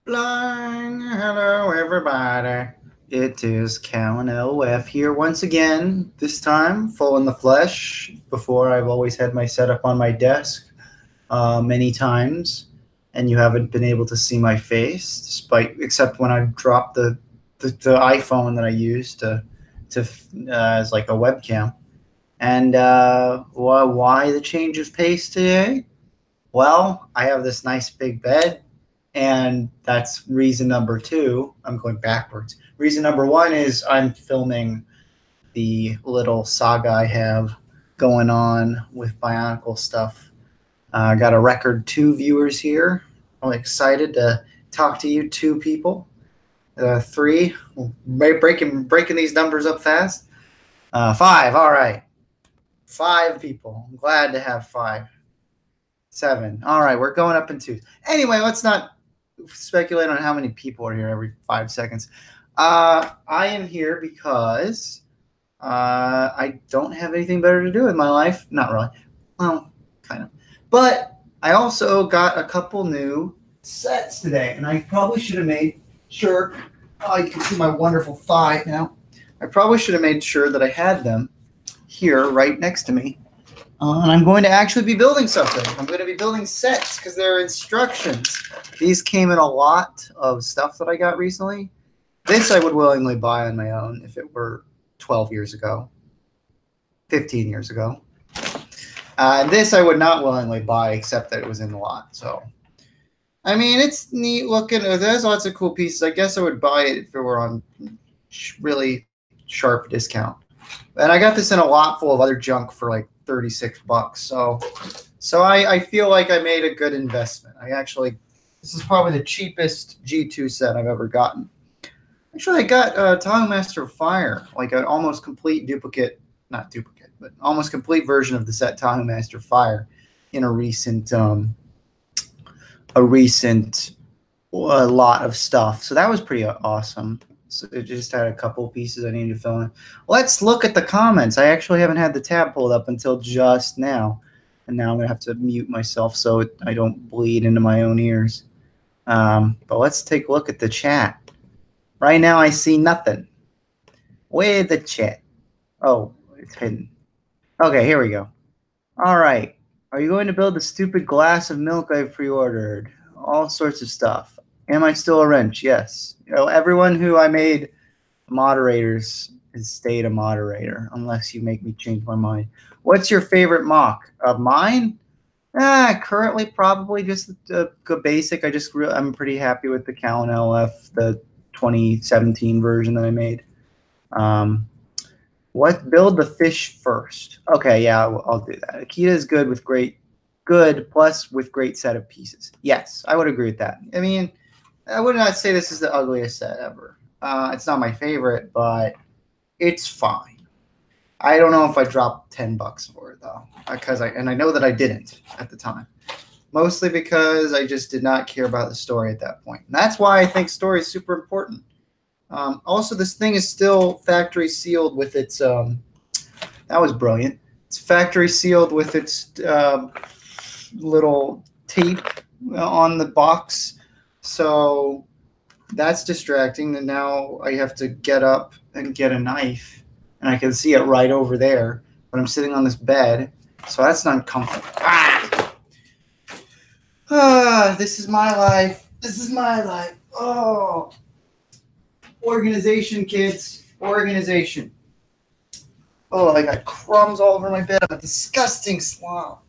Flying, hello everybody. It is CallanLoF here once again, this time full in the flesh. Before, I've always had my setup on my desk many times, and you haven't been able to see my face, except when I dropped the iPhone that I use to as like a webcam. And why the change of pace today? Well, I have this nice big bed, and that's reason number two. I'm going backwards. Reason number one is I'm filming the little saga I have going on with Bionicle stuff. I got a record 2 viewers here. I'm excited to talk to you two people. Three, breaking these numbers up fast. Five, all right. 5 people. I'm glad to have 5. 7. All right, we're going up in 2s. Anyway, let's not speculate on how many people are here every 5 seconds. I am here because I don't have anything better to do in my life. Not really. Well, kind of. But I also got a couple new sets today, and I probably should have made sure. Oh, you can see my wonderful thigh now. I probably should have made sure that I had them here right next to me. And I'm going to actually be building something. I'm going to be building sets because they're instructions. These came in a lot of stuff that I got recently. This I would willingly buy on my own if it were 12 years ago, 15 years ago. This I would not willingly buy except that it was in the lot. So, I mean, it's neat looking. There's lots of cool pieces. I guess I would buy it if it were on really sharp discount. And I got this in a lot full of other junk for like $36. So I feel like I made a good investment. This is probably the cheapest G2 set I've ever gotten. Actually, I got Tahoe Master of Fire, like an almost complete duplicate, not duplicate, but almost complete version of the set Tahoe Master of Fire in a recent lot of stuff. So that was pretty awesome. So it just had a couple pieces I needed to fill in. Let's look at the comments. I actually haven't had the tab pulled up until just now. And now I'm going to have to mute myself so I don't bleed into my own ears. But let's take a look at the chat. Right now I see nothing. Where's the chat? Oh, it's hidden. Okay, here we go. All right. Are you going to build the stupid glass of milk I've pre-ordered? All sorts of stuff. Am I still a wrench? Yes. You know, everyone who I made moderators has stayed a moderator, unless you make me change my mind. What's your favorite mock of mine? Currently, probably just a good basic. I'm pretty happy with the CallanLoF, the 2017 version that I made. What build the fish first? Okay, yeah, I'll do that. Akita is good plus with great set of pieces. Yes, I would agree with that. I mean, I would not say this is the ugliest set ever. It's not my favorite, but it's fine. I don't know if I dropped $10 for it though, I know that I didn't at the time, mostly because I just did not care about the story at that point. And that's why I think story is super important. Also, this thing is still factory sealed with its. That was brilliant. It's factory sealed with its little tape on the box. So that's distracting. And now I have to get up and get a knife. And I can see it right over there. But I'm sitting on this bed. So that's not comfortable. This is my life. This is my life. Oh. Organization, kids. Organization. Oh, I got crumbs all over my bed. I'm a disgusting slob.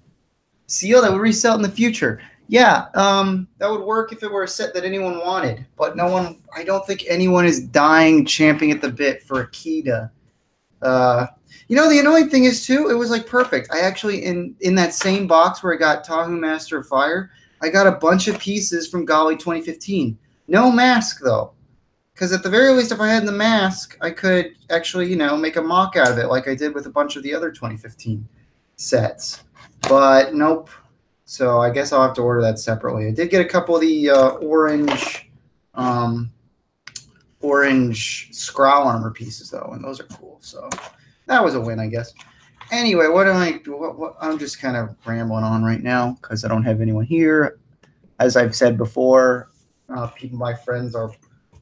Seal that would resell in the future. Yeah, that would work if it were a set that anyone wanted, but no one. I don't think anyone is dying, champing at the bit for Akita. You know, the annoying thing is too, it was like perfect. I actually in that same box where I got Tahoe Master of Fire, I got a bunch of pieces from Golly 2015. No mask though, because at the very least, if I had the mask, I could actually, you know, make a mock out of it like I did with a bunch of the other 2015 sets. But nope. So I guess I'll have to order that separately. I did get a couple of the orange Skrull armor pieces though, and those are cool. So that was a win, I guess. Anyway, I'm just kind of rambling on right now because I don't have anyone here. As I've said before, people, my friends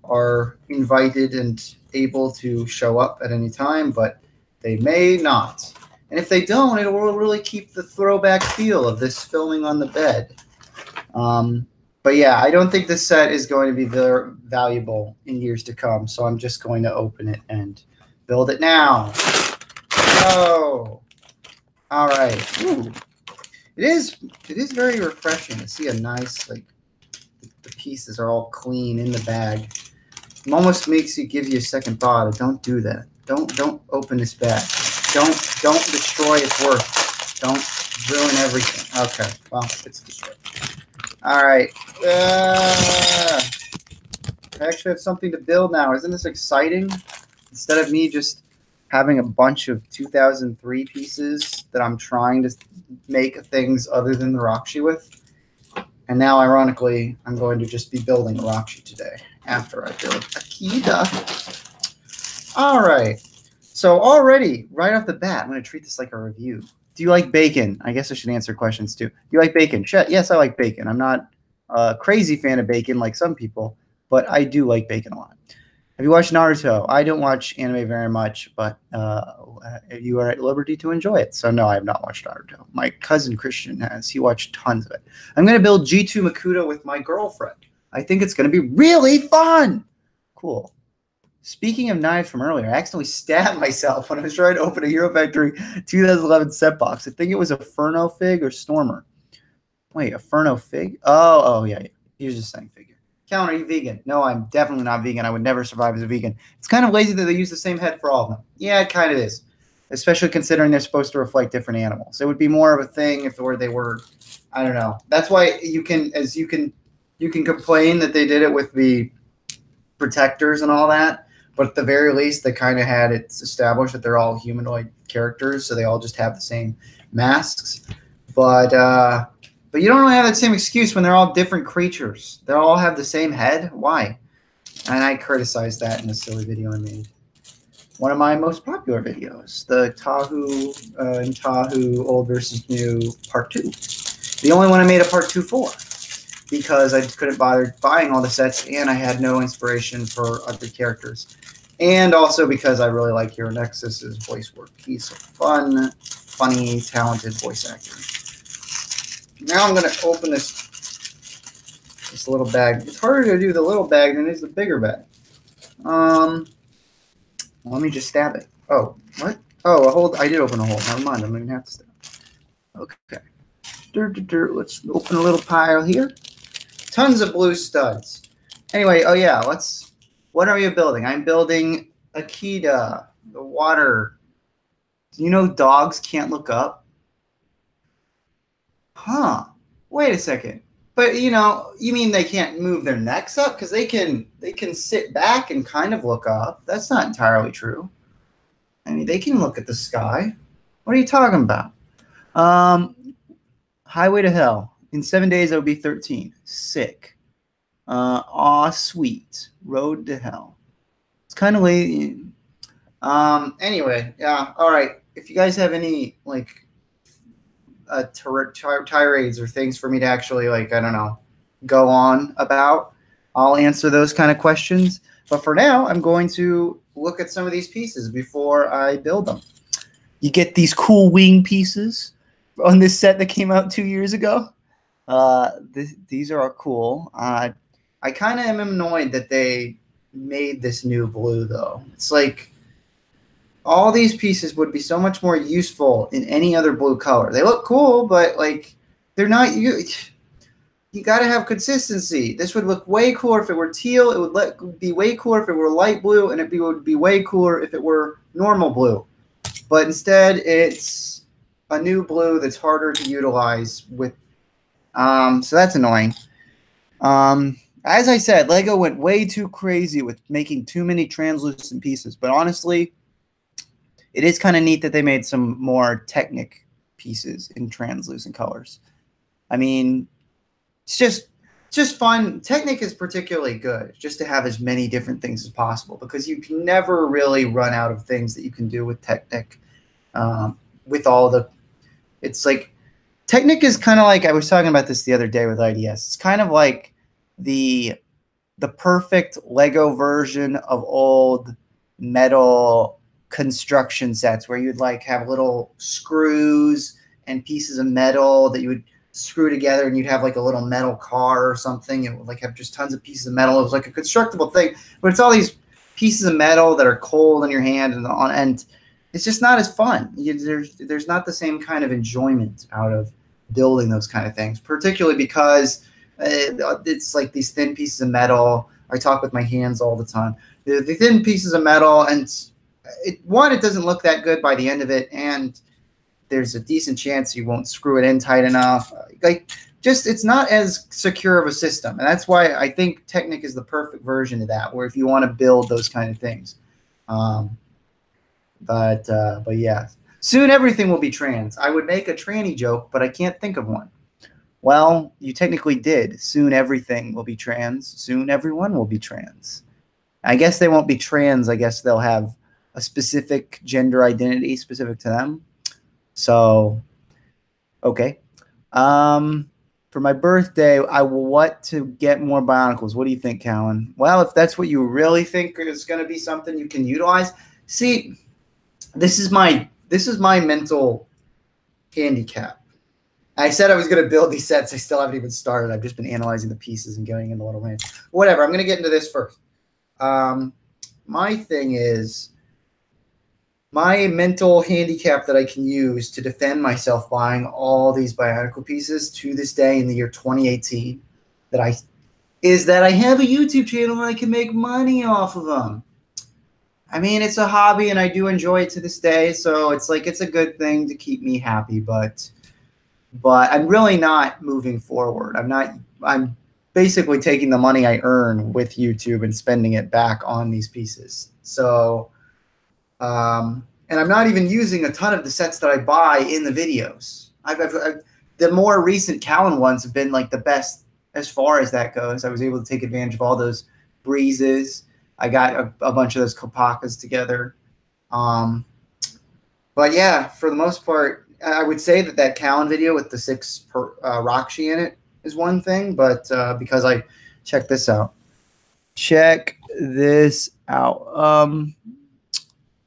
are invited and able to show up at any time, but they may not. And if they don't, it will really keep the throwback feel of this filming on the bed. But yeah, I don't think this set is going to be very valuable in years to come, so I'm just going to open it and build it now. Oh, all right. Ooh. It is very refreshing to see a nice, like, the pieces are all clean in the bag. It almost makes you give you a second thought. Don't do that. Don't open this bag. Don't destroy its worth. Don't ruin everything. Okay, well, it's destroyed. All right. I actually have something to build now. Isn't this exciting? Instead of me just having a bunch of 2003 pieces that I'm trying to make things other than the Roxy with. And now, ironically, I'm going to just be building a Roxy today after I build Akita. All right. So already, right off the bat, I'm going to treat this like a review. Do you like bacon? I guess I should answer questions too. Do you like bacon? Yes, I like bacon. I'm not a crazy fan of bacon like some people, but I do like bacon a lot. Have you watched Naruto? I don't watch anime very much, but you are at liberty to enjoy it. So no, I have not watched Naruto. My cousin Christian has. He watched tons of it. I'm going to build G2 Makuta with my girlfriend. I think it's going to be really fun. Cool. Speaking of knives from earlier, I accidentally stabbed myself when I was trying to open a Hero Factory 2011 set box. I think it was a Furno Fig or Stormer. Wait, a Furno Fig? Oh, yeah. He was just saying figure. Callan, are you vegan? No, I'm definitely not vegan. I would never survive as a vegan. It's kind of lazy that they use the same head for all of them. Yeah, it kind of is, especially considering they're supposed to reflect different animals. It would be more of a thing if they were, I don't know. That's why you can complain that they did it with the protectors and all that. But at the very least, they kind of had it established that they're all humanoid characters, so they all just have the same masks. But you don't really have that same excuse when they're all different creatures. They all have the same head. Why? And I criticized that in a silly video I made. One of my most popular videos, the Tahu and Tahu Old versus New Part 2. The only one I made a Part 2 for, because I couldn't bother buying all the sets and I had no inspiration for other characters. And also because I really like Hero Nexus's voice work. He's a fun, funny, talented voice actor. Now I'm going to open this little bag. It's harder to do the little bag than it is the bigger bag. Let me just stab it. Oh, what? Oh, I did open a hole. Never mind. I'm going to have to stab it. Okay. Let's open a little pile here. Tons of blue studs. Anyway, oh yeah, what are you building? I'm building Akita, the water. You know dogs can't look up? Huh. Wait a second. But you mean they can't move their necks up? Because they can sit back and kind of look up. That's not entirely true. I mean, they can look at the sky. What are you talking about? Highway to Hell. In 7 days, that would be 13. Sick. Aw, sweet. Road to Hell. It's kind of late. Anyway, yeah. All right. If you guys have any, like, tirades or things for me to actually, like, I don't know, go on about, I'll answer those kind of questions. But for now, I'm going to look at some of these pieces before I build them. You get these cool wing pieces on this set that came out 2 years ago. These are cool. I kind of am annoyed that they made this new blue, though. It's like all these pieces would be so much more useful in any other blue color. They look cool, but like they're not. You got to have consistency. This would look way cooler if it were teal. It would be way cooler if it were light blue, and it would be way cooler if it were normal blue. But instead, it's a new blue that's harder to utilize with. So that's annoying. As I said, LEGO went way too crazy with making too many translucent pieces. But honestly, it is kind of neat that they made some more Technic pieces in translucent colors. I mean, it's just fun. Technic is particularly good just to have as many different things as possible because you can never really run out of things that you can do with Technic. With all the, it's like Technic is kind of like, I was talking about this the other day with IDS. It's kind of like the the perfect Lego version of old metal construction sets where you'd like have little screws and pieces of metal that you would screw together, and you'd have like a little metal car or something. It would like have just tons of pieces of metal. It was like a constructible thing, but it's all these pieces of metal that are cold in your hand, and it's just not as fun. There's not the same kind of enjoyment out of building those kind of things, particularly because it's like these thin pieces of metal. I talk with my hands all the time. The thin pieces of metal, and it doesn't look that good by the end of it, and there's a decent chance you won't screw it in tight enough. Like, just it's not as secure of a system, and that's why I think Technic is the perfect version of that. Where if you want to build those kind of things, but yeah, soon everything will be trans. I would make a tranny joke, but I can't think of one. Well, you technically did. Soon everything will be trans. Soon everyone will be trans. I guess they won't be trans. I guess they'll have a specific gender identity specific to them. So, okay. For my birthday, I want to get more Bionicles. What do you think, Callan? Well, if that's what you really think is going to be something you can utilize, see, this is my mental handicap. I said I was going to build these sets. I still haven't even started. I've just been analyzing the pieces and going into little lanes. Whatever. I'm going to get into this first. My thing is my mental handicap that I can use to defend myself buying all these Bionicle pieces to this day in the year 2018 is that I have a YouTube channel and I can make money off of them. I mean, it's a hobby and I do enjoy it to this day. So it's like, it's a good thing to keep me happy, but I'm really not moving forward. I'm basically taking the money I earn with YouTube and spending it back on these pieces. So, and I'm not even using a ton of the sets that I buy in the videos. The more recent Callan ones have been like the best as far as that goes. I was able to take advantage of all those breezes. I got a bunch of those Kopakas together. But yeah, for the most part, I would say that Callan video with the 6 Rakshi in it is one thing, but because check this out. Check this out.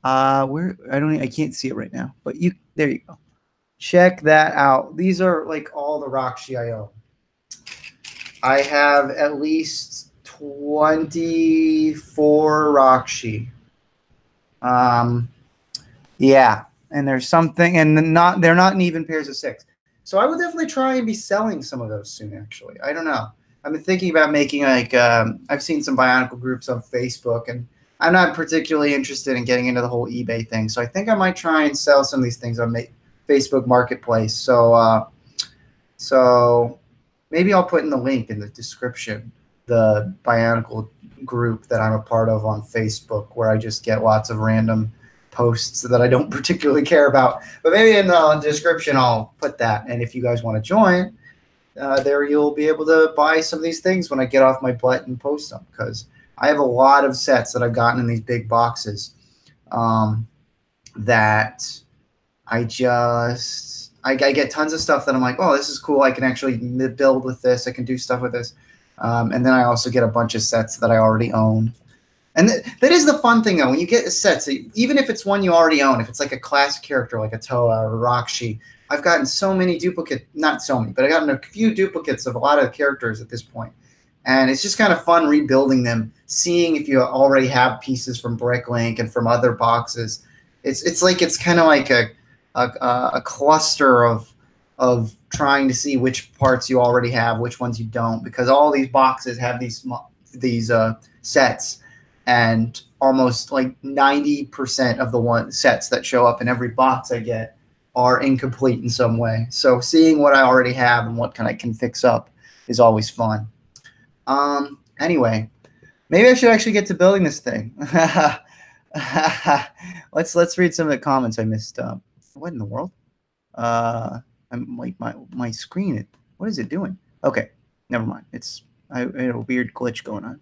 I can't see it right now, but there you go. Check that out. These are like all the Rakshi I own. I have at least 24 Rakshi. Yeah, and there's something, and they're not in even pairs of 6. So I would definitely try and be selling some of those soon. Actually, I don't know. I've been thinking about making like I've seen some Bionicle groups on Facebook, and I'm not particularly interested in getting into the whole eBay thing. So I think I might try and sell some of these things on Facebook Marketplace. So maybe I'll put in the link in the description, the Bionicle group that I'm a part of on Facebook, where I just get lots of random posts that I don't particularly care about. But maybe in the description I'll put that. And if you guys want to join, there you'll be able to buy some of these things when I get off my butt and post them, because I have a lot of sets that I've gotten in these big boxes that I get tons of stuff that I'm like, oh, this is cool. I can actually build with this. I can do stuff with this. And then I also get a bunch of sets that I already own. And that is the fun thing, though. When you get a set, so even if it's one you already own, if it's like a classic character like a Toa or Rakshi, I've gotten so many not so many, but I've gotten a few duplicates of a lot of characters at this point. And it's just kind of fun rebuilding them, seeing if you already have pieces from Bricklink and from other boxes. It's kind of like a cluster of trying to see which parts you already have, which ones you don't, because all these boxes have these sets, and almost like 90% of the sets that show up in every box I get are incomplete in some way. So seeing what I already have and what I can fix up is always fun. Anyway, maybe I should actually get to building this thing. Let's read some of the comments I missed. What in the world? I'm like my screen. What is it doing? Okay, never mind. I had a weird glitch going on.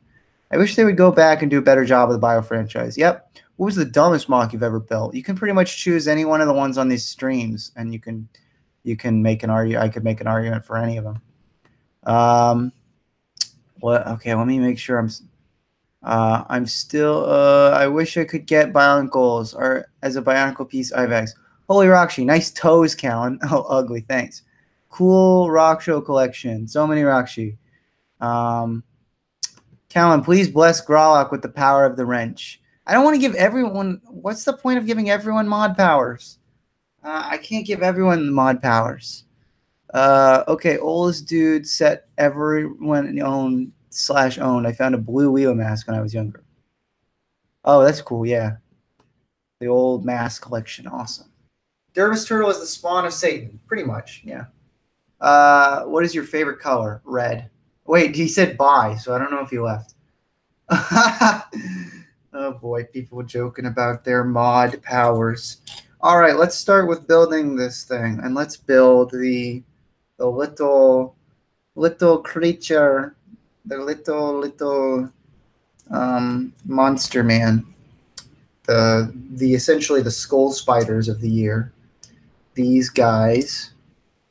I wish they would go back and do a better job of the Bio franchise. Yep. What was the dumbest mock you've ever built? You can pretty much choose any one of the ones on these streams, and you can make an argument. I could make an argument for any of them. What? Okay, let me make sure I'm still. I wish I could get Bionicles or as a Bionicle piece IVAX. Holy Rockshi, nice toes, Callan. Oh, ugly. Thanks. Cool Rock Show collection. So many Rockshi. Um, Callan, please bless Grolok with the power of the wrench. I don't want to give everyone. What's the point of giving everyone mod powers? I can't give everyone mod powers. Okay, oldest dude set everyone owned /owned. I found a blue Wheel mask when I was younger. Oh, that's cool. Yeah, the old mask collection. Awesome. Dervis Turtle is the spawn of Satan, pretty much. Yeah. What is your favorite color? Red. Wait, he said bye, so I don't know if he left. Oh boy, people joking about their mod powers. All right, let's start with building this thing, and let's build the little creature, the little monster man, the essentially the skull spiders of the year. These guys,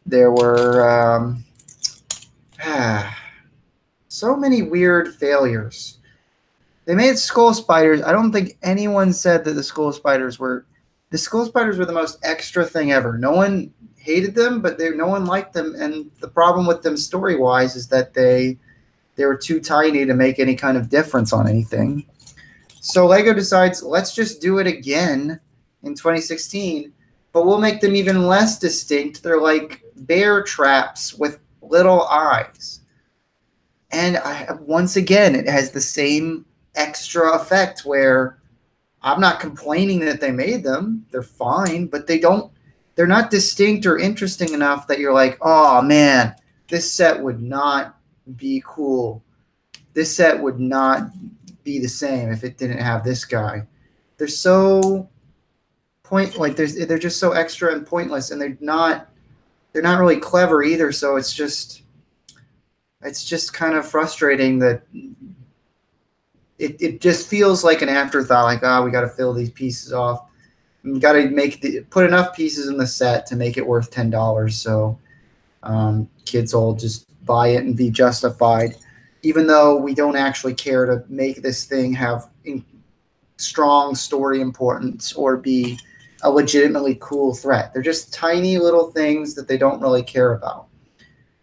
there were so many weird failures. They made skull spiders. I don't think anyone said that the skull spiders were the most extra thing ever. No one hated them, but no one liked them. And the problem with them story wise is that they were too tiny to make any kind of difference on anything. So Lego decides, let's just do it again in 2016, but we'll make them even less distinct. They're like bear traps with little eyes. And once again, it has the same extra effect where I'm not complaining that they made them. They're fine, but they're not distinct or interesting enough that you're like, oh man, this set would not be cool. This set would not be the same if it didn't have this guy. They're so they're just so extra and pointless, and they're not really clever either. So it's just kind of frustrating that it just feels like an afterthought. Like, we got to fill these pieces off. We got to put enough pieces in the set to make it worth $10. So kids will just buy it and be justified, even though we don't actually care to make this thing have strong story importance or be a legitimately cool threat. They're just tiny little things that they don't really care about.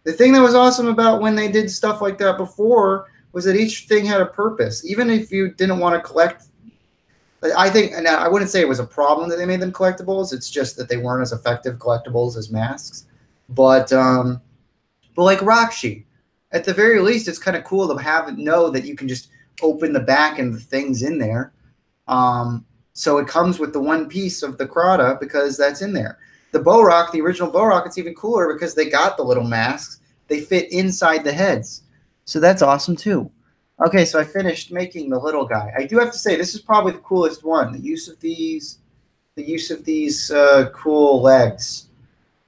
The thing that was awesome about when they did stuff like that before was that each thing had a purpose. Even if you didn't want to collect, I think, and I wouldn't say it was a problem that they made them collectibles. It's just that they weren't as effective collectibles as masks. But like Rockshi, at the very least, it's kind of cool to know that you can just open the back and the thing's in there. So it comes with the one piece of the Crata because that's in there. The Bow-Rock, the original Bow-Rock, it's even cooler because they got the little masks. They fit inside the heads. So that's awesome too. Okay, so I finished making the little guy. I do have to say, this is probably the coolest one. The use of these cool legs.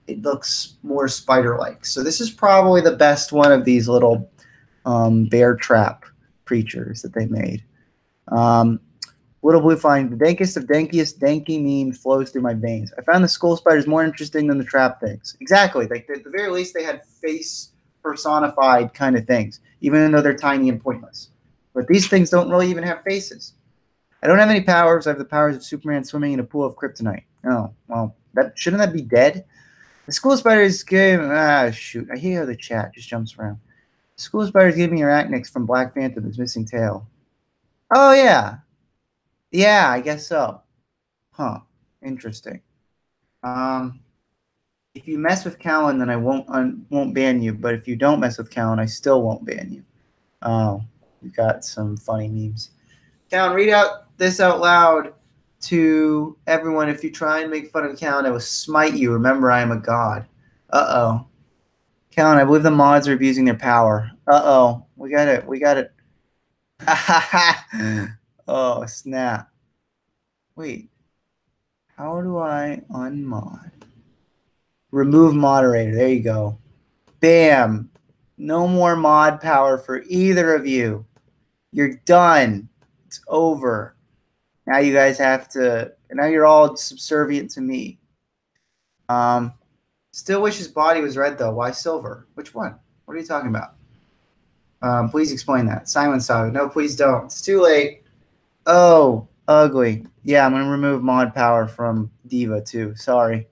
It looks more spider-like. So this is probably the best one of these little bear trap creatures that they made. Little Blue Flying, the dankest of dankiest danky meme flows through my veins. I found the skull spiders more interesting than the trap things. Exactly. Like at the very least, they had face personified kind of things, even though they're tiny and pointless. But these things don't really even have faces. I don't have any powers. I have the powers of Superman swimming in a pool of kryptonite. Oh, well, shouldn't that be dead? The school spiders gave... shoot. I hate how the chat just jumps around. The school spiders gave me Arachnix from Black Panther, his missing tail. Oh, yeah. Yeah, I guess so. Huh. Interesting. If you mess with Callan, then I won't ban you. But if you don't mess with Callan, I still won't ban you. Oh, we got some funny memes. Callan, read this out loud to everyone. If you try and make fun of Callan, I will smite you. Remember, I am a god. Uh-oh. Callan, I believe the mods are abusing their power. Uh-oh. We got it. Ha ha ha. Oh, snap. Wait. How do I unmod? Remove moderator. There you go. Bam. No more mod power for either of you. You're done. It's over. Now you guys have to... Now you're all subservient to me. Still wish his body was red, though. Why silver? Which one? What are you talking about? Please explain that. Simon Saga. No, please don't. It's too late. Oh, ugly. Yeah, I'm gonna remove mod power from Diva too. Sorry.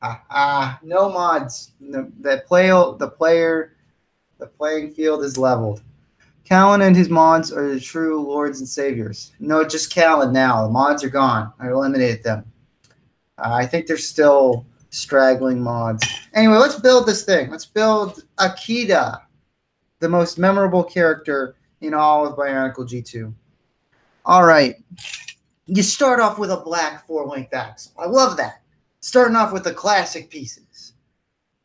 No mods. The playing field is leveled. Callan and his mods are the true lords and saviors. No, just Callan now. The mods are gone. I eliminated them. I think there's still straggling mods. Anyway, let's build this thing. Let's build Akita, the most memorable character in all of Bionicle G2. All right. You start off with a black 4-length axle. I love that. Starting off with the classic pieces.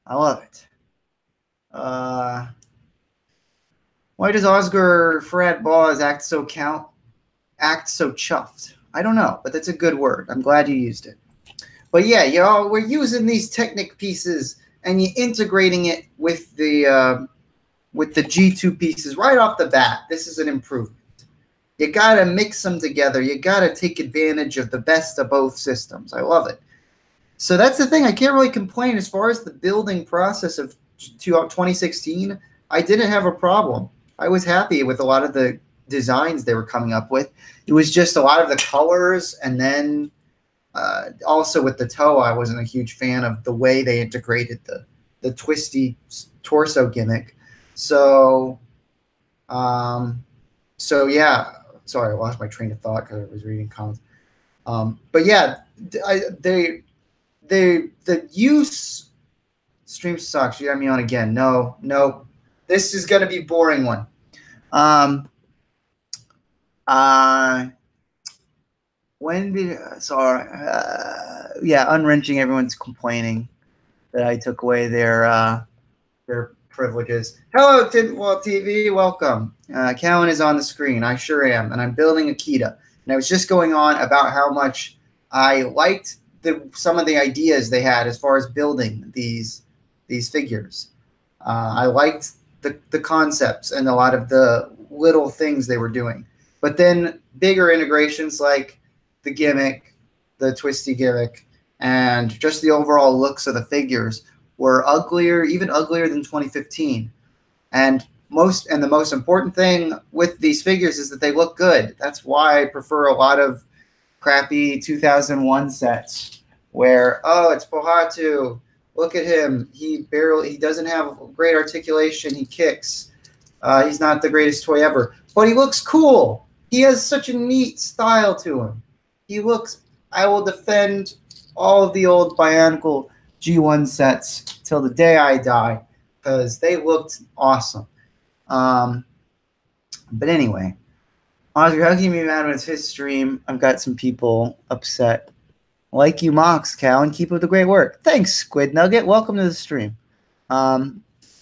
I love it. Why does Oscar Farad Boz act so chuffed? I don't know, but that's a good word. I'm glad you used it. But yeah, y'all, we're using these Technic pieces and you're integrating it with the G2 pieces right off the bat. This is an improvement. You got to mix them together. You got to take advantage of the best of both systems. I love it. So that's the thing. I can't really complain as far as the building process of 2016. I didn't have a problem. I was happy with a lot of the designs they were coming up with. It was just a lot of the colors, and then also with the toe, I wasn't a huge fan of the way they integrated the twisty torso gimmick. So yeah. Sorry, I lost my train of thought because I was reading comments. But yeah, the use stream sucks. You got me on again. No. This is gonna be a boring one. When did yeah, unwrenching. Everyone's complaining that I took away their privileges. Hello, Tinfoil TV. Welcome. Callan is on the screen. I sure am, and I'm building Akita. And I was just going on about how much I liked some of the ideas they had as far as building these figures. I liked the concepts and a lot of the little things they were doing. But then bigger integrations like the gimmick, the twisty gimmick, and just the overall looks of the figures were even uglier than 2015. And the most important thing with these figures is that they look good. That's why I prefer a lot of crappy 2001 sets where, oh, it's Pohatu. Look at him. He doesn't have great articulation. He kicks. He's not the greatest toy ever, but he looks cool. He has such a neat style to him. I will defend all of the old Bionicle G1 sets till the day I die because they looked awesome. But anyway, Oscar, how can you be mad when it's his stream? I've got some people upset. Like you, Mox, Cal, and keep up the great work. Thanks, Squid Nugget. Welcome to the stream.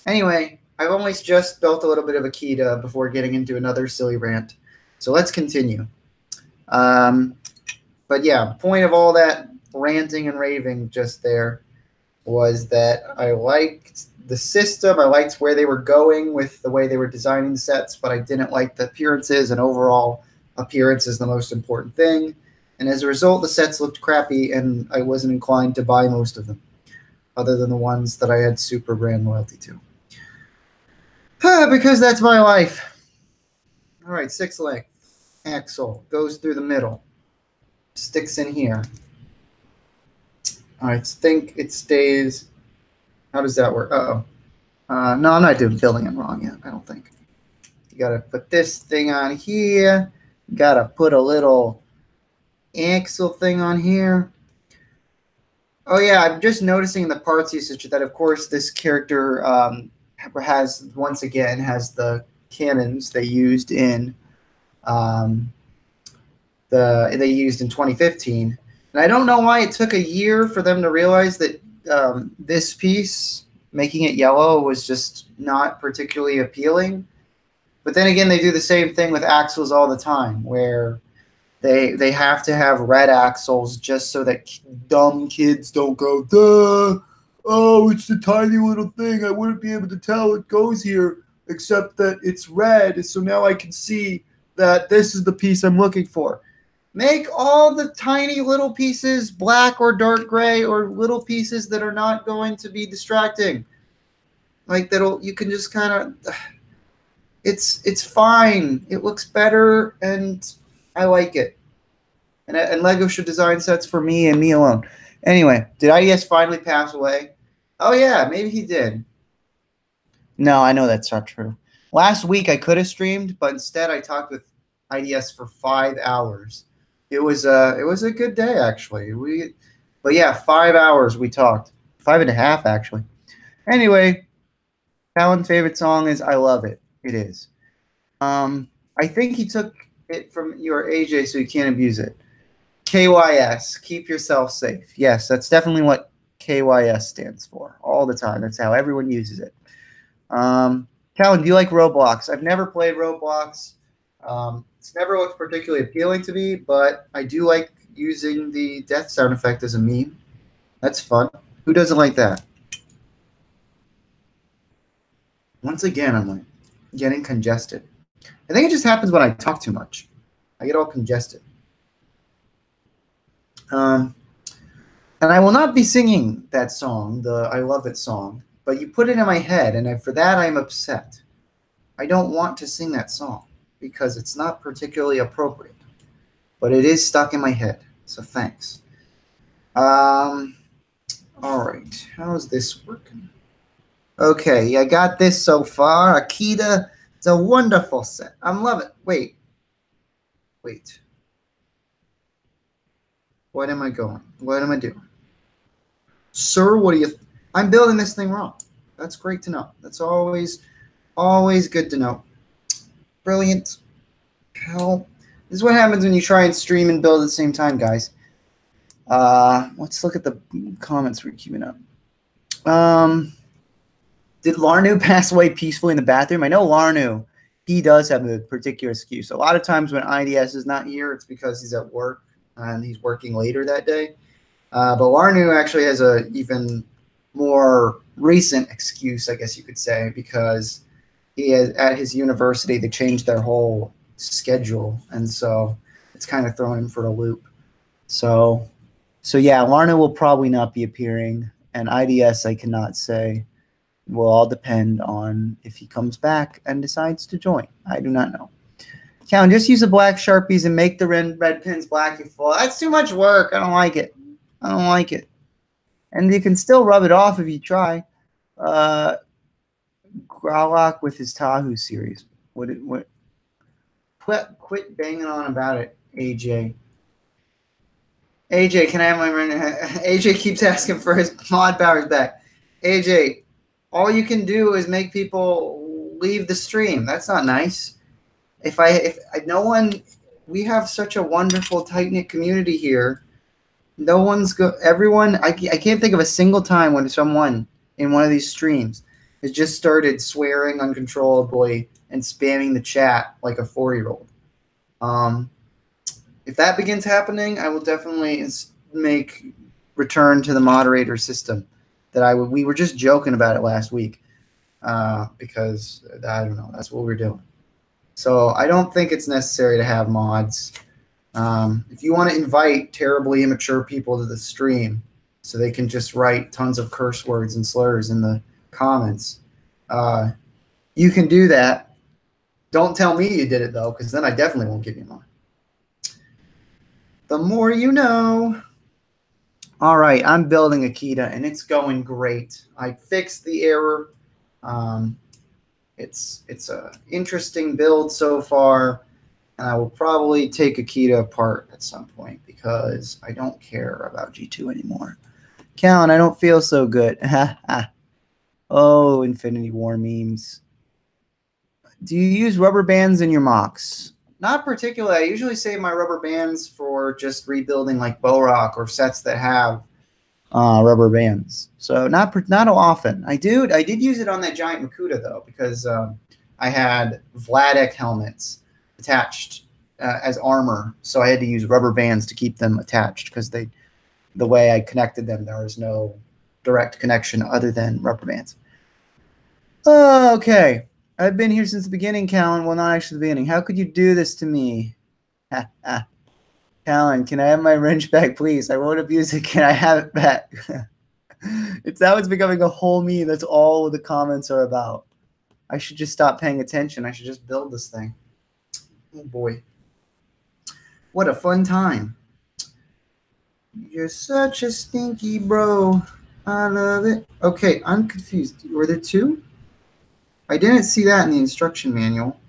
Anyway, I've only just built a little bit of Akita before getting into another silly rant. So let's continue. But yeah, point of all that ranting and raving just there was that I liked the system. I liked where they were going with the way they were designing the sets, but I didn't like the appearances, and overall appearance is the most important thing. And as a result, the sets looked crappy, and I wasn't inclined to buy most of them, other than the ones that I had super brand loyalty to. Because that's my life. All right, 6-length axle goes through the middle, sticks in here. I think it stays. How does that work? No, I'm not building it wrong yet, I don't think. You got to put this thing on here. You got to put a little axle thing on here. Oh, yeah, I'm just noticing in the parts usage that, of course, this character has the cannons they used in 2015. And I don't know why it took a year for them to realize that this piece, making it yellow, was just not particularly appealing. But then again, they do the same thing with axles all the time, where they have to have red axles just so that dumb kids don't go, duh, oh, it's a tiny little thing. I wouldn't be able to tell it goes here, except that it's red. So now I can see that this is the piece I'm looking for. Make all the tiny little pieces black or dark gray, or little pieces that are not going to be distracting. Like you can just kind of, It's fine. It looks better, and I like it. And Lego should design sets for me and me alone. Anyway, did IDS finally pass away? Oh yeah, maybe he did. No, I know that's not true. Last week I could have streamed, but instead I talked with IDS for 5 hours. It was a good day actually. But yeah, 5 hours we talked. 5.5 actually. Anyway, Callan's favorite song is "I Love It." It is. I think he took it from your AJ, so he can't abuse it. KYS, keep yourself safe. Yes, that's definitely what KYS stands for all the time. That's how everyone uses it. Callan, do you like Roblox? I've never played Roblox. It's never looked particularly appealing to me, but I do like using the death sound effect as a meme. That's fun. Who doesn't like that? Once again, I'm like getting congested. I think it just happens when I talk too much. I get all congested. And I will not be singing that song, the "I Love It" song, but you put it in my head, and for that I'm upset. I don't want to sing that song because it's not particularly appropriate, but it is stuck in my head, so thanks. All right, how's this working? Okay, I got this so far. Akita, it's a wonderful set. I'm loving it. Wait. What am I going? What am I doing? Sir, what do you... I'm building this thing wrong. That's great to know. That's always good to know. Brilliant. Hell, this is what happens when you try and stream and build at the same time, guys. Let's look at the comments we're keeping up. Did Larnu pass away peacefully in the bathroom? I know Larnu, he does have a particular excuse. A lot of times when IDS is not here, it's because he's at work and he's working later that day. But Larnu actually has a even more recent excuse, I guess you could say, because he has, at his university, they changed their whole schedule, and so it's kind of throwing him for a loop. So yeah, Larnu will probably not be appearing, and IDS I cannot say. Will all depend on if he comes back and decides to join. I do not know. Callan, just use the black Sharpies and make the red pins black. You fool. That's too much work. I don't like it. I don't like it. And you can still rub it off if you try. Growlock with his Tahoe series. Quit banging on about it, AJ. AJ, can I have my... AJ keeps asking for his mod powers back. AJ, all you can do is make people leave the stream. That's not nice. We have such a wonderful, tight-knit community here. Everyone, I can't think of a single time when someone in one of these streams has just started swearing uncontrollably and spamming the chat like a 4-year-old. If that begins happening, I will definitely make return to the moderator system. We were just joking about it last week because I don't know, that's what we're doing. So I don't think it's necessary to have mods. If you want to invite terribly immature people to the stream so they can just write tons of curse words and slurs in the comments, you can do that. Don't tell me you did it, though, because then I definitely won't give you mine. The more you know. All right, I'm building Akita, and it's going great. I fixed the error. It's an interesting build so far, and I will probably take Akita apart at some point because I don't care about G2 anymore. Callan, I don't feel so good. Oh, Infinity War memes. Do you use rubber bands in your mocks? Not particularly. I usually save my rubber bands for just rebuilding like Borak or sets that have rubber bands. So not often. I did use it on that giant Makuta though, because I had Vladek helmets attached as armor, so I had to use rubber bands to keep them attached because the way I connected them, there was no direct connection other than rubber bands. Okay. I've been here since the beginning, Callan. Well, not actually the beginning. How could you do this to me? Callan, can I have my wrench back, please? I won't abuse it. Can I have it back? It's becoming a whole meme. That's all the comments are about. I should just stop paying attention. I should just build this thing. Oh boy. What a fun time. You're such a stinky bro. I love it. Okay, I'm confused. Were there two? I didn't see that in the instruction manual.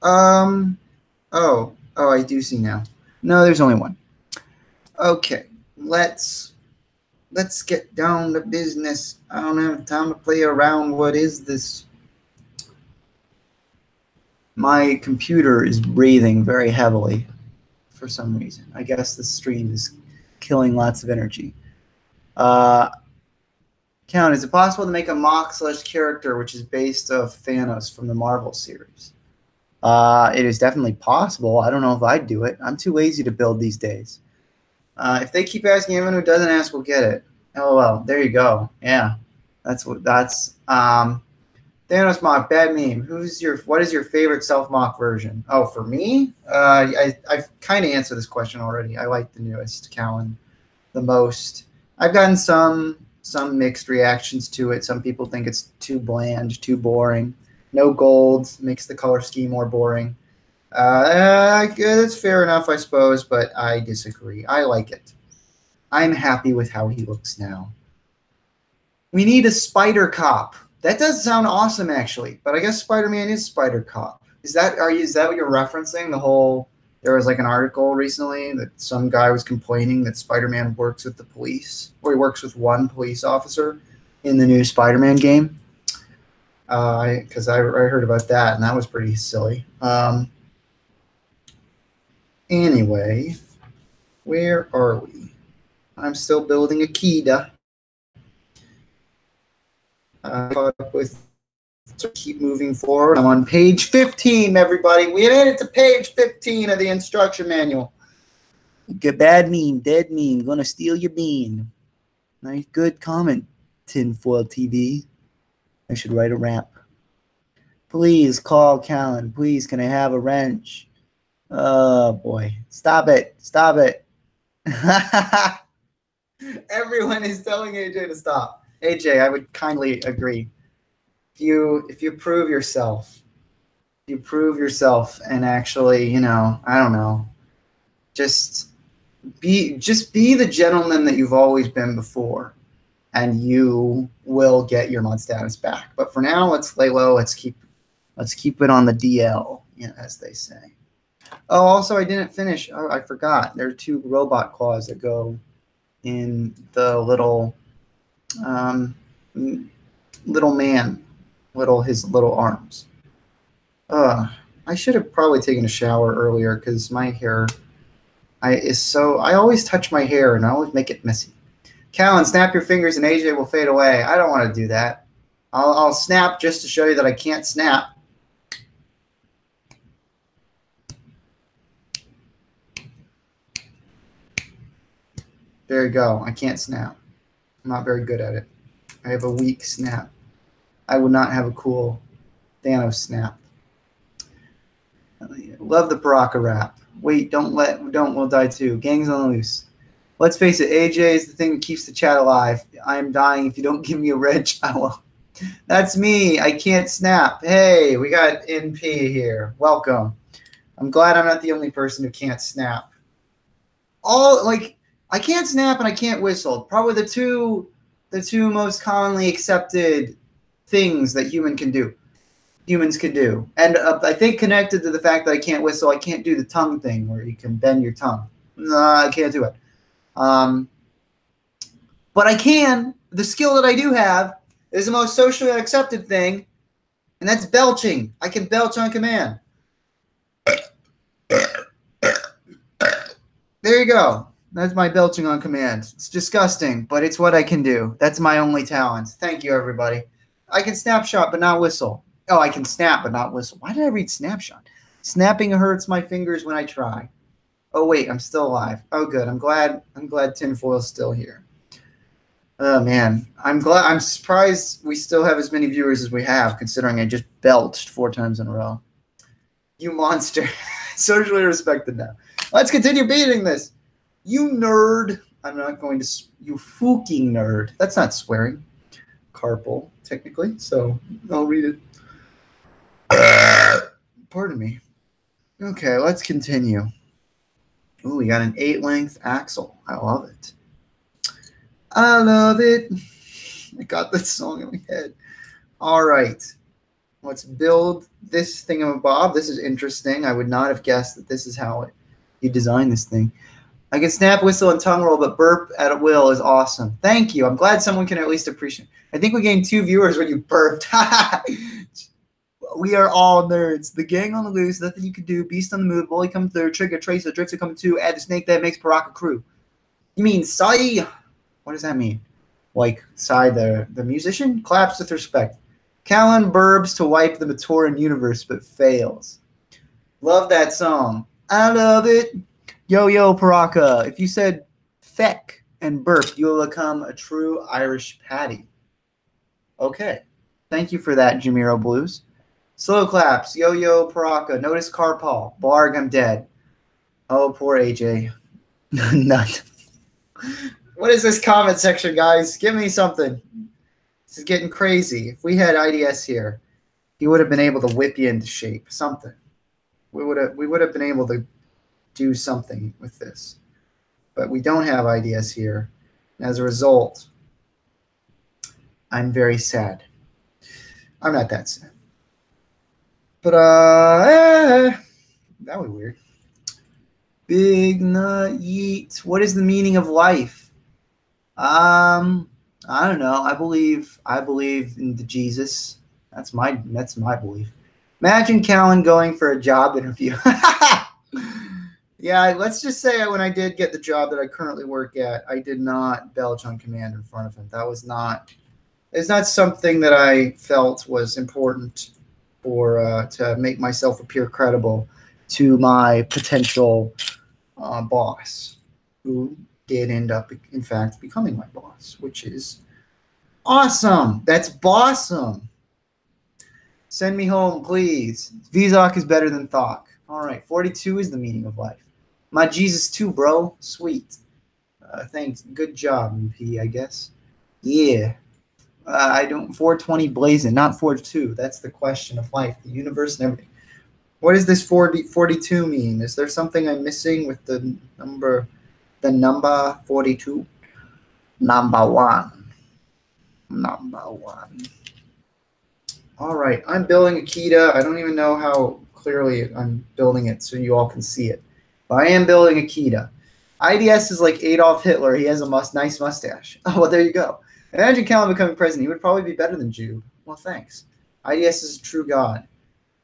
Oh, I do see now. No, there's only one. Okay, let's get down to business. I don't have time to play around. What is this? My computer is breathing very heavily for some reason. I guess the stream is killing lots of energy. Count, is it possible to make a mock/character which is based off Thanos from the Marvel series? It is definitely possible. I don't know if I'd do it. I'm too lazy to build these days. If they keep asking, everyone who doesn't ask will get it. LOL. There you go. Yeah, that's Thanos mock, bad meme. What is your favorite self-mock version? Oh, for me? I've kind of answered this question already. I like the newest Callan the most. I've gotten some mixed reactions to it. Some people think it's too bland, too boring. No gold makes the color scheme more boring. It's fair enough, I suppose, but I disagree. I like it. I'm happy with how he looks now. We need a spider cop. That does sound awesome, actually. But I guess Spider-Man is Spider Cop. Is that what you're referencing? There was like an article recently that some guy was complaining that Spider-Man works with the police, or he works with one police officer in the new Spider-Man game. Because I heard about that, and that was pretty silly. Anyway, where are we? I'm still building a Kida. Caught up with. So keep moving forward. I'm on page 15, everybody. We made it to page 15 of the instruction manual. Good, bad meme, dead meme. Gonna steal your bean. Nice, good comment, Tinfoil TV. I should write a rap. Please call Callan. Please, can I have a wrench? Oh boy, stop it! Stop it! Everyone is telling AJ to stop. AJ, I would kindly agree. If you prove yourself, and actually, I don't know, just be the gentleman that you've always been before, and you will get your mod status back. But for now, let's lay low. Let's keep it on the DL, as they say. Oh, also, I didn't finish. Oh, I forgot. There are 2 robot claws that go in the little man. His little arms. I should have probably taken a shower earlier because my hair I always touch my hair and I always make it messy. Callan, snap your fingers and AJ will fade away. I don't want to do that. I'll snap just to show you that I can't snap. There you go. I can't snap. I'm not very good at it. I have a weak snap. I would not have a cool Thanos snap. Love the Baraka rap. Wait, we'll die too. Gang's on the loose. Let's face it, AJ is the thing that keeps the chat alive. I am dying. If you don't give me a wrench, I will. That's me. I can't snap. Hey, we got NP here. Welcome. I'm glad I'm not the only person who can't snap. I can't snap and I can't whistle. Probably the two most commonly accepted things that humans can do. And I think connected to the fact that I can't whistle, I can't do the tongue thing where you can bend your tongue. No, I can't do it. But I can. The skill that I do have is the most socially accepted thing, and that's belching. I can belch on command. There you go. That's my belching on command. It's disgusting, but it's what I can do. That's my only talent. Thank you, everybody. I can snapshot, but not whistle. Oh, I can snap, but not whistle. Why did I read snapshot? Snapping hurts my fingers when I try. Oh, wait, I'm still alive. Oh, good. I'm glad Tinfoil's still here. Oh, man. I'm surprised we still have as many viewers as we have, considering I just belched 4 times in a row. You monster. Socially respected now. Let's continue beating this. You nerd. I'm not going to... You fucking nerd. That's not swearing. Carpal, technically, so I'll read it. Pardon me. Okay, let's continue. Ooh, we got an 8-length axle. I love it. I love it. I got this song in my head. All right. Let's build this thingamabob. This is interesting. I would not have guessed that this is how you design this thing. I can snap, whistle, and tongue roll, but burp at will is awesome. Thank you. I'm glad someone can at least appreciate it. I think we gained 2 viewers when you burped. We are all nerds. The gang on the loose, nothing you can do. Beast on the move, Bully come through, Trigger, Tracer, Drifter coming too. Add the snake that makes Paraka crew. You mean Sai? What does that mean? Like Sai, the musician? Claps with respect. Callan burbs to wipe the Matoran universe, but fails. Love that song. I love it. Yo, yo, Paraka. If you said feck and burp, you will become a true Irish patty. Okay. Thank you for that, Jamiro Blues. Slow claps. Yo, yo, Paraka. Notice Carpaul. Barg, I'm dead. Oh, poor AJ. None. What is this comment section, guys? Give me something. This is getting crazy. If we had IDS here, he would have been able to whip you into shape. Something. We would have been able to do something with this. But we don't have IDS here. And as a result, I'm very sad. I'm not that sad. But that was weird. Big nut yeet. What is the meaning of life? I don't know. I believe in the Jesus. That's my belief. Imagine Callan going for a job interview. Yeah, let's just say when I did get the job that I currently work at, I did not belch on command in front of him. That was not. It's not something that I felt was important or to make myself appear credible to my potential boss, who did end up, in fact, becoming my boss, which is awesome. That's bossome. Send me home, please. Vizok is better than Thok. All right, 42 is the meaning of life. My Jesus too, bro. Sweet. Thanks. Good job, MP, I guess. Yeah. I don't 420 blazing, not 42. That's the question of life, the universe, and everything. What does this 42 mean? Is there something I'm missing with the number 42? Number one. All right, I'm building Akita. I don't even know how clearly I'm building it so you all can see it. But I am building Akita. IDS is like Adolf Hitler. He has a nice mustache. Oh, well, there you go. Imagine Callan becoming president. He would probably be better than Jude. Well, thanks. IDS is a true god.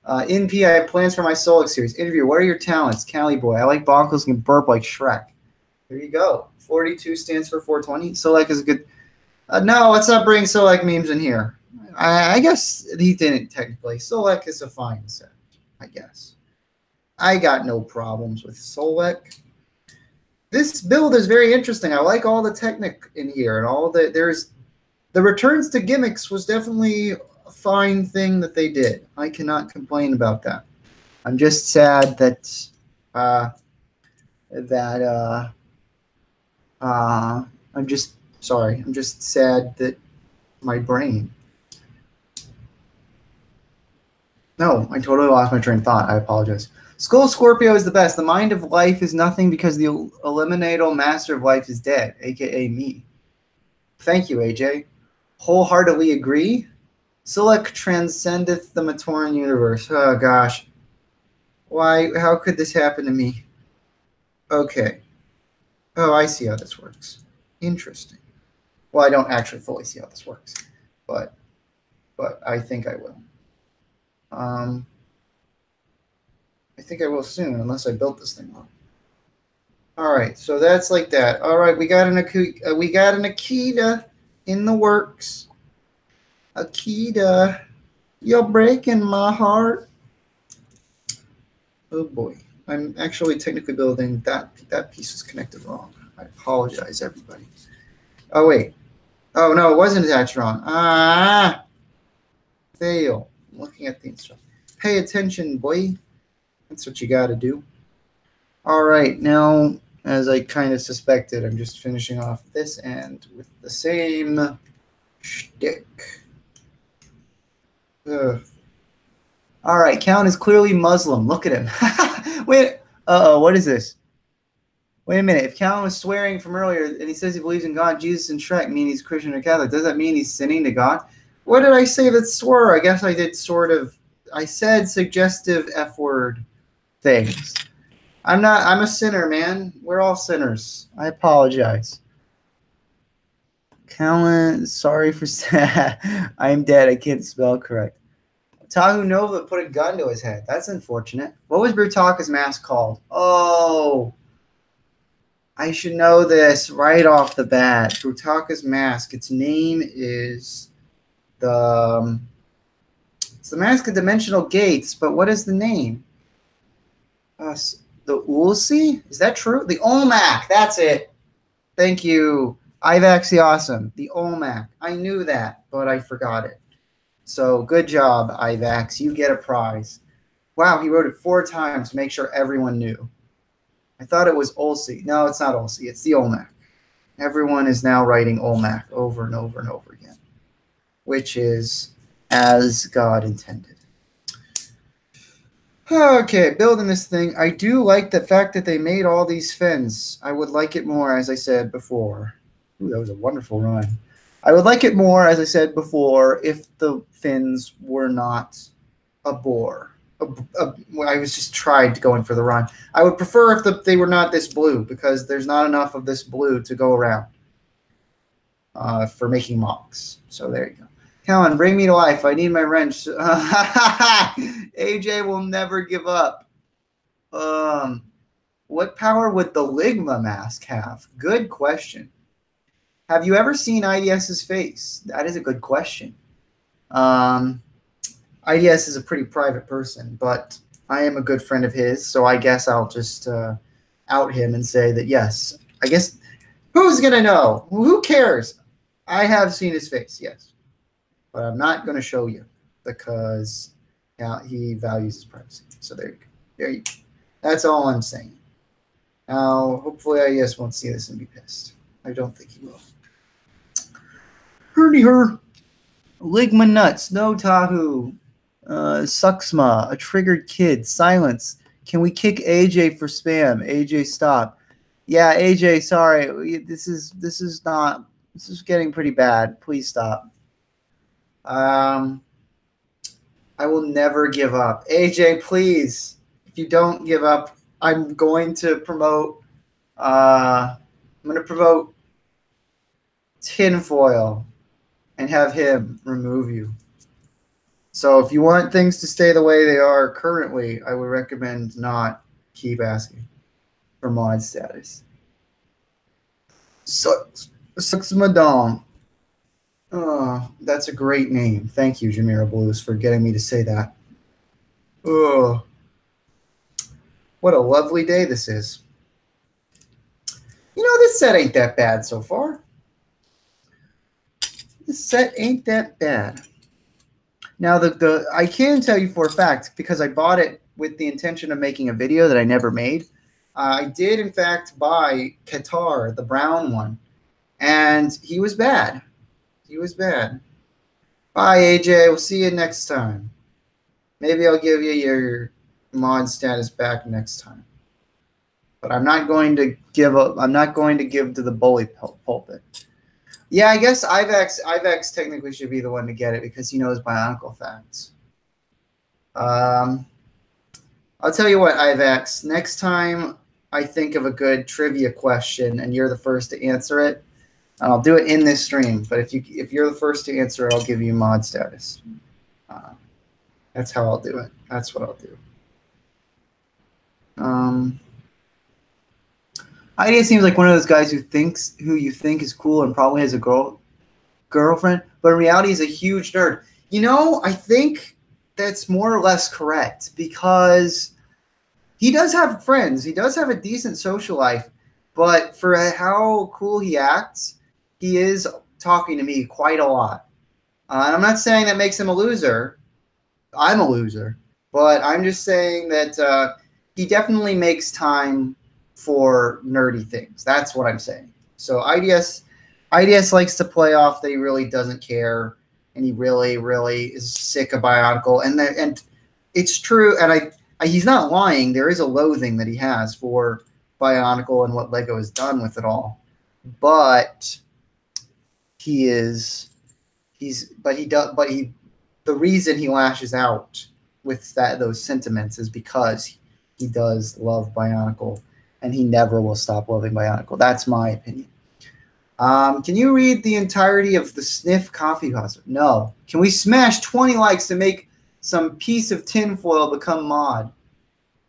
NP, I have plans for my Solix series. Interview, what are your talents? Cali boy. I like bonkles and can burp like Shrek. There you go. 42 stands for 420. Solek is a good... no, let's not bring Solek memes in here. I guess he didn't technically. Solek is a fine set, I guess. I got no problems with Solek. This build is very interesting. I like all the technic in here and all the... The returns to gimmicks was definitely a fine thing that they did. I cannot complain about that. I'm just sad that I'm just sad that my brain. No, I totally lost my train of thought. I apologize. Skull Scorpio is the best. The mind of life is nothing because the eliminatal master of life is dead, aka me. Thank you, AJ. Wholeheartedly agree. Solek transcendeth the Matoran universe. Oh gosh. Why? How could this happen to me? Okay. Oh, I see how this works. Interesting. Well, I don't actually fully see how this works, but I think I will. I think I will soon, unless I built this thing up. All right, so that's like that. All right, we got an Akita in the works. Akita, you're breaking my heart. Oh boy, I'm actually technically building that piece is connected wrong. I apologize, everybody. Oh wait. Oh no, it wasn't attached wrong. Ah, fail. I'm looking at the instruction. Pay attention, boy. That's what you got to do. All right, now, as I kind of suspected, I'm just finishing off this end with the same shtick. All right, Callan is clearly Muslim. Look at him. Wait. Uh-oh, what is this? Wait a minute. If Callan was swearing from earlier and he says he believes in God, Jesus, and Shrek mean he's Christian or Catholic, does that mean he's sinning to God? What did I say that swore? I guess I did sort of. I said suggestive F word things. I'm a sinner, man. We're all sinners. I apologize. Callan, sorry for I'm dead. I can't spell correct. Tahu Nova put a gun to his head. That's unfortunate. What was Brutaka's mask called? Oh, I should know this right off the bat. Brutaka's mask. Its name is it's the Mask of Dimensional Gates, but what is the name? The Ulsi? Is that true? The Olmec. That's it. Thank you. Ivax the Awesome. The Olmec. I knew that, but I forgot it. So good job, Ivax. You get a prize. Wow, he wrote it 4 times to make sure everyone knew. I thought it was Ulsi. No, it's not Ulsi. It's the Olmec. Everyone is now writing Olmec over and over and over again, which is as God intended. Okay, building this thing. I do like the fact that they made all these fins. I would like it more, as I said before. Ooh, that was a wonderful run. I would like it more, as I said before, if the fins were not a bore. I was just tried going for the run. I would prefer if they were not this blue, because there's not enough of this blue to go around for making mocks. So there you go. Callan, bring me to life. I need my wrench. AJ will never give up. What power would the Ligma mask have? Good question. Have you ever seen IDS's face? That is a good question. IDS is a pretty private person, but I am a good friend of his, so I guess I'll just out him and say that, yes. I guess, who's going to know? Who cares? I have seen his face, yes. But I'm not going to show you because he values his privacy. So there you go. There you go. That's all I'm saying. Now, hopefully IDS won't see this and be pissed. I don't think he will. Hurdy her. Ligma nuts. No Tahu. Suxma. A triggered kid. Silence. Can we kick AJ for spam? AJ, stop. Yeah, AJ, sorry. This is getting pretty bad. Please stop. I will never give up. AJ, please. If you don't give up, I'm going to promote Tinfoil and have him remove you. So if you want things to stay the way they are currently, I would recommend not keep asking for mod status. Sucks Madame. Oh, that's a great name. Thank you, Jamira Blues, for getting me to say that. Oh, what a lovely day this is. You know, this set ain't that bad so far. This set ain't that bad. Now, I can tell you for a fact, because I bought it with the intention of making a video that I never made. I did, in fact, buy Qatar, the brown one, and he was bad. He was bad. Bye, AJ. We'll see you next time. Maybe I'll give you your mod status back next time. But I'm not going to give up. I'm not going to give to the bully pulpit. Yeah, I guess Ivax technically should be the one to get it because he knows Bionicle facts. I'll tell you what, Ivax. Next time I think of a good trivia question and you're the first to answer it, I'll do it in this stream. But if you're the first to answer it, I'll give you mod status. That's how I'll do it. That's what I'll do. Idea seems like one of those guys who you think is cool and probably has a girlfriend, but in reality he's a huge nerd. You know, I think that's more or less correct because he does have friends. He does have a decent social life, but for how cool he acts, he is talking to me quite a lot. And I'm not saying that makes him a loser. I'm a loser, but I'm just saying that he definitely makes time for nerdy things. That's what I'm saying. So IDS likes to play off that he really doesn't care, and he really, really is sick of Bionicle. And it's true, and he's not lying. There is a loathing that he has for Bionicle and what Lego has done with it all, but the reason he lashes out with those sentiments is because he does love Bionicle, and he never will stop loving Bionicle. That's my opinion. Can you read the entirety of the Sniff Coffee Concert? No. Can we smash 20 likes to make some piece of tinfoil become mod?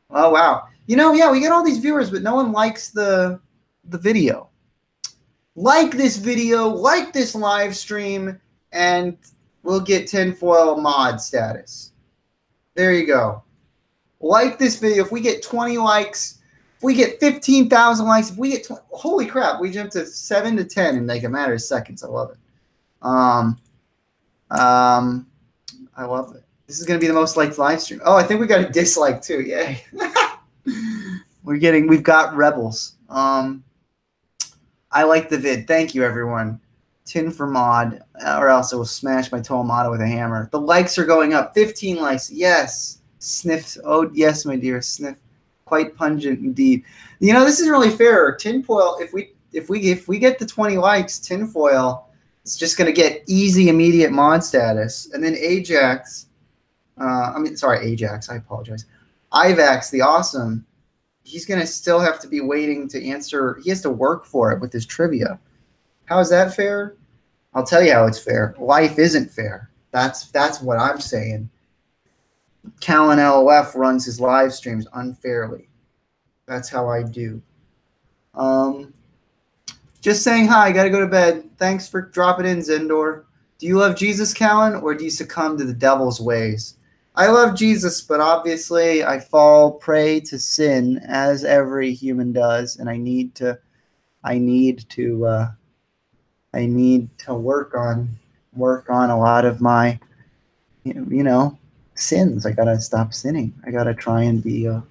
Oh, wow. Yeah, we get all these viewers, but no one likes the video. Like this video, like this live stream, and we'll get tinfoil mod status. There you go. Like this video. If we get 20 likes, if we get 15,000 likes, if we get holy crap, we jumped to 7 to 10 in like a matter of seconds. I love it. I love it. This is gonna be the most liked live stream. Oh, I think we got a dislike too. Yay. We've got rebels. I like the vid. Thank you, everyone. Tin for mod, or else it will smash my Tomato with a hammer. The likes are going up. 15 likes. Yes. Sniff. Oh, yes, my dear. Sniff. Quite pungent indeed. This isn't really fair. Tinfoil, if we get the 20 likes, tinfoil, it's just going to get easy, immediate mod status. And then Ajax, Ajax, I apologize. Ivax, the awesome, he's going to still have to be waiting to answer. He has to work for it with his trivia. How is that fair? I'll tell you how it's fair. Life isn't fair. That's what I'm saying. CallanLoF runs his live streams unfairly. That's how I do. Just saying hi. I got to go to bed. Thanks for dropping in, Zendor. Do you love Jesus, Callan, or do you succumb to the devil's ways? I love Jesus, but obviously I fall prey to sin, as every human does, and I need to work on a lot of my sins. I gotta stop sinning. I gotta try and be a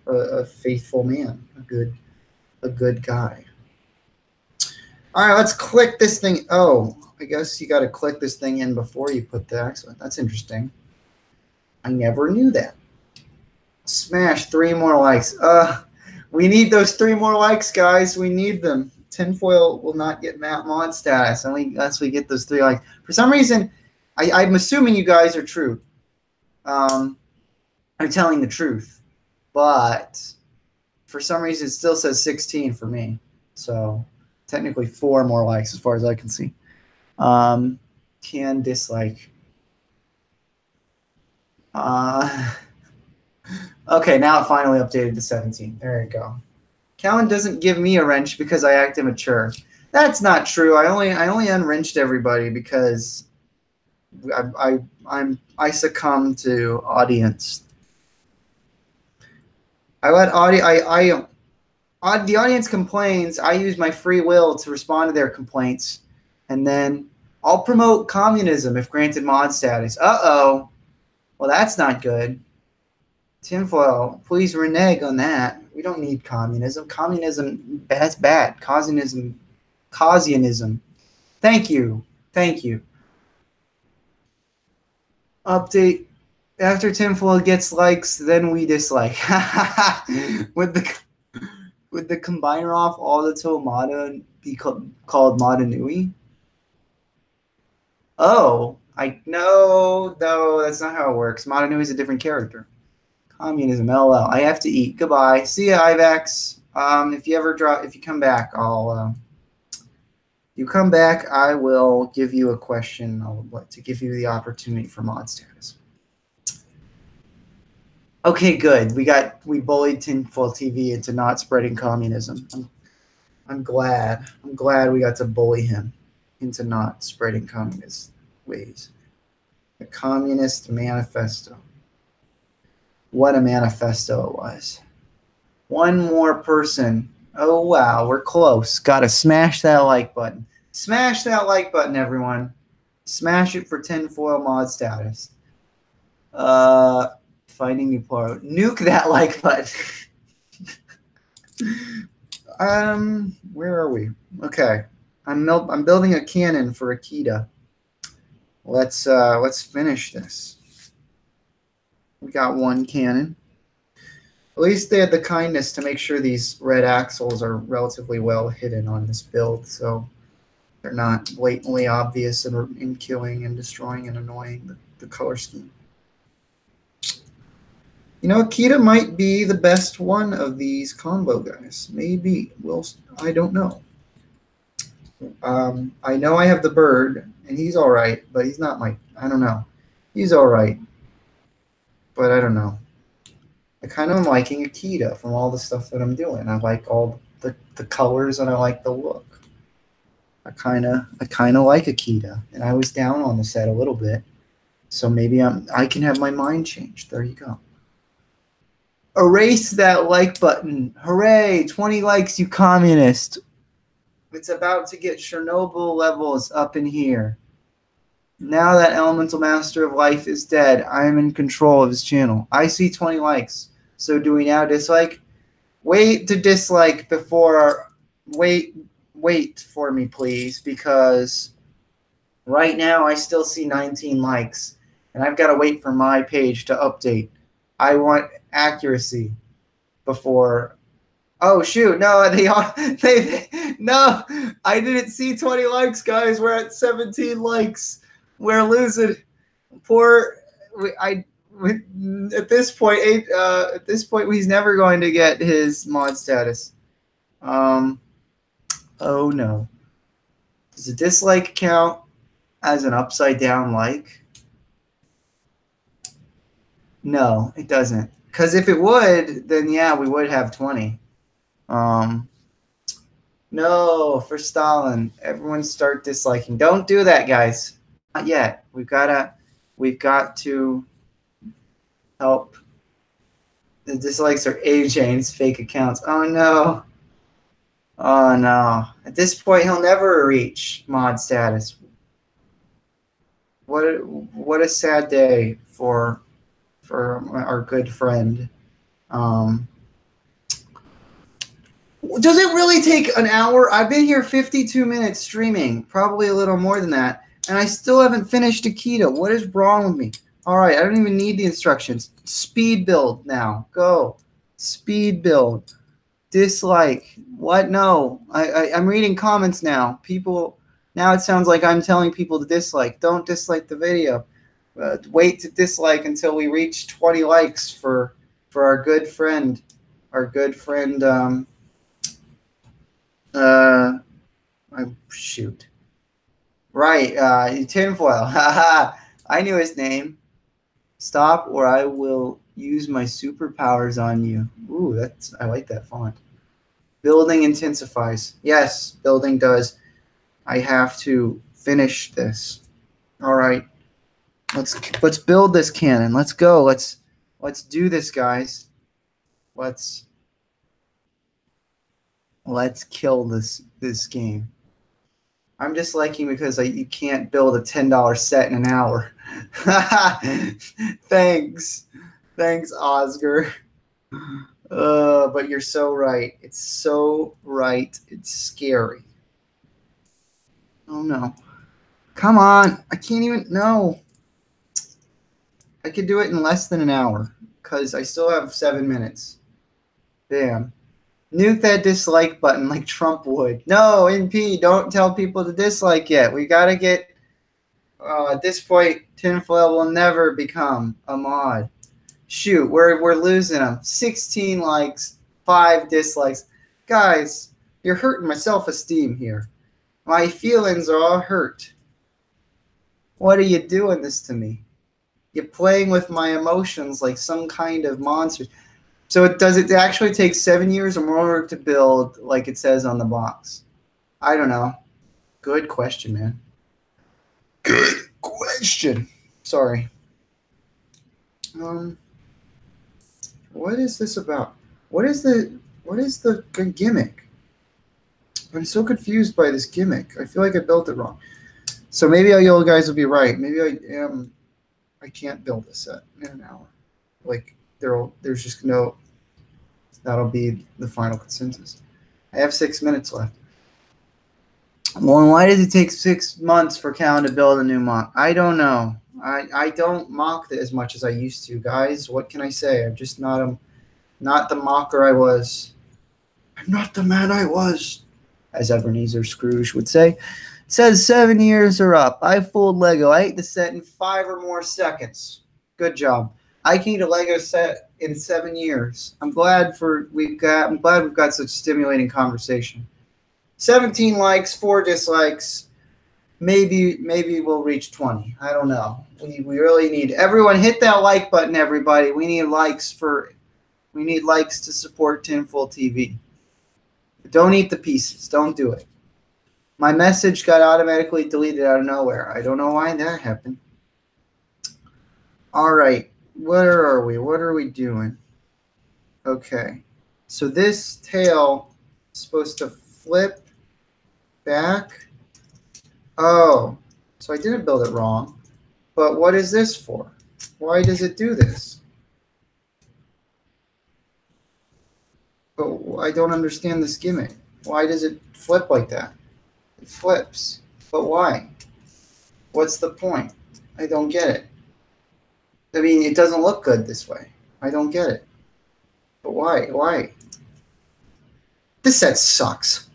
faithful man, a good guy. All right, let's click this thing. Oh, I guess you got to click this thing in before you put the excellent. That's interesting. I never knew that. Smash 3 more likes. We need those 3 more likes, guys. We need them. Tinfoil will not get mod status unless we get those 3 likes. For some reason, I'm assuming you guys are true. I'm telling the truth, but for some reason it still says 16 for me. So technically 4 more likes as far as I can see. Can dislike. Okay, now it finally updated to 17. There you go. Callan doesn't give me a wrench because I act immature. That's not true. I only unwrenched everybody because I succumb to audience. The audience complains. I use my free will to respond to their complaints, and then I'll promote communism if granted mod status. Uh-oh. Well, that's not good. Tinfoil, please renege on that. We don't need communism. Communism, that's bad. Causianism. Thank you. Update. After tinfoil gets likes, then we dislike. Would the combiner off all the Tomata be called Madanui? Oh, no, that's not how it works. Madanui is a different character. Communism, LOL. I have to eat. Goodbye. See ya, Ivax. If you come back, I will give you a question. I would like to give you the opportunity for mod status. Okay, good. We bullied Tinfoil TV into not spreading communism. I'm glad. I'm glad we got to bully him into not spreading communist ways. The Communist Manifesto. What a manifesto it was. 1 more person. Oh, wow. We're close. Got to smash that like button. Smash that like button, everyone. Smash it for tinfoil mod status. Finding new plural. Nuke that like button. Where are we? Okay. I'm building a cannon for Akita. Let's finish this. We got one cannon. At least they had the kindness to make sure these red axles are relatively well hidden on this build, so they're not blatantly obvious in killing and destroying and annoying the color scheme. You know, Akita might be the best one of these combo guys. Maybe. Well, I don't know. I know I have the bird, and he's all right, but he's not my. I don't know. He's all right, but I don't know. I kind of am liking Akita from all the stuff that I'm doing. I like all the colors, and I like the look. I kind of like Akita, and I was down on the set a little bit, so maybe I can have my mind changed. There you go. Erase that like button. Hooray, 20 likes, you communist. It's about to get Chernobyl levels up in here. Now that Elemental Master of Life is dead, I am in control of his channel. I see 20 likes. So do we now dislike? Wait to dislike before... Wait for me, please, because right now I still see 19 likes, and I've got to wait for my page to update. I want accuracy before. Oh shoot! No, no. I didn't see 20 likes, guys. We're at 17 likes. We're losing. At this point, he's never going to get his mod status. Oh no. Does a dislike count as an upside down like? No, it doesn't. Because if it would, then yeah, we would have 20. No, for Stalin. Everyone start disliking. Don't do that, guys. Not yet. We've got to help. The dislikes are A-Chain's fake accounts. Oh no. Oh no. At this point, he'll never reach mod status. What a sad day for our good friend. Does it really take an hour? I've been here 52 minutes streaming, probably a little more than that, and I still haven't finished Akita. What is wrong with me? All right, I don't even need the instructions. Speed build now. Go. Speed build. Dislike. What? No. I'm reading comments now. People, now it sounds like I'm telling people to dislike. Don't dislike the video. Wait to dislike until we reach 20 likes for our good friend. Shoot. Right, tinfoil. Haha. I knew his name. Stop or I will use my superpowers on you. Ooh, I like that font. Building intensifies. Yes, building does. I have to finish this. All right. Let's build this cannon. Let's go. Let's do this, guys. Let's kill this game. I'm just liking because you can't build a $10 set in an hour. Thanks, Oscar. But you're so right. It's so right. It's scary. Oh no! Come on! I can't even. No. I could do it in less than an hour because I still have 7 minutes. Damn. Nuke that dislike button like Trump would. No, NP, don't tell people to dislike yet. We got to get, at this point, Tinfoil will never become a mod. Shoot, we're losing them. 16 likes, 5 dislikes. Guys, you're hurting my self-esteem here. My feelings are all hurt. What are you doing this to me? You're playing with my emotions like some kind of monster. So does it actually take 7 years or more to build like it says on the box? I don't know. Good question, man. Good question. Sorry. What is this about? What is the gimmick? I'm so confused by this gimmick. I feel like I built it wrong. So maybe you guys will be right. Maybe I can't build a set in an hour. Like there's just no. That'll be the final consensus. I have 6 minutes left. Well, why does it take 6 months for Callan to build a new mod? I don't know. I don't mock as much as I used to, guys. What can I say? I'm just not the mocker I was. I'm not the man I was, as Ebenezer Scrooge would say. It says 7 years are up. I fooled Lego. I ate the set in 5 or more seconds. Good job. I can eat a Lego set in 7 years. I'm glad we've got such stimulating conversation. 17 likes, 4 dislikes. Maybe we'll reach 20. I don't know. We really need everyone hit that like button, everybody. We need likes to support Tinfoil TV. Don't eat the pieces. Don't do it. My message got automatically deleted out of nowhere. I don't know why that happened. All right. Where are we? What are we doing? Okay. So this tail is supposed to flip back. Oh. So I didn't build it wrong. But what is this for? Why does it do this? But I don't understand this gimmick. Why does it flip like that? It flips. But why? What's the point? I don't get it. I mean, it doesn't look good this way. I don't get it. But why? Why? This set sucks.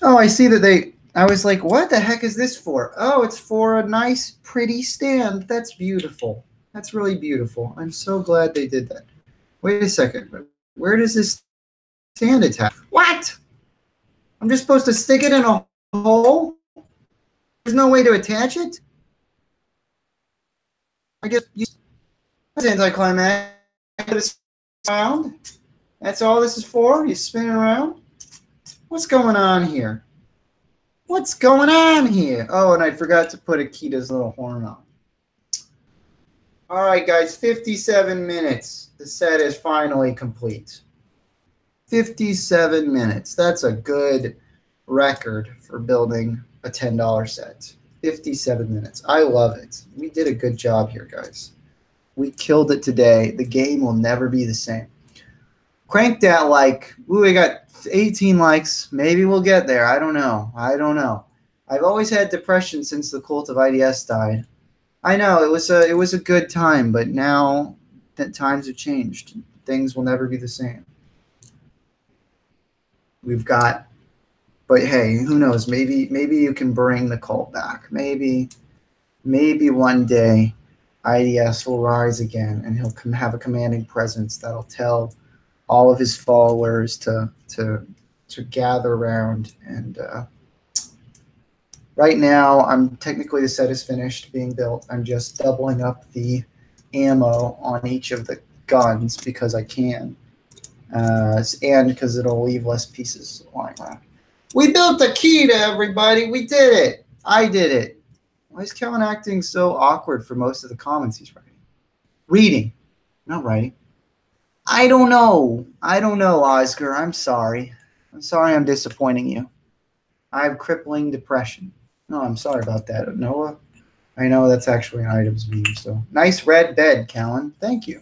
Oh, I see that I was like, what the heck is this for? Oh, it's for a nice, pretty stand. That's beautiful. That's really beautiful. I'm so glad they did that. Wait a second. Where does this stand attach? What? I'm just supposed to stick it in a hole? There's no way to attach it? I guess that's anticlimactic. Around. That's all this is for? You spinning around? What's going on here? What's going on here? Oh, and I forgot to put Akita's little horn on. All right, guys, 57 minutes. The set is finally complete. 57 minutes. That's a good record for building a $10 set. 57 minutes. I love it. We did a good job here, guys. We killed it today. The game will never be the same. Crank that like. Ooh, we got 18 likes. Maybe we'll get there. I don't know. I've always had depression since the cult of IDS died. I know it was a good time, but now that times have changed, things will never be the same. But hey, who knows? Maybe you can bring the cult back. Maybe one day IDS will rise again, and he'll have a commanding presence that'll tell all of his followers to gather around. And right now, technically the set is finished being built. I'm just doubling up the ammo on each of the guns because I can, and because it'll leave less pieces lying around. We built the key to everybody. We did it. I did it. Why is Callan acting so awkward for most of the comments he's writing? Reading, not writing. I don't know, Oscar. I'm sorry. I'm disappointing you. I have crippling depression. No, I'm sorry about that, Noah. I know that's actually an items meme. So nice red bed, Callan. Thank you.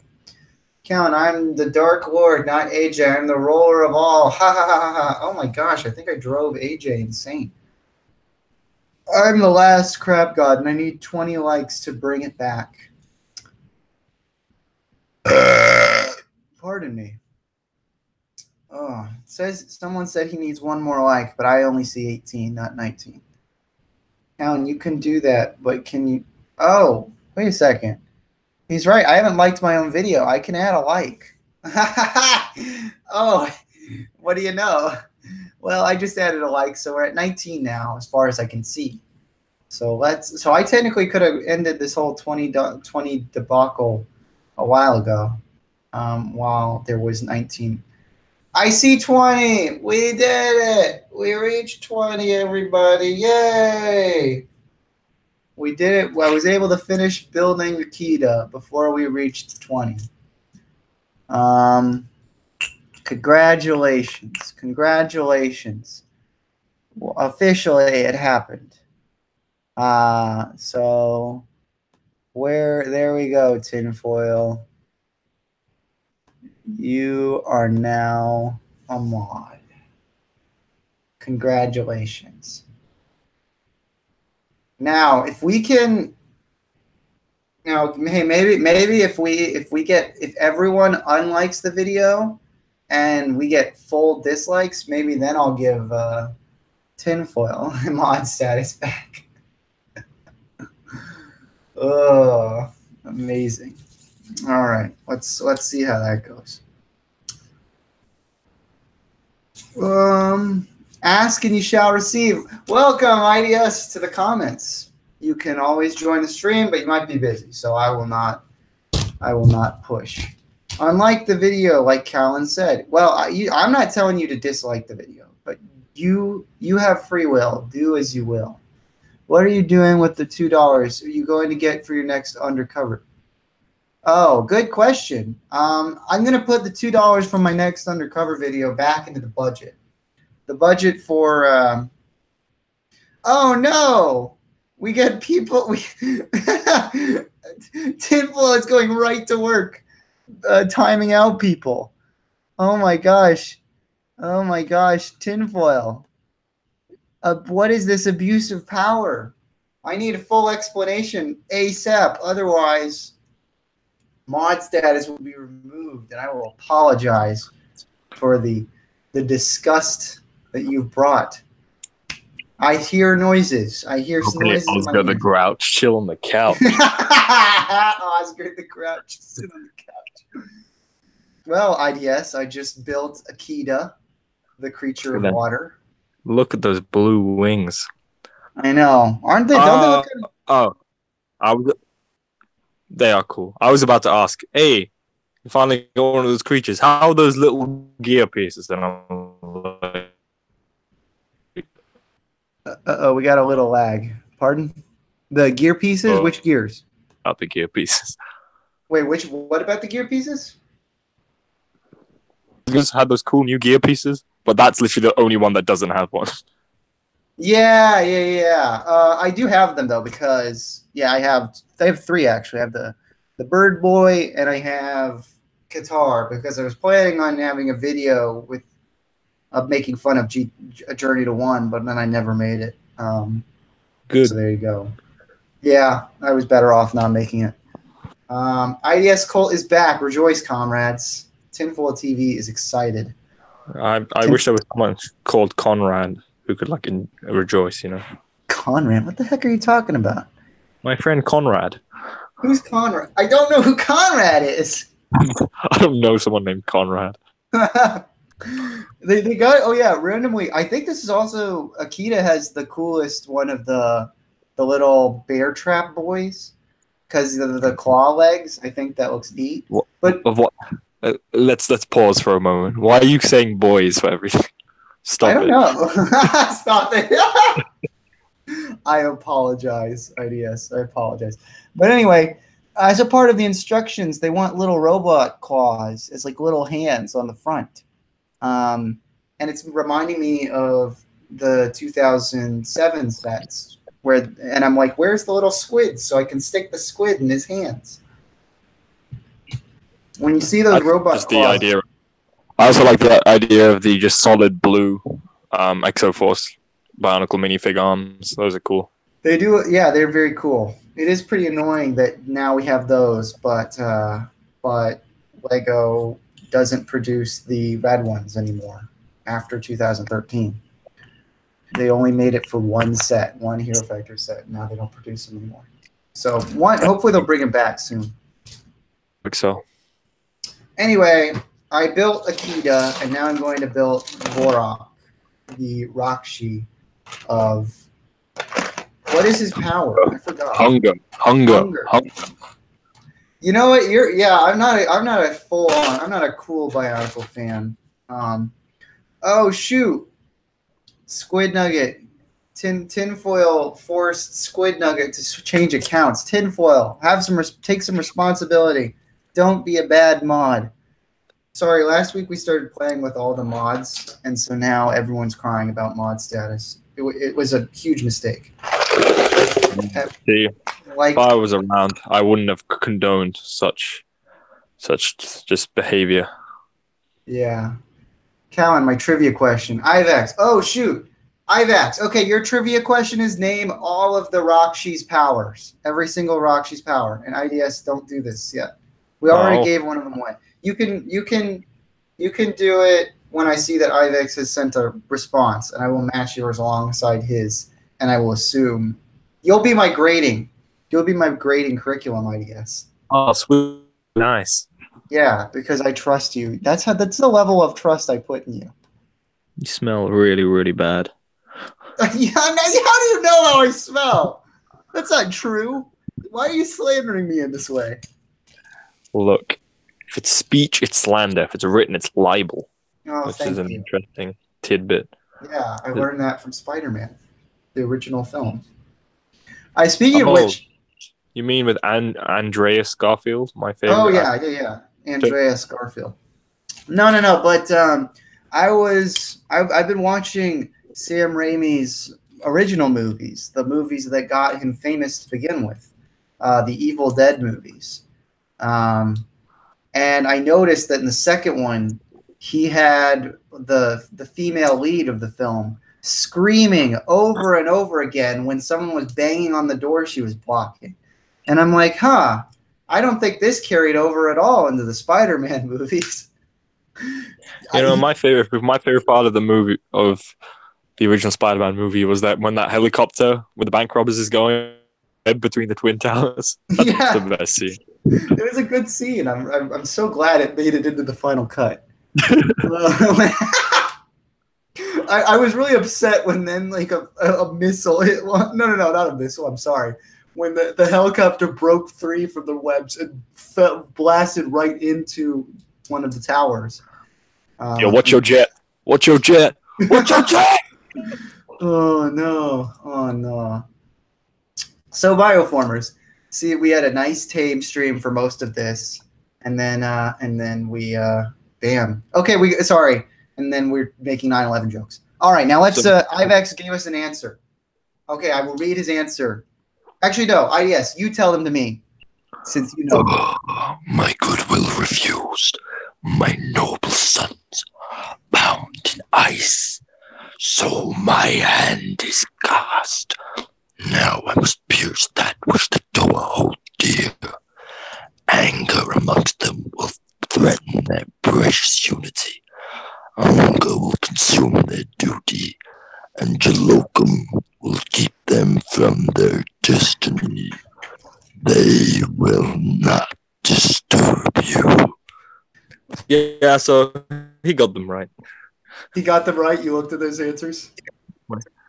Callan, I'm the Dark Lord, not AJ. I'm the roller of all. Ha ha ha ha. Oh my gosh, I think I drove AJ insane. I'm the last crab god, and I need 20 likes to bring it back. Pardon me. Oh, it says someone said he needs one more like, but I only see 18, not 19. Callan, you can do that, but can you? Oh, wait a second. He's right. I haven't liked my own video. I can add a like. Oh, what do you know? Well, I just added a like, so we're at 19 now, as far as I can see. So I technically could have ended this whole 20 debacle a while ago, while there was 19. I see 20. We did it. We reached 20, everybody. Yay. We did it. I was able to finish building Akita before we reached 20. Congratulations. Well, officially, it happened. So there we go, Tinfoil. You are now a mod. Congratulations. Now, if we can Now, hey, maybe if everyone unlikes the video and we get full dislikes, maybe then I'll give tinfoil mod status back. Oh, amazing. All right, let's see how that goes. Ask and you shall receive. Welcome, IDS, to the comments. You can always join the stream, but you might be busy, so I will not push. Unlike the video, like Callan said. Well, I'm not telling you to dislike the video, but you have free will. Do as you will. What are you doing with the $2? Are you going to get for your next undercover? Oh, good question. I'm going to put the $2 from my next undercover video back into the budget. The budget for oh no, we get people. Tinfoil is going right to work, timing out people. Oh my gosh, tinfoil. What is this abuse of power? I need a full explanation ASAP. Otherwise, mod status will be removed, and I will apologize for the disgust that you've brought. I hear noises. I hear noises. Oscar the Grouch, chill on the couch. Oscar the Grouch, sit on the couch. Well, IDS, I just built Akita, the creature of water. Look at those blue wings. I know, aren't they? Don't they look good? They are cool. I was about to ask, hey, you finally got one of those creatures. How are those little gear pieces? And I'm like, we got a little lag. Pardon? The gear pieces? Which gears? Not the gear pieces. Wait, what about the gear pieces? Just had those cool new gear pieces, but that's literally the only one that doesn't have one. Yeah. I do have them though because I have 3 actually. I have the Bird Boy and I have Qatar because I was planning on having a video of making fun of A Journey to One, but then I never made it. Good. So there you go. Yeah, I was better off not making it. IDS Colt is back. Rejoice, comrades. Tinfoil TV is excited. I wish there was someone called Conrad who could rejoice, you know. Conrad? What the heck are you talking about? My friend Conrad. Who's Conrad? I don't know who Conrad is. I don't know someone named Conrad. They got randomly. I think this is also Akita has the coolest one of the little bear trap boys because of the claw legs. I think that looks neat. Let's pause for a moment. Why are you saying boys for everything? Stop it. I don't know. Stop it. I apologize, IDS. I apologize. But anyway, as a part of the instructions, they want little robot claws as like little hands on the front. And it's reminding me of the 2007 sets and I'm like, where's the little squid so I can stick the squid in his hands? When you see those robot claws, I also like the idea of the just solid blue Exoforce Bionicle minifig arms. Those are cool. They do, yeah, they're very cool. It is pretty annoying that now we have those, but Lego doesn't produce the red ones anymore after 2013. They only made it for one Hero Factor set. Now they don't produce them anymore. So hopefully they'll bring them back soon. I think so. Anyway, I built Akita, and now I'm going to build Vorok, the Rakshi of... What is his power? I forgot. Hunger. You know what? I'm not a full-on. I'm not a cool Bionicle fan. Oh shoot! Squid Nugget, tinfoil forced Squid Nugget to change accounts. Tinfoil, take some responsibility. Don't be a bad mod. Sorry, last week we started playing with all the mods, and so now everyone's crying about mod status. It was a huge mistake. See, if I was around, I wouldn't have condoned such just behavior. Yeah. Callan, my trivia question. IVX. Oh, shoot. Ivax. Okay, your trivia question is name all of the Rokshi's powers. Every single Rokshi's power. And IDS, don't do this yet. We already Oh, gave one of them away. You can do it when I see that Ivax has sent a response, and I will match yours alongside his, and I will assume you'll be my grading. You'll be my grading curriculum, IDS. oh, sweet, nice. Yeah, because I trust you. That's the level of trust I put in you. You smell really, really bad. How do you know how I smell? That's not true. Why are you slandering me in this way? Look, if it's speech, it's slander. If it's written, it's libel. Oh, Which thank is an you. interesting tidbit. Yeah, I learned that from Spider-Man, the original film. Speaking of Oh, which, you mean with Andreas Garfield, my favorite? oh yeah, Andreas Garfield. No, but I've been watching Sam Raimi's original movies, the movies that got him famous to begin with, the Evil Dead movies. And I noticed that in the second one, he had the female lead of the film screaming over and over again when someone was banging on the door she was blocking. And I'm like, I don't think this carried over at all into the Spider-Man movies. You know, my favorite part of the movie, of the original Spider-Man movie, was that when that helicopter with the bank robbers is going between the Twin Towers. That's the best scene. It was a good scene. I'm so glad it made it into the final cut. I was really upset when then like a missile hit. No, not a missile. I'm sorry. When the helicopter broke free from the webs and blasted right into one of the towers. Yo, watch your jet! Watch your jet! Watch your jet! Oh no! So Bioformers. See, we had a nice tame stream for most of this, and then we bam. Okay, sorry. And then we're making 9/11 jokes. All right, now let's. Ivax gave us an answer. Okay, I will read his answer. Actually, no. IDS, you tell them to me, since you know. My goodwill refused. My noble sons bound in ice. So my hand is cast. Now I must pierce that which the door hold dear. Anger amongst them will threaten their precious unity. Hunger will consume their duty, and Jalocum will keep them from their destiny. They will not disturb you. Yeah, so he got them right. He got them right? You looked at those answers?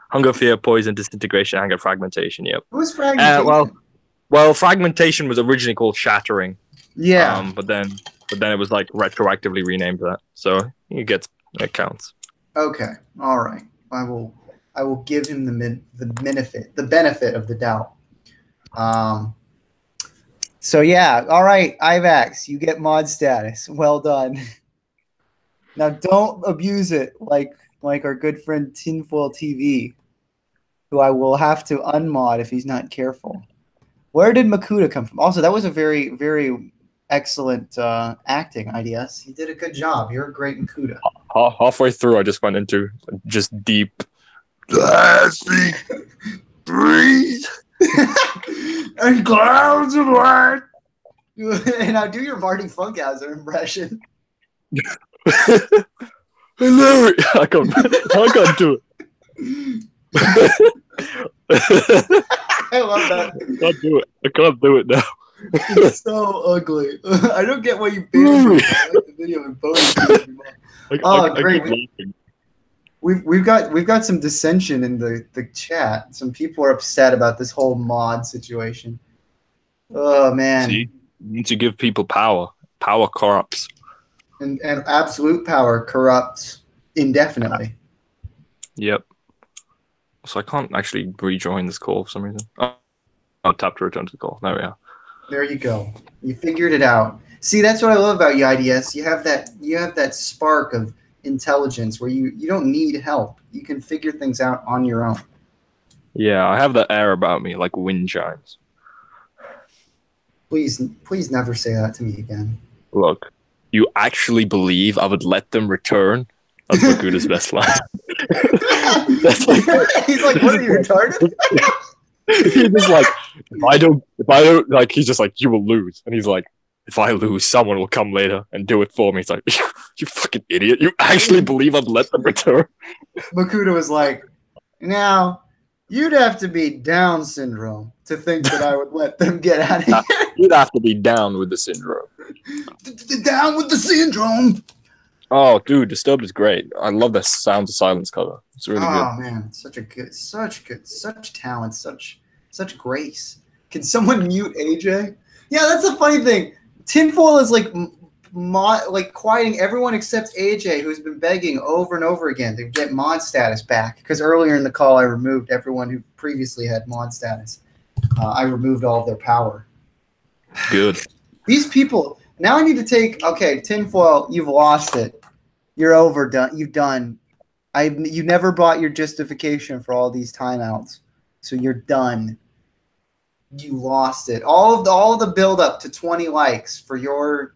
Hunger, fear, poison, disintegration, anger, fragmentation. Yep. What was fragmentation? Well, fragmentation was originally called shattering. Yeah. But then it was like retroactively renamed that. So it counts. Okay. All right. I will give him the benefit of the doubt. So yeah. All right, Ivax, you get mod status. Well done. Now don't abuse it like our good friend Tinfoil TV, who I will have to unmod if he's not careful. Where did Makuta come from? Also, that was a very, very excellent acting, IDS. You did a good job. You're a great Makuta. Halfway through, I just went into just deep. Breathe. And clouds of white. And now do your Marty Funkhauser impression. Hello. I can't do it. I love that. I can't do it now. It's so ugly. I don't get why you banned me. I like the video and voted. Great. We've got some dissension in the chat. Some people are upset about this whole mod situation. Oh man. See, you need to give people power. Power corrupts. And absolute power corrupts indefinitely. Yep. So I can't actually rejoin this call for some reason. Oh, tap to return to the call. There we are. There you go. You figured it out. See, that's what I love about you, IDS. You have that spark of intelligence where you don't need help. You can figure things out on your own. Yeah, I have that air about me, like wind chimes. Please never say that to me again. Look, you actually believe I would let them return? That's Makuta's best line. That's like, He's like, what are you retarded? he's just like, if I don't, like, he's just like, you will lose, and he's like, if I lose, someone will come later and do it for me. It's like, you fucking idiot! You actually believe I'd let them return? Makuta was like, now you'd have to be Down syndrome to think that I would let them get out of here. You'd have to be down with the syndrome. Down with the syndrome. Oh, dude, Disturbed is great. I love the Sounds of Silence cover. It's really good. Oh man, such talent, such grace. Can someone mute AJ? Yeah, that's the funny thing. Tinfoil is like quieting everyone except AJ, who's been begging over and over again to get mod status back. Because earlier in the call, I removed everyone who previously had mod status. I removed all of their power. Good. These people. Now I need to take. Okay, Tinfoil, you've lost it. You're overdone. You've done. You never brought your justification for all these timeouts, so you're done. You lost it. All the build up to 20 likes for your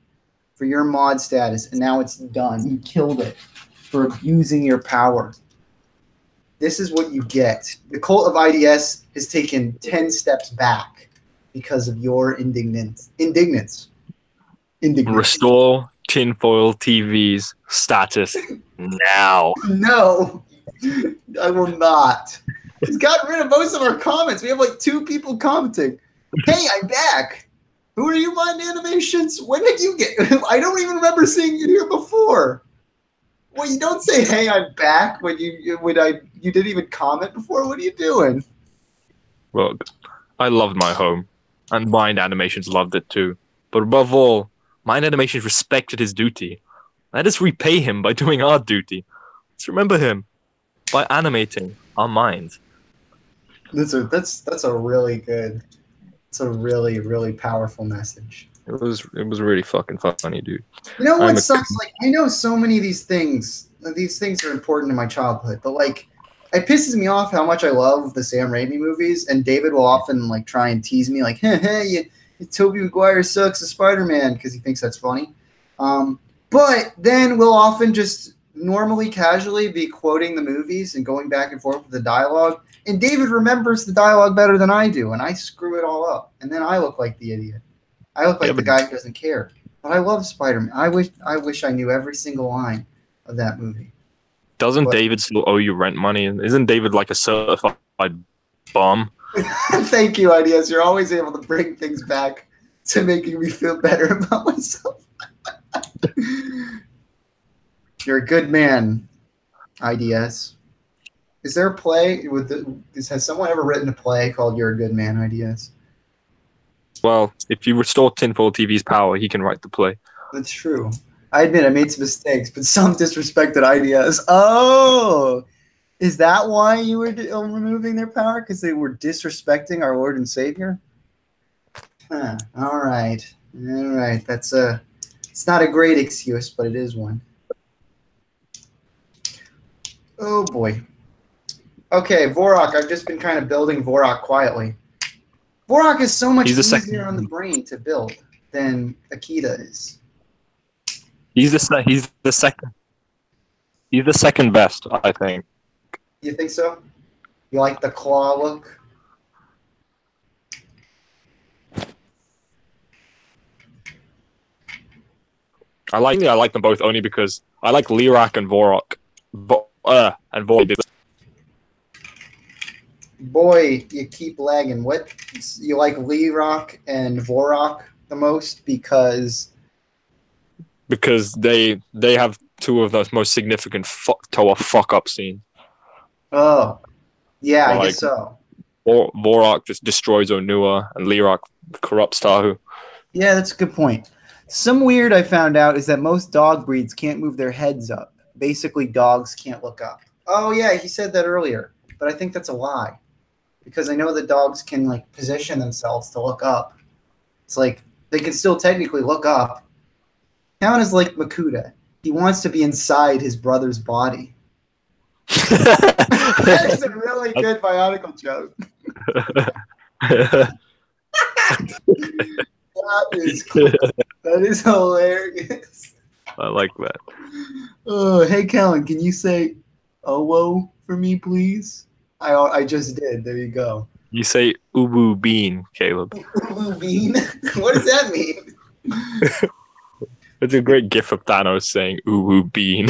mod status, and now it's done. You killed it for abusing your power. This is what you get. The cult of IDS has taken 10 steps back because of your indignance. Restore Tinfoil TV's status now. No, I will not. He's gotten rid of most of our comments. We have like 2 people commenting. Hey, I'm back. Who are you, Mind Animations? When did you get? I don't even remember seeing you here before. Well, you don't say, "Hey, I'm back" when you didn't even comment before. What are you doing? Look, I loved my home, and Mind Animations loved it too. But above all, Mind Animations respected his duty. Let us repay him by doing our duty. Let's remember him by animating our minds. That's a really good. It's a really, really powerful message. It was really fucking funny, dude. You know what sucks? Like, I know so many of these things. These things are important in my childhood, but like, it pisses me off how much I love the Sam Raimi movies, and David will often like try and tease me, like, "Hey, Tobey Maguire sucks as Spider-Man," because he thinks that's funny. But then we'll often just normally, casually be quoting the movies and going back and forth with the dialogue. And David remembers the dialogue better than I do, and I screw it all up. And then I look like the idiot. I look like the guy who doesn't care. But I love Spider-Man. I wish I knew every single line of that movie. Doesn't David still owe you rent money? Isn't David like a certified bum? Thank you, Ideas. You're always able to bring things back to making me feel better about myself. You're a good man, IDS. Is there a play has someone ever written a play called "You're a Good Man," IDS? Well, if you restore Tinfoil TV's power, he can write the play. That's true. I admit I made some mistakes, but some disrespected IDS. Oh, is that why you were removing their power? Because they were disrespecting our Lord and Savior? Huh. All right. That's it's not a great excuse, but it is one. Oh boy. Okay, Vorok. I've just been kind of building Vorok quietly. Vorok is so much easier on the brain to build than Akita is. He's the second. He's the second best, I think. You think so? You like the claw look? I like them both only because I like Lirak and Vorok. And Vorok. Boy, you keep lagging. What? You like Lirak and Vorok the most because they have 2 of those most significant Toa fuck-up scenes. Oh, yeah, I guess so. Vorok just destroys Onua, and Lirak corrupts Tahu. Yeah, that's a good point. Some weird I found out is that most dog breeds can't move their heads up. Basically, dogs can't look up. Oh, yeah, he said that earlier, but I think that's a lie. Because I know that dogs can like position themselves to look up. It's like they can still technically look up. Count is like Makuta. He wants to be inside his brother's body. That is a really good Bionicle joke. That is hilarious. I like that. Oh, hey, Callan, can you say Owo for me, please? I just did. There you go. You say uwu bean, Caleb. Uwu bean? What does that mean? It's a great gif of Thanos saying uwu bean.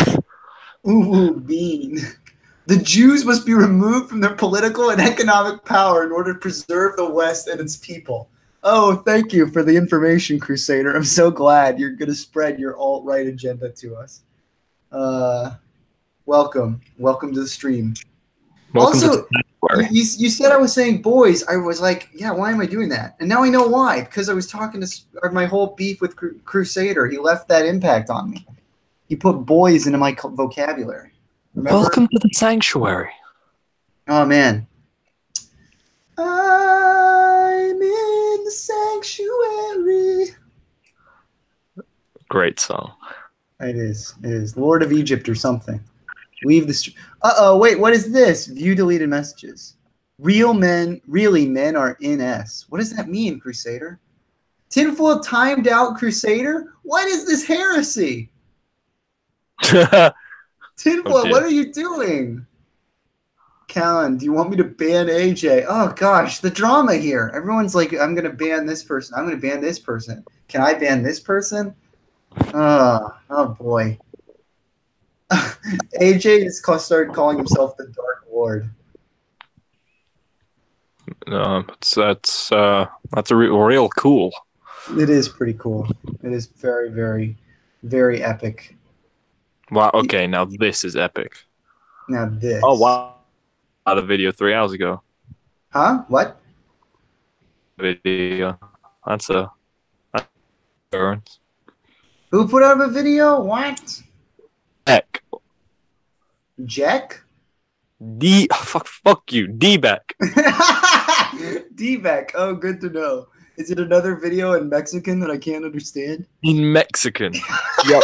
Uwu bean. The Jews must be removed from their political and economic power in order to preserve the West and its people. Oh, thank you for the information, Crusader. I'm so glad you're going to spread your alt-right agenda to us. Welcome. Welcome to the stream. Welcome also, to you said I was saying boys. I was like, yeah, why am I doing that? And now I know why. Because I was talking to my whole beef with Crusader. He left that impact on me. He put boys into my vocabulary. Remember? Welcome to the sanctuary. Oh, man. I'm in the sanctuary. Great song. It is. It is. Lord of Egypt or something. Leave the Uh-oh, wait, what is this? View deleted messages. Really men are in S. What does that mean, Crusader? Tinfoil timed out Crusader? What is this heresy? Tinfoil, Okay. What are you doing? Callan, do you want me to ban AJ? Oh, gosh, the drama here. Everyone's like, I'm going to ban this person. I'm going to ban this person. Can I ban this person? Oh boy. AJ just started calling himself the Dark Lord. That's real cool. It is pretty cool. It is very, very, very epic. Wow. Okay, now this is epic. Now this. Oh wow! Out of video 3 hours ago. Huh? What? Video. That's burns. Who put up a video? What? Heck. Jack? Fuck you, D-Beck. D-Beck. Oh, good to know. Is it another video in Mexican that I can't understand? In Mexican. Yep.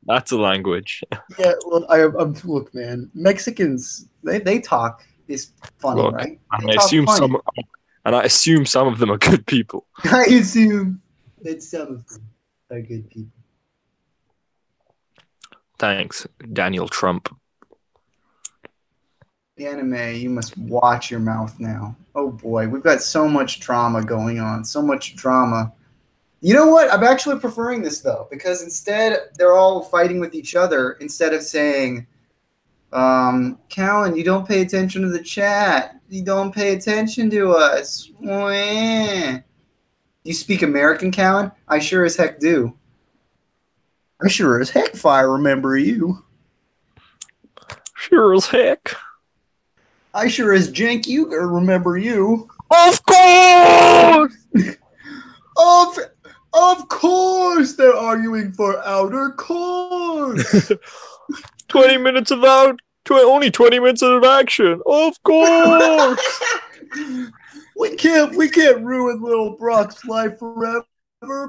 That's a language. Yeah, well, I'm look, man. Mexicans, they talk is funny, Look, right? And I assume some of them are good people. I assume that some of them are good people. Thanks, Daniel Trump. Anime, you must watch your mouth now. Oh boy, we've got so much drama going on. So much drama. You know what? I'm actually preferring this though, because instead they're all fighting with each other instead of saying, Callan, you don't pay attention to the chat. You don't pay attention to us. Wah. You speak American, Callan? I sure as heck do. I sure as heck I remember you. Sure as heck. I sure as jank you remember you. Of course! Of course they're arguing for outer course. 20 minutes of only 20 minutes of action. Of course. we can't ruin little Brock's life forever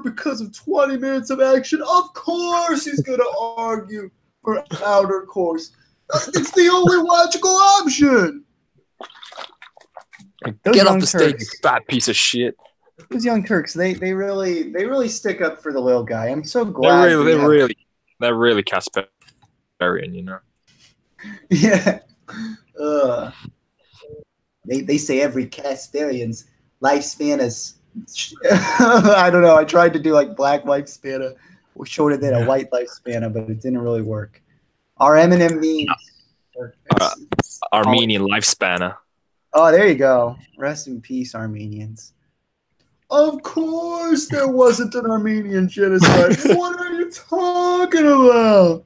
because of 20 minutes of action. Of course he's gonna argue for outer course. It's the only logical option. Get off the stage, you fat piece of shit. Those young Turks, they really stick up for the little guy. I'm so glad. They're really Casparian, you know. Yeah. They say every Casparian's lifespan is. I don't know. I tried to do like black lifespan, shorter than a white lifespan, but it didn't really work. Our Eminem memes. Armenian lifespanner. Oh, there you go. Rest in peace, Armenians. Of course there wasn't an Armenian genocide. What are you talking about?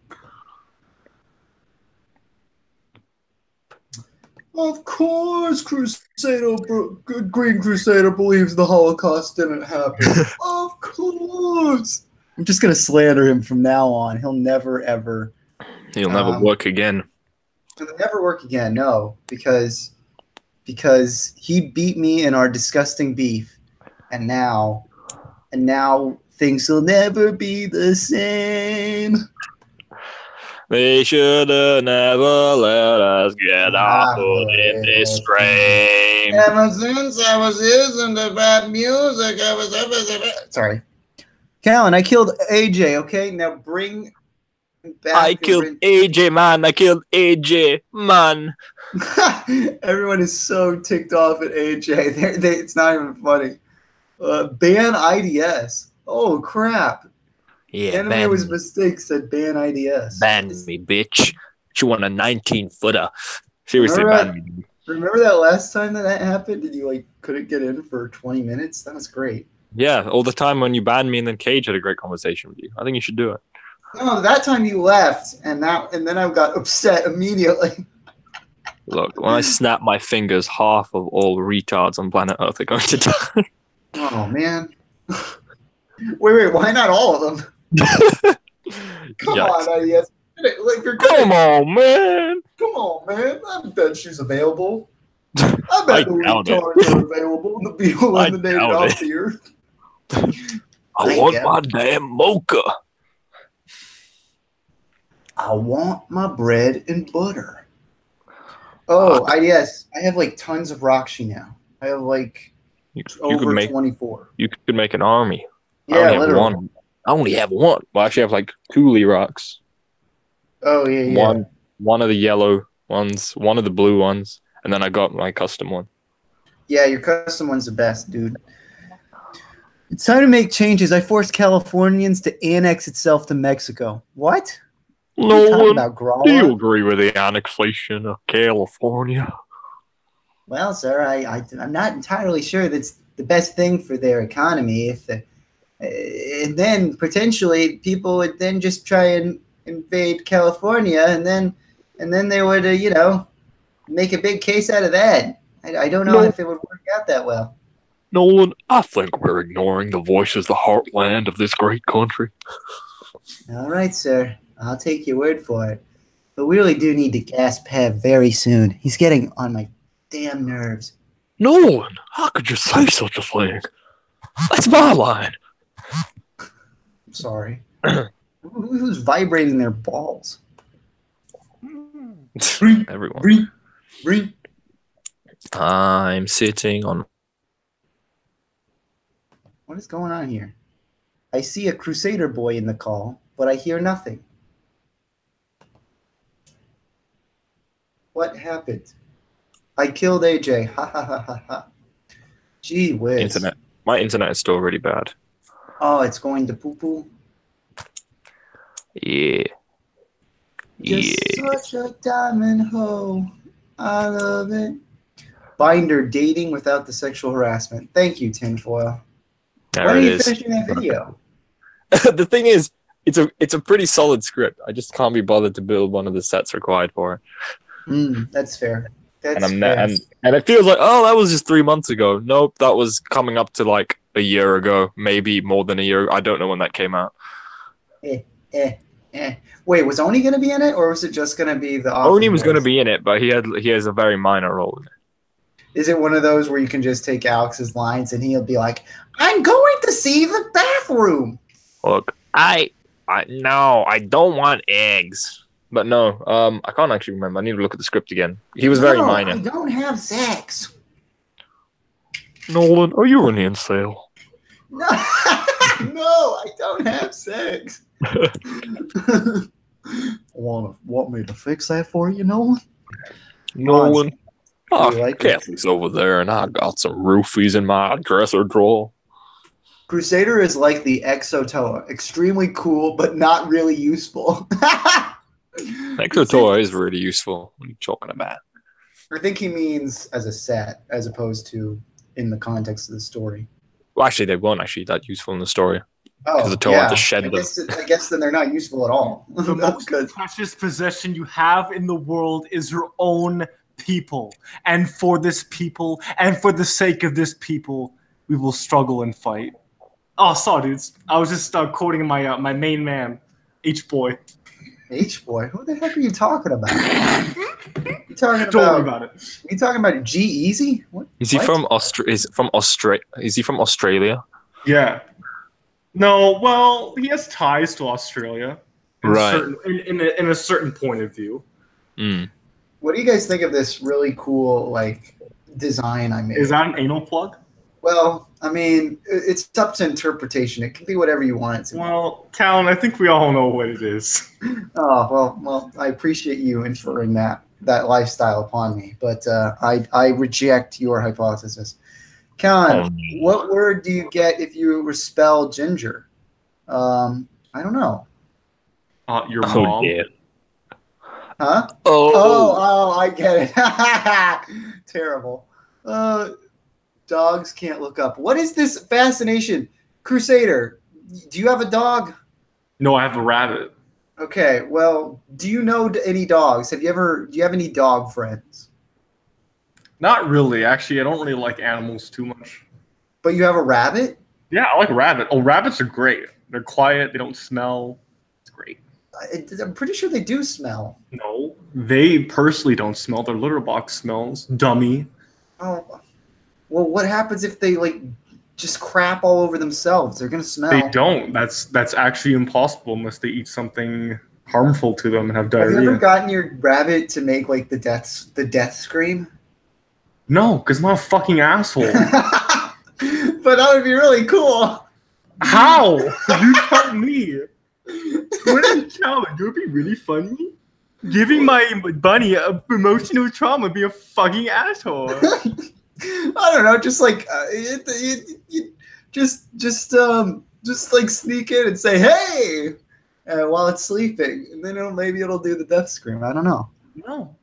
Of course Green Crusader believes the Holocaust didn't happen. Of course. I'm just going to slander him from now on. He'll never, ever. He'll never work again. He'll never work again, no. Because he beat me in our disgusting beef. And now things will never be the same. They should have never let us get our foot in this frame. Ever since I was listening to bad music, Sorry. Callan, I killed AJ, okay? Now bring I killed AJ, man. I killed AJ, man. Everyone is so ticked off at AJ. It's not even funny. Ban IDS. Oh, crap. Yeah, Enemy was mistake said ban IDS. Ban me, bitch. You want a 19-footer. Seriously, ban me. Remember that last time that happened and you couldn't get in for 20 minutes? That was great. Yeah, all the time when you banned me and then Cage had a great conversation with you. I think you should do it. No, that time you left and then I got upset immediately. Look, when I snap my fingers, half of all retards on planet Earth are going to die. Oh, man. Wait, why not all of them? Come on, IDS. Come on, man. Come on, man. I bet she's available. I bet the retards are available. The people eliminated off the earth. I want my damn mocha. I want my bread and butter. Oh, IDS. I have tons of Roxy now. I have over 24. You could make an army. Yeah, literally. I only have one. Well, actually, I have 2 Lerox. Oh, yeah. One of the yellow ones, one of the blue ones, and then I got my custom one. Yeah, your custom one's the best, dude. It's time to make changes. I forced Californians to annex itself to Mexico. What? No one. Do you agree with the annexation of California? Well, sir, I'm not entirely sure that's the best thing for their economy. And then potentially people would then just try and invade California, and then they would, make a big case out of that. I don't know if it would work out that well. Nolan, I think we're ignoring the voices, the heartland of this great country. All right, sir. I'll take your word for it. But we really do need to gas Pav very soon. He's getting on my damn nerves. Nolan, how could you say such a thing? That's my line. I'm sorry. Who's vibrating their balls? Everyone. I'm sitting on... What is going on here? I see a Crusader boy in the call, but I hear nothing. What happened? I killed AJ. Ha ha ha ha ha. Gee whiz. My internet is still really bad. Oh, it's going to poo-poo? Yeah. Just such a diamond hole. I love it. Binder dating without the sexual harassment. Thank you, Tinfoil. When are you finishing that video? The thing is, it's a pretty solid script. I just can't be bothered to build one of the sets required for it. That's fair. And it feels like, oh, that was just 3 months ago. Nope, that was coming up to a year ago, maybe more than a year. I don't know when that came out. Wait, was Oni going to be in it, or was it just going to be the office? Oni was going to be in it, but he has a very minor role in it. Is it one of those where you can just take Alex's lines and he'll be like, I'm going to see the bathroom? Look, no, I don't want eggs. But no, I can't actually remember. I need to look at the script again. He was very minor. I don't have sex. Nolan, are you an incel? No, no, I don't have sex. Want me to fix that for you, Nolan? Nolan, Kathy's over there, and I got some roofies in my dresser drawer. Crusader is like the Exotoa. Extremely cool, but not really useful. Exotoa is really useful. What are you talking about? I think he means as a set, as opposed to in the context of the story. Well, actually, they weren't actually that useful in the story. Oh, the Toa just shed them. I guess then they're not useful at all. The most precious possession you have in the world is your own people. And for this people, and for the sake of this people, we will struggle and fight. Oh, sorry, dudes. I was just quoting my my main man, H-Boy. H-Boy? Who the heck are you talking about? Don't worry about it. Are you talking about G-Eazy? Is he from Australia? Is he from Australia? Yeah. No, well, he has ties to Australia. In a certain point of view. Mm. What do you guys think of this really cool, design I made? Is that an anal plug? Well, I mean, it's up to interpretation. It can be whatever you want it to be. Well, Callan, I think we all know what it is. Oh, well, I appreciate you inferring that lifestyle upon me, but I reject your hypothesis. Callan, what word do you get if you spell ginger? I don't know. Your mom. Yeah. Huh? Oh. Oh, I get it. Terrible. Dogs can't look up. What is this fascination? Crusader, do you have a dog? No, I have a rabbit. Okay, well, do you know any dogs? Do you have any dog friends? Not really. Actually, I don't really like animals too much. But you have a rabbit? Yeah, I like rabbit. Oh, rabbits are great. They're quiet. They don't smell. It's great. I'm pretty sure they do smell. No, they personally don't smell. Their litter box smells. Dummy. Oh, well, what happens if they just crap all over themselves? They're gonna smell. They don't. That's actually impossible unless they eat something harmful to them and have diarrhea. Have you ever gotten your rabbit to make the death scream? No, because I'm not a fucking asshole. But that would be really cool. How? You tell me. What is challenge? It would be really funny. Giving my bunny a emotional trauma, be a fucking asshole. I don't know, just just sneak in and say hey while it's sleeping, and then maybe it'll do the death scream. I don't know. No,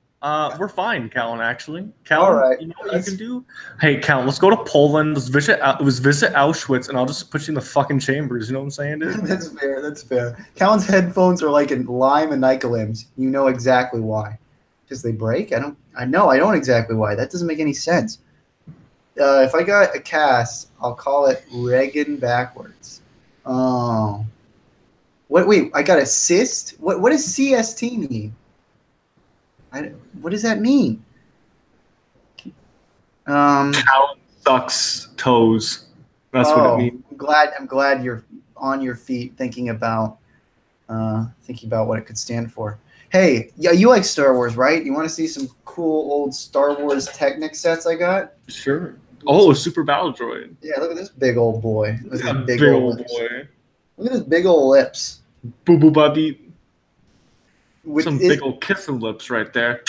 we're fine, Callan. Actually, Callan, all right. You know what you can do? Hey, Callan, let's go to Poland. Let's visit Auschwitz, and I'll just put you in the fucking chambers. You know what I'm saying, dude? That's fair. Callan's headphones are like in lime and Nicolims. You know exactly why. Because they break? I don't exactly why. That doesn't make any sense. If I got a cast, I'll call it Reagan backwards. Oh. Wait, I got a cyst? What does CST mean? What does that mean? Callan sucks toes. That's what it means. I'm glad you're on your feet thinking about what it could stand for. Hey, yeah, you like Star Wars, right? You want to see some cool old Star Wars Technic sets I got? Sure. Oh, Super Battle Droid. Yeah, look at this big old boy. Look at Yeah, big old boy. Look at his big old lips. Boo boo bubby. With Some big old kissing lips right there.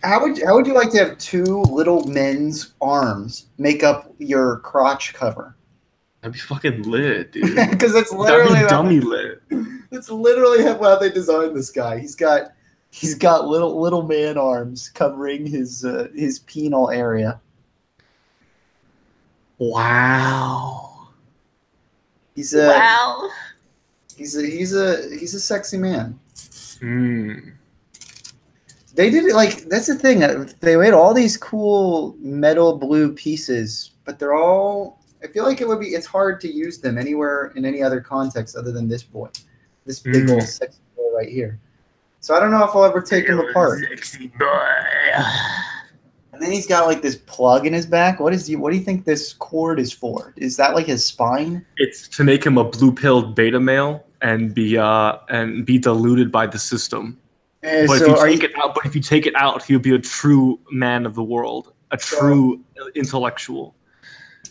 How would you like to have two little men's arms make up your crotch cover? That'd be fucking lit, dude. Because it's literally that'd be dummy lit. It's literally how they designed this guy. He's got little man arms covering his penile area. Wow. He's a sexy man. They did it that's the thing. They made all these cool metal blue pieces, but they're all. I feel like it's hard to use them anywhere in any other context other than this boy, this big old sexy boy right here. So I don't know if I'll ever take him apart. Sexy boy. And then he's got this plug in his back. What do you think this cord is for? Is that his spine? It's to make him a blue-pilled beta male and be diluted by the system. But if you take it out, he'll be a true man of the world, a true intellectual.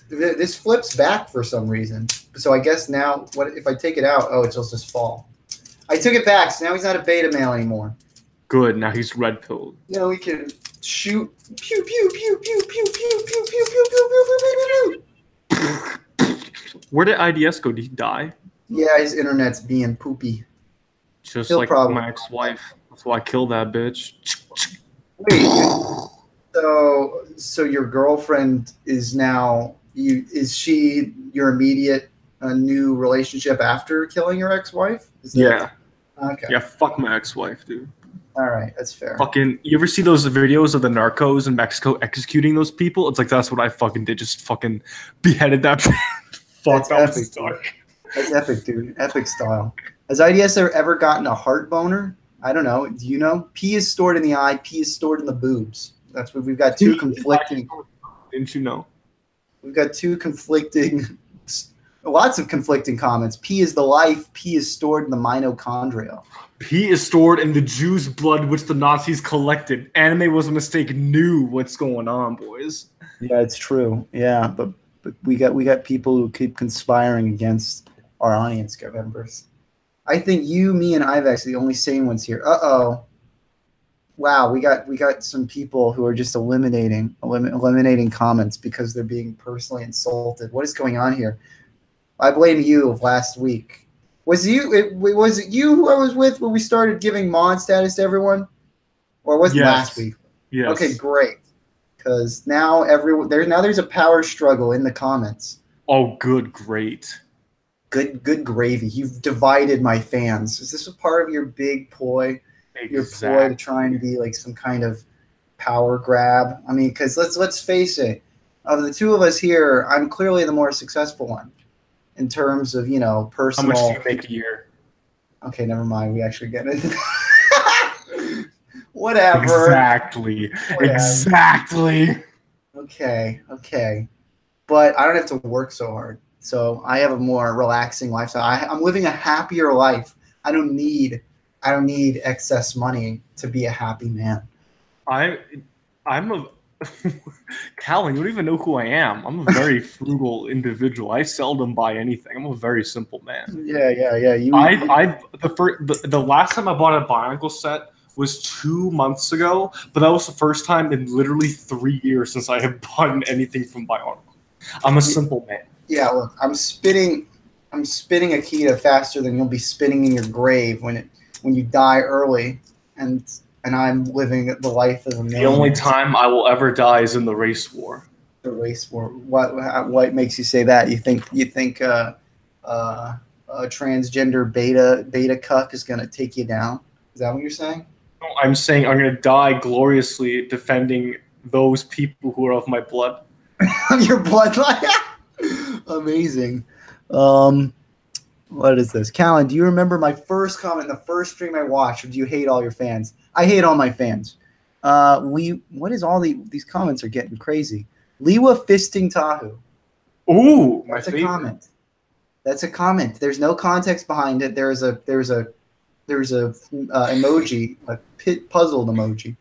This flips back for some reason. So I guess now, what if I take it out? Oh, it'll just fall. I took it back, so now he's not a beta male anymore. Good. Now he's red-pilled. We can shoot. Pew pew pew pew pew pew pew pew pew pew pew pew. Where did IDS go? Did he die? Yeah, his internet's being poopy. Just like my ex-wife. That's why I killed that bitch. Wait. So your girlfriend is now is she your immediate new relationship after killing your ex-wife? Yeah. Okay. Yeah, fuck my ex-wife, dude. All right, that's fair. Fucking, you ever see those videos of the narcos in Mexico executing those people? It's that's what I fucking did. Just fucking beheaded that. Fuck, that was dark. That's epic, dude. Epic style. Has IDS ever gotten a heart boner? I don't know. Do you know? Pee is stored in the eye. Pee is stored in the boobs. That's what we've got two conflicting. Didn't you know? We've got two conflicting, lots of conflicting comments. Pee is the life. Pee is stored in the mitochondria. Pee is stored in the Jews' blood, which the Nazis collected. Anime was a mistake. Knew what's going on, boys. Yeah, it's true. Yeah, but but we got people who keep conspiring against our audience members. I think you, me, and Ivex are the only sane ones here. Wow, we got some people who are just eliminating comments because they're being personally insulted. What is going on here? I blame you of last week. Was it you who I was with when we started giving mod status to everyone? Or was it last week? Yes. Okay, great. Because now there's a power struggle in the comments. Oh, good, great. Good gravy. You've divided my fans. Is this a part of your big ploy? Exactly. Your ploy to try and be like some kind of power grab? I mean, because let's face it, of the two of us here, I'm clearly the more successful one in terms of personal. How much do you make a year? Okay, never mind. We actually get it. Whatever. Exactly. Okay. But I don't have to work so hard. So I have a more relaxing lifestyle. I'm living a happier life. I don't need excess money to be a happy man. I'm a Callan, you don't even know who I am. I'm a very frugal individual. I seldom buy anything. I'm a very simple man. Yeah. The last time I bought a Bionicle set was 2 months ago, but that was the first time in literally 3 years since I have bought anything from Bionicle. I'm a simple man. Yeah, look, I'm spinning Akita faster than you'll be spinning in your grave when you die early, and I'm living the life of a man. The only time I will ever die is in the race war. The race war. What makes you say that? You think a transgender beta cuck is gonna take you down? Is that what you're saying? No, I'm saying I'm gonna die gloriously defending those people who are of my blood. Your bloodline. Amazing. What is this? Callan, do you remember my first comment in the first stream I watched, or do you hate all your fans? I hate all my fans. What is all these comments are getting crazy. Liwa fisting Tahu. Ooh, that's a comment. That's a comment. There's no context behind it. There's a emoji, a pit puzzled emoji.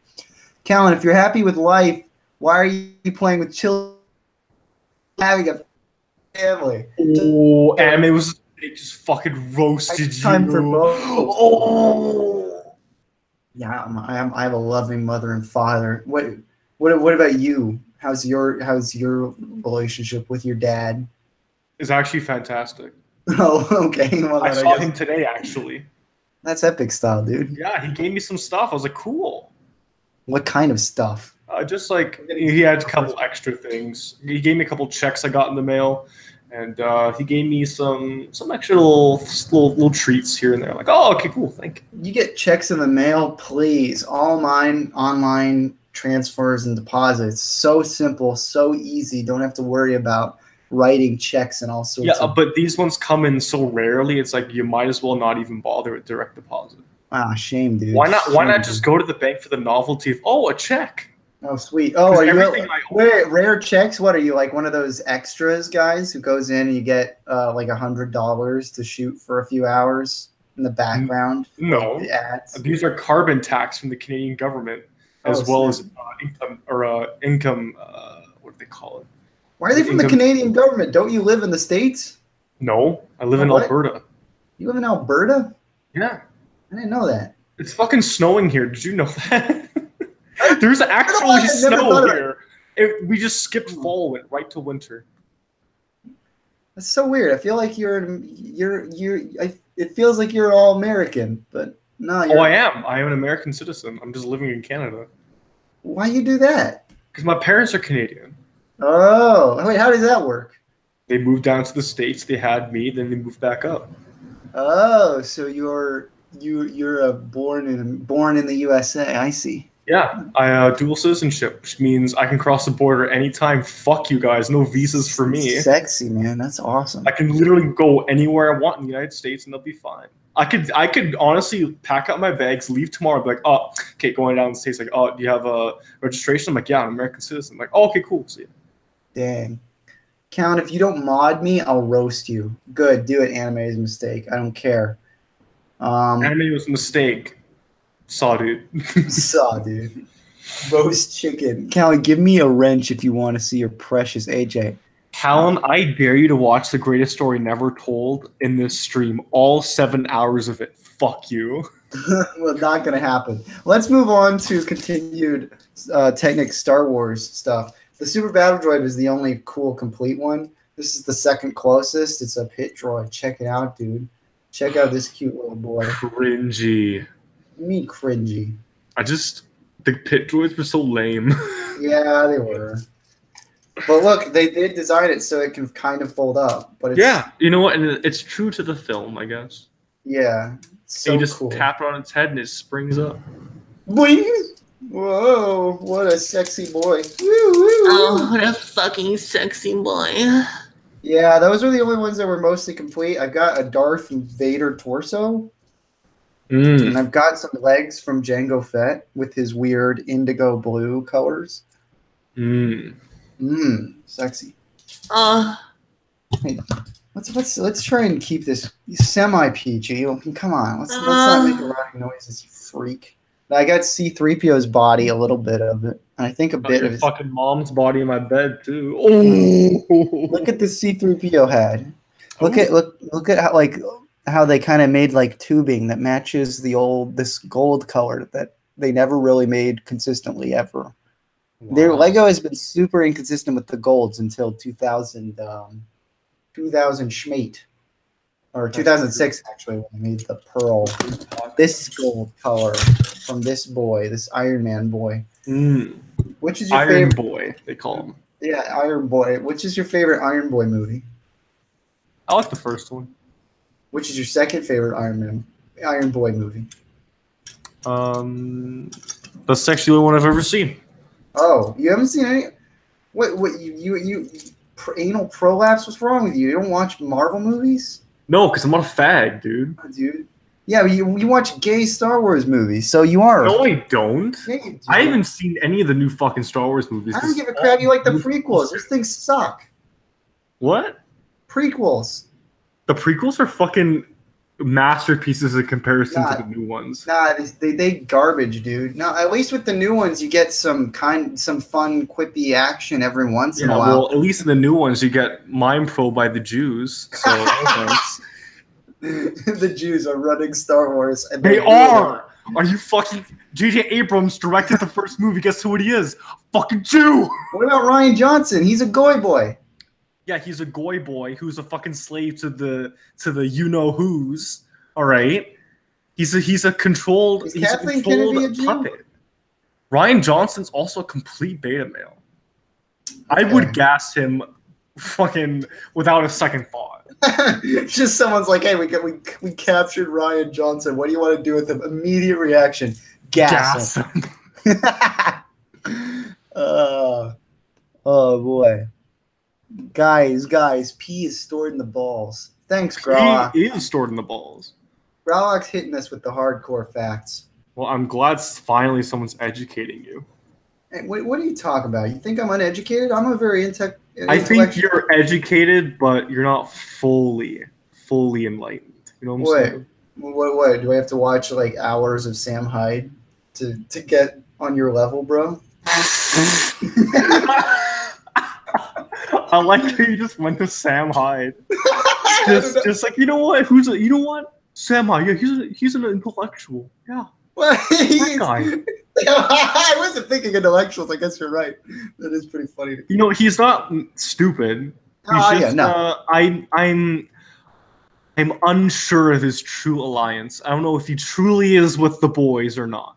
Callan, if you're happy with life, why are you playing with children? Having a family. Oh, anime was they just fucking roasted you. Time for both. Oh, yeah. I have a loving mother and father. What about you? How's your relationship with your dad? It's actually fantastic. Oh, okay. Well, I saw him today, actually. That's epic style, dude. Yeah, he gave me some stuff. I was like, cool. What kind of stuff? Just like he had a couple extra things. He gave me a couple checks I got in the mail, and he gave me some extra little treats here and there. Like, oh, okay, cool, thank you. You get checks in the mail, please. All mine online transfers and deposits. So simple, so easy. Don't have to worry about writing checks and all sorts. Yeah, but these ones come in so rarely. It's like you might as well not even bother with direct deposit. Ah, shame, dude. Why not just go to the bank for the novelty of a check? Oh, sweet. Oh, are you rare checks? What are you, like one of those extras guys who goes in and you get like $100 to shoot for a few hours in the background? No, the ads? These are carbon tax from the Canadian government, as well as income. What do they call it? Why are they from the Canadian government? Don't you live in the States? No, I live in Alberta. You live in Alberta? Yeah. I didn't know that. It's fucking snowing here. Did you know that? There's actually snow here. We just skipped fall, went right to winter. That's so weird. I feel like it feels like you're all American, but no. I am. I am an American citizen. I'm just living in Canada. Why you do that? Because my parents are Canadian. Oh, wait. How does that work? They moved down to the States. They had me. Then they moved back up. Oh, so you're born in the USA. I see. Yeah, I dual citizenship, which means I can cross the border anytime. Fuck you guys, no visas for me. Sexy, man. That's awesome. I can literally go anywhere I want in the United States and they'll be fine. I could honestly pack up my bags, leave tomorrow, be like, oh, okay, going down the States, like, oh, do you have a registration? I'm like, yeah, I'm an American citizen. I'm like, oh, okay, cool, see you. Dang. Count, if you don't mod me, I'll roast you. Good, do it. Anime is a mistake. I don't care. Anime was a mistake. Saw, dude. Roast chicken. Callie, give me a wrench if you want to see your precious AJ. Callan, I dare you to watch The Greatest Story Never Told in this stream. All 7 hours of it. Fuck you. Well, not going to happen. Let's move on to continued Technic Star Wars stuff. The Super Battle Droid was the only cool, complete one. This is the second closest. It's a pit droid. Check it out, dude. Check out this cute little boy. Cringy. You mean cringy? The pit droids were so lame. Yeah, they were. But look, they did design it so it can kind of fold up. But it's, you know what? And it's true to the film, I guess. Yeah. So you just cool. tap it on its head and it springs up. Boing! Whoa, what a sexy boy. Woo, woo, woo. Oh, what a fucking sexy boy. Yeah, those are the only ones that were mostly complete. I've got a Darth Vader torso. And I've got some legs from Jango Fett with his weird indigo blue colors. Sexy. Hey, let's try and keep this semi PG. Come on, let's not make a rowdy noises, you freak. I got C-3PO's body, a little bit of it, and I think a bit of his fucking mom's body in my bed too. Oh, look at the C-3PO head. Look at how they kind of made like tubing that matches this gold color that they never really made consistently ever. Wow. Their Lego has been super inconsistent with the golds until 2000 Schmate. Or 2006, actually, when they made the pearl. This gold color from this boy, this Iron Man boy. Which is your Iron favorite Boy, they call him. Yeah, Iron Boy. Which is your favorite Iron Boy movie? I like the first one. Which is your second favorite Iron Boy movie? That's actually the only one I've ever seen. Oh, you haven't seen any? What you anal prolapse? What's wrong with you? You don't watch Marvel movies? No, because I'm not a fag, dude. Oh, dude. Yeah, but you watch gay Star Wars movies, so you are. No, I don't. Yeah, you do. I haven't seen any of the new fucking Star Wars movies. I don't give a crap. You like the prequels. Those things suck. What? Prequels. The prequels are fucking masterpieces in comparison to the new ones. Nah, they garbage, dude. No, at least with the new ones, you get some fun, quippy action every once in a while. Well, at least in the new ones, you get mind probe by the Jews. So the Jews are running Star Wars. And they are. Are you fucking? J.J. Abrams directed the first movie. Guess who he is? Fucking Jew. What about Rian Johnson? He's a goy boy. Yeah, he's a goy boy who's a fucking slave to the you know who's. All right, he's a controlled puppet. Rian Johnson's also a complete beta male. Okay. I would gas him, fucking without a second thought. Just someone's like, "Hey, we captured Rian Johnson. What do you want to do with him?" Immediate reaction: gas him. Oh boy. Guys, pee is stored in the balls. Thanks, Growlock. Pee is stored in the balls. Growlock's hitting us with the hardcore facts. Well, I'm glad finally someone's educating you. Hey, what are you talking about? You think I'm uneducated? I'm a very intellectual. I think you're educated, but you're not fully enlightened. You know what I'm saying? What? Do I have to watch like hours of Sam Hyde to get on your level, bro? I like how you just went to Sam Hyde. just like, you know what? Sam Hyde. Yeah, he's an intellectual. Yeah. Well, that guy. I wasn't thinking intellectuals. I guess you're right. That is pretty funny. You know, he's not stupid. I'm unsure of his true alliance. I don't know if he truly is with the boys or not.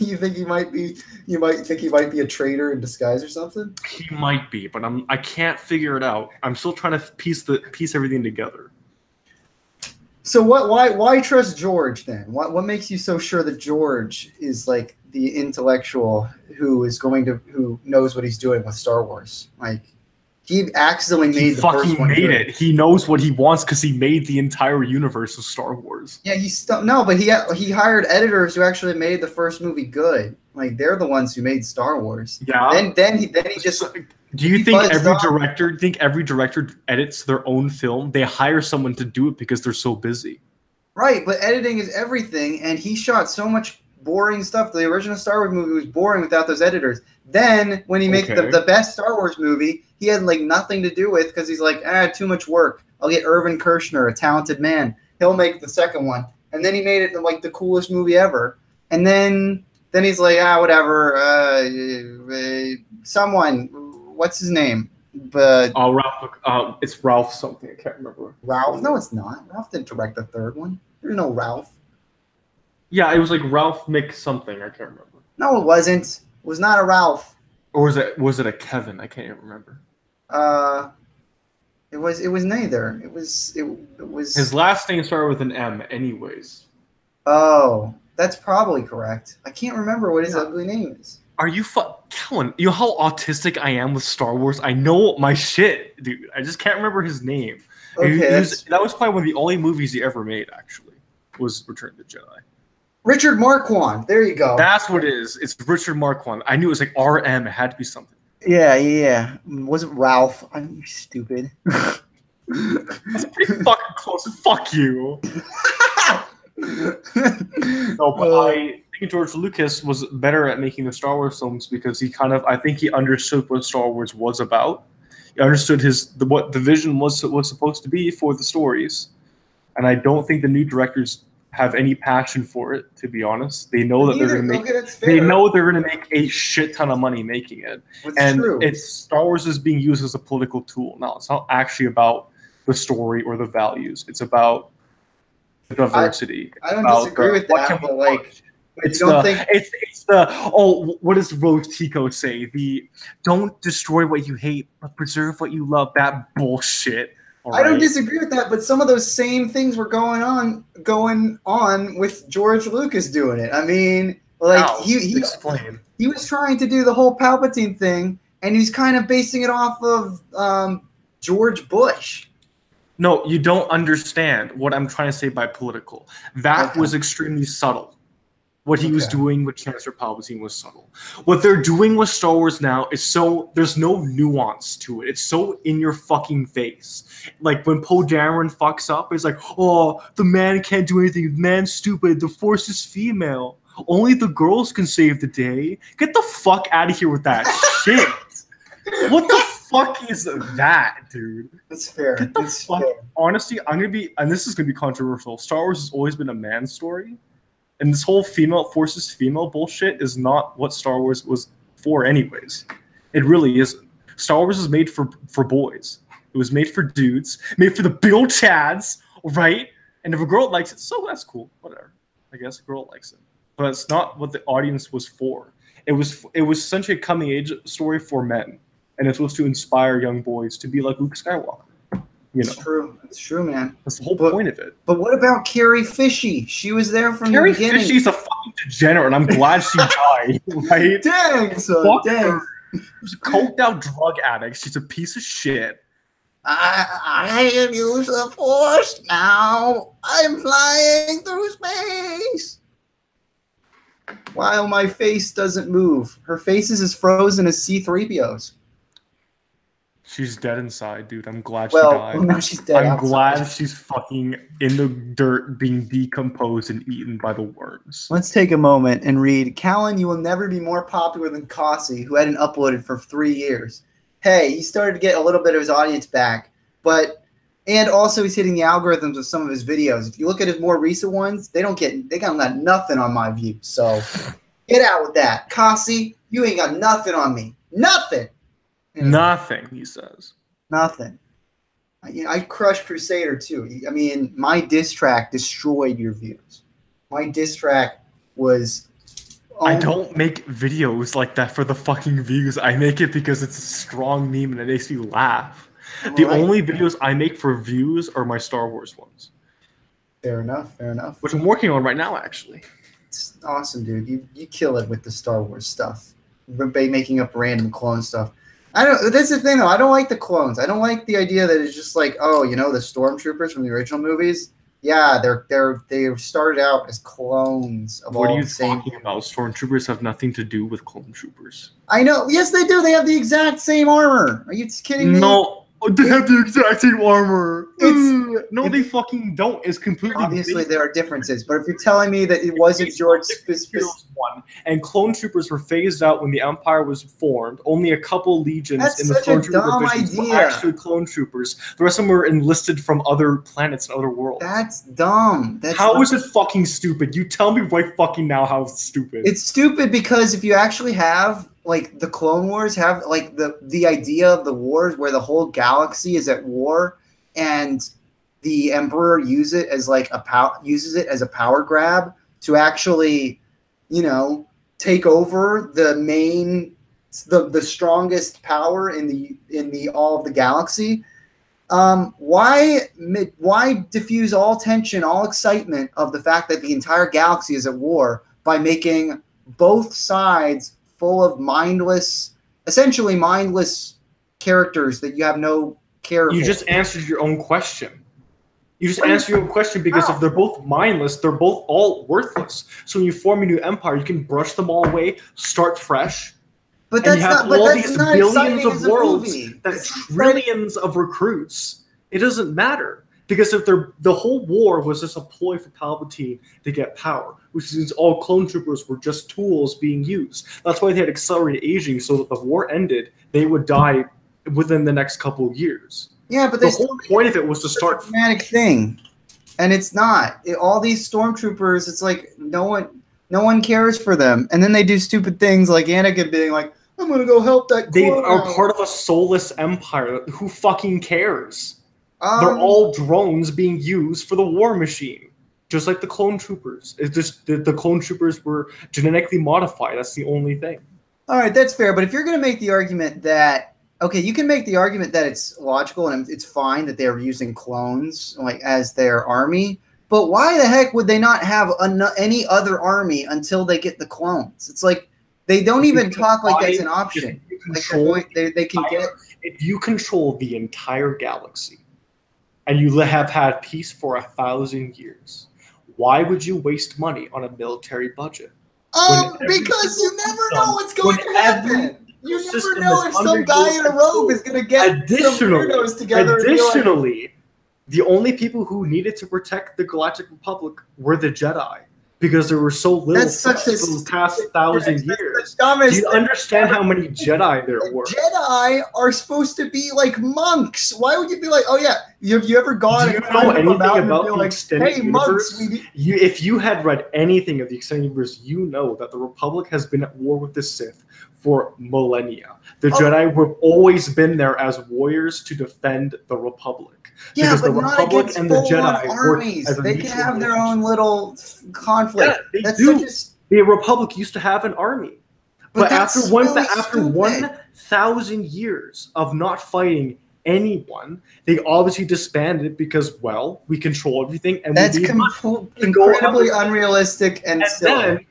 You think he might be? You might think he might be a traitor in disguise or something? He might be, but I can't figure it out. I'm still trying to piece everything together. So why trust George then? What makes you so sure that George is like the intellectual who knows what he's doing with Star Wars? Like he accidentally made the first one. He made it. He knows what he wants because he made the entire universe of Star Wars. Yeah, but he hired editors who actually made the first movie good. Like they're the ones who made Star Wars. Yeah. Then he just. Do you think every director edits their own film? They hire someone to do it because they're so busy. Right, but editing is everything, and he shot so much boring stuff. The original Star Wars movie was boring without those editors. Then when he makes the best Star Wars movie, he had like nothing to do with because he's like, too much work. I'll get Irvin Kershner, a talented man. He'll make the second one. And then he made it like the coolest movie ever. And then he's like, whatever. Someone, what's his name? But Ralph. It's Ralph something. I can't remember. Ralph? No, it's not. Ralph didn't direct the third one. There's no Ralph. Yeah, it was like Ralph Mick something. I can't remember. No, it wasn't. It was not a Ralph. Or was it a Kevin? I can't even remember. It was neither. It was his last name started with an M, anyways. Oh, that's probably correct. I can't remember what his ugly name is. Are you Callan? You know how autistic I am with Star Wars? I know my shit, dude. I just can't remember his name. Okay, that was probably one of the only movies he ever made, actually, was Return of the Jedi. Richard Marquand. There you go. That's what it is. It's Richard Marquand. I knew it was like RM. It had to be something. Yeah. Was it Ralph? I'm stupid. That's pretty fucking close. Fuck you. No, but I think George Lucas was better at making the Star Wars films because I think he understood what Star Wars was about. He understood what the vision was supposed to be for the stories, and I don't think the new directors have any passion for it. To be honest, they know that they're going to make. They know they're going to make a shit ton of money making it, it's Star Wars is being used as a political tool now. It's not actually about the story or the values. It's about the diversity. I don't disagree with that, but like. What does Rose Tico say? Don't destroy what you hate, but preserve what you love. That bullshit. Right? I don't disagree with that, but some of those same things were going on with George Lucas doing it. I mean, like he was trying to do the whole Palpatine thing, and he's kind of basing it off of George Bush. No, you don't understand what I'm trying to say by political. That was extremely subtle. What he was doing with Chancellor Palpatine was subtle. What they're doing with Star Wars now is there's no nuance to it. It's so in your fucking face. Like when Poe Dameron fucks up, it's like, oh, the man can't do anything. The man's stupid. The Force is female. Only the girls can save the day. Get the fuck out of here with that shit. What the fuck is that, dude? That's fair. Get the fuck. Fair. Honestly, and this is gonna be controversial. Star Wars has always been a man's story. And this whole Forces female bullshit is not what Star Wars was for anyways. It really isn't. Star Wars is made for boys. It was made for dudes, made for the big old chads, right? And if a girl likes it, so that's cool. Whatever. I guess a girl likes it. But it's not what the audience was for. It was essentially a coming age story for men. And it's supposed to inspire young boys to be like Luke Skywalker. It's true. It's true, man. That's the whole point of it. But what about Carrie Fishy? She was there from the beginning. Carrie Fishy's a fucking degenerate, and I'm glad she died. Right? Dang, son. Dang. She's a coked out drug addict. She's a piece of shit. I can use the Force now. I'm flying through space. While my face doesn't move. Her face is as frozen as C-3PO's. She's dead inside, dude. I'm glad she died. Well, now she's dead. I'm glad she's fucking in the dirt being decomposed and eaten by the worms. Let's take a moment and read. Callan, you will never be more popular than Cossie, who hadn't uploaded for 3 years. Hey, he started to get a little bit of his audience back, and also he's hitting the algorithms of some of his videos. If you look at his more recent ones, they got nothing on my views. So get out with that. Cossie, you ain't got nothing on me. Nothing. Nothing, he says. Nothing. I crushed Crusader too. I mean, my diss track destroyed your views. My diss track was. I don't make videos like that for the fucking views. I make it because it's a strong meme and it makes me laugh. The only videos I make for views are my Star Wars ones. Fair enough. Fair enough. Which I'm working on right now, actually. It's awesome, dude. You kill it with the Star Wars stuff. Making up random clone stuff. That's the thing, though. I don't like the clones. I don't like the idea that it's just like, oh, the stormtroopers from the original movies. Yeah, they started out as clones of what all are you the same. Talking about? Stormtroopers have nothing to do with clone troopers. I know. Yes, they do. They have the exact same armor. Are you kidding me? No, Oh, they have the exact same armor. No, they fucking don't. It's completely obviously there are differences, but if you're telling me that it wasn't George one, and clone troopers were phased out when the Empire was formed, only a couple legions in the clone trooper divisions were actually clone troopers. The rest of them were enlisted from other planets and other worlds. That's dumb. How is it fucking stupid? You tell me right fucking now how it's stupid. It's stupid because if you actually have like the Clone Wars have like the idea of the wars where the whole galaxy is at war and the Emperor uses it as a power grab to actually, you know, take over the strongest power in the all of the galaxy. Why diffuse all tension, all excitement of the fact that the entire galaxy is at war by making both sides full of essentially mindless characters that you have no care for? You just answered your own question. You just answered your own question because if they're both mindless, they're both all worthless. So when you form a new empire, you can brush them all away, start fresh. But that's not. But that's not billions exciting of worlds, that's trillions of recruits. It doesn't matter because if the whole war was just a ploy for Palpatine to get power, which means all clone troopers were just tools being used. That's why they had accelerated aging, so that the war ended, they would die within the next couple of years. Yeah, but the whole point of it was to start a dramatic thing, and it's not. All these stormtroopers, it's like no one cares for them, and then they do stupid things like Anakin being like, "I'm gonna go help that." They are part of a soulless empire. Who fucking cares? They're all drones being used for the war machine, just like the clone troopers. It's just the clone troopers were genetically modified. That's the only thing. All right, that's fair. But if you're going to make the argument that, okay, you can make the argument that it's logical and it's fine that they're using clones like as their army. But why the heck would they not have any other army until they get the clones? It's like they don't even talk like that's an option. They can get. If you control the entire galaxy, and you have had peace for 1,000 years, why would you waste money on a military budget? Because you never know what's going to happen. You never know if some guy in a robe is going to get some weirdos together. Additionally, the only people who needed to protect the Galactic Republic were the Jedi. Because there were so little for the past 1,000 years. Do you understand how many Jedi there were? Jedi are supposed to be like monks. Why would you be like, oh yeah, have you ever gone? Do you know anything about the extended universe? If you had read anything of the extended universe, you know that the Republic has been at war with the Sith for millennia. The Jedi have always been there as warriors to defend the Republic. Yeah, but the not Republic against and the Jedi armies. They can have their own little conflict. Yeah, they do. The Republic used to have an army, but after 1,000 years of not fighting anyone, they obviously disbanded because, well, we control everything, and that's incredibly unrealistic and silly.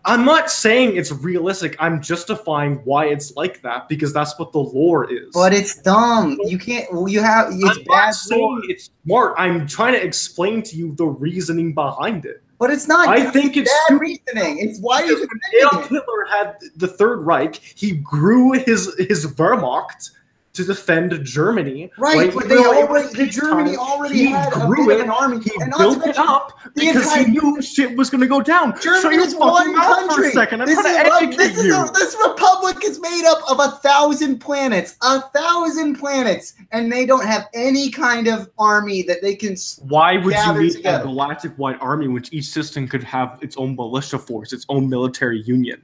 I'm not saying it's realistic. I'm justifying why it's like that because that's what the lore is. But it's dumb. You can't. You have. It's I'm bad not saying it's smart. I'm trying to explain to you the reasoning behind it. But it's not. I think it's bad reasoning. It's why you. Adolf Hitler had the Third Reich. He grew his Wehrmacht to defend Germany. Right, but Germany already had a bit of an army. He built it up because he knew shit was going to go down. Germany is one country. This republic is made up of 1,000 planets. 1,000 planets. And they don't have any kind of army that they can Why would you need a galactic-wide army in which each system could have its own militia force, its own military union,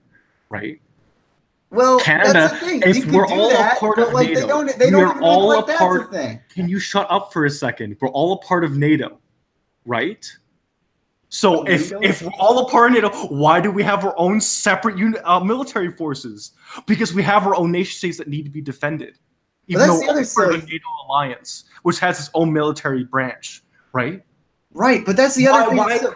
right? Well, Canada, that's the thing. if we're all a part of NATO, they don't even look like that's a thing. Can you shut up for a second? We're all a part of NATO, right? So if we're all a part of NATO, why do we have our own separate military forces? Because we have our own nation states that need to be defended. Even though we're part of the NATO alliance, which has its own military branch, right? Right, but that's the other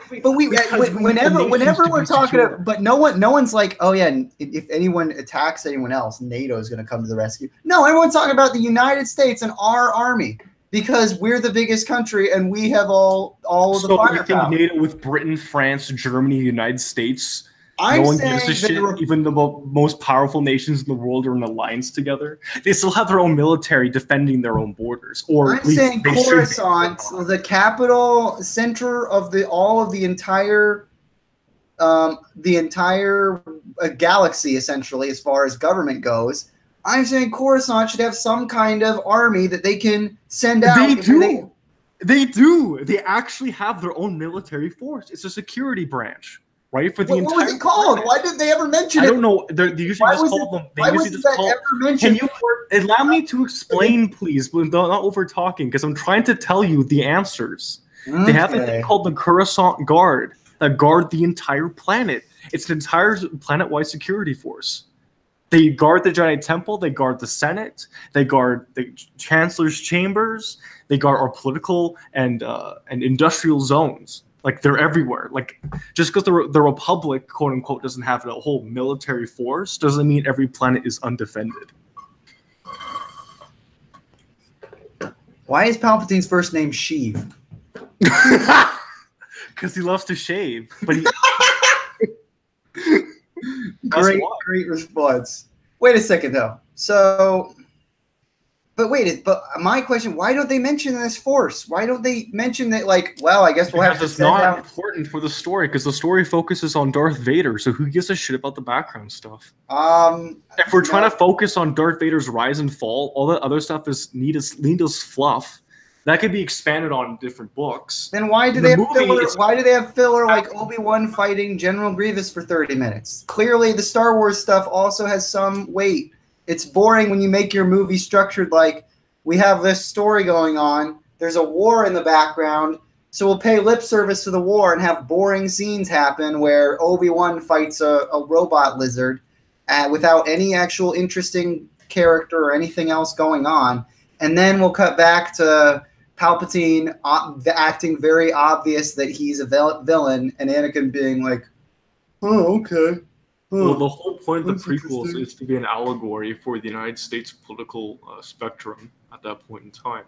thing. But whenever we're talking about, but no one's like, oh yeah, if anyone attacks anyone else, NATO is going to come to the rescue. No, everyone's talking about the United States and our army because we're the biggest country and we have all of the firepower. So you think NATO with Britain, France, Germany, the United States I'm no one saying gives a that shit. Even the most powerful nations in the world are in alliance together. They still have their own military defending their own borders. Or I'm at least saying they should be. Coruscant, the capital center of all of the entire galaxy, essentially, as far as government goes. I'm saying Coruscant should have some kind of army that they can send out. They do. They do. They actually have their own military force. It's a security branch, right? For the entire. What was it called? planet. Why did they ever mention it? I don't know. They usually just call them. They usually just call. Can you allow me to explain, please? But not over talking, because I'm trying to tell you the answers. Okay. They have a thing called the Coruscant Guard that guard the entire planet. It's an entire planet-wide security force. They guard the Jedi Temple. They guard the Senate. They guard the Chancellor's chambers. They guard our political and industrial zones. Like, they're everywhere. Like, just because the Republic, quote unquote, doesn't have a whole military force doesn't mean every planet is undefended. Why is Palpatine's first name Sheev? Because he loves to shave. But he. Great response. Wait a second, though. So, but my question: why don't they mention this force? Why don't they mention that? Like, well, I guess we'll have to. It's not important for the story because the story focuses on Darth Vader. So who gives a shit about the background stuff? If we're trying to focus on Darth Vader's rise and fall, all that other stuff is needless fluff. That could be expanded on in different books. Then why do they have filler? Why do they have filler like Obi-Wan fighting General Grievous for 30 minutes? Clearly, the Star Wars stuff also has some weight. It's boring when you make your movie structured like, we have this story going on, there's a war in the background, so we'll pay lip service to the war and have boring scenes happen where Obi-Wan fights a robot lizard without any actual interesting character or anything else going on. And then we'll cut back to Palpatine acting very obvious that he's a villain, and Anakin being like, "Oh, okay." Well, the whole point of the prequels is to be an allegory for the United States political spectrum at that point in time,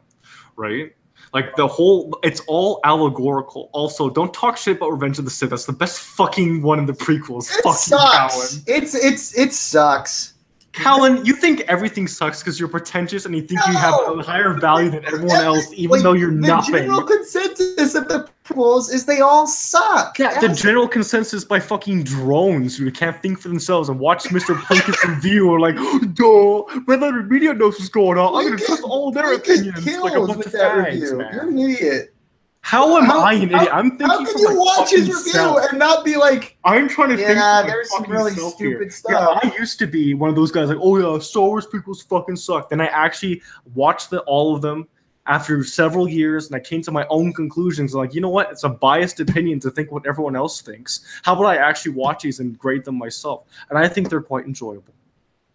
right? Like it's all allegorical. Also, don't talk shit about Revenge of the Sith. That's the best fucking one in the prequels. It sucks. It sucks. Callan, you think everything sucks because you're pretentious and you think you have a higher value than everyone else, even though you're nothing. The general consensus of the prequels is they all suck. Yeah, the general consensus by fucking drones who can't think for themselves and watch Mr. Plunkett's review are like, duh, Red Letter Media knows what's going on. I'm going to trust all their opinions. Like a bunch of fags, man. You're an idiot. How am I an idiot? I'm thinking. How can you watch his review and not be like? I'm trying to think. Yeah, there's some really stupid stuff. Yeah, I used to be one of those guys like, oh yeah, Star Wars prequels fucking suck. Then I actually watched all of them after several years, and I came to my own conclusions. Like, you know what? It's a biased opinion to think what everyone else thinks. How about I actually watch these and grade them myself? And I think they're quite enjoyable.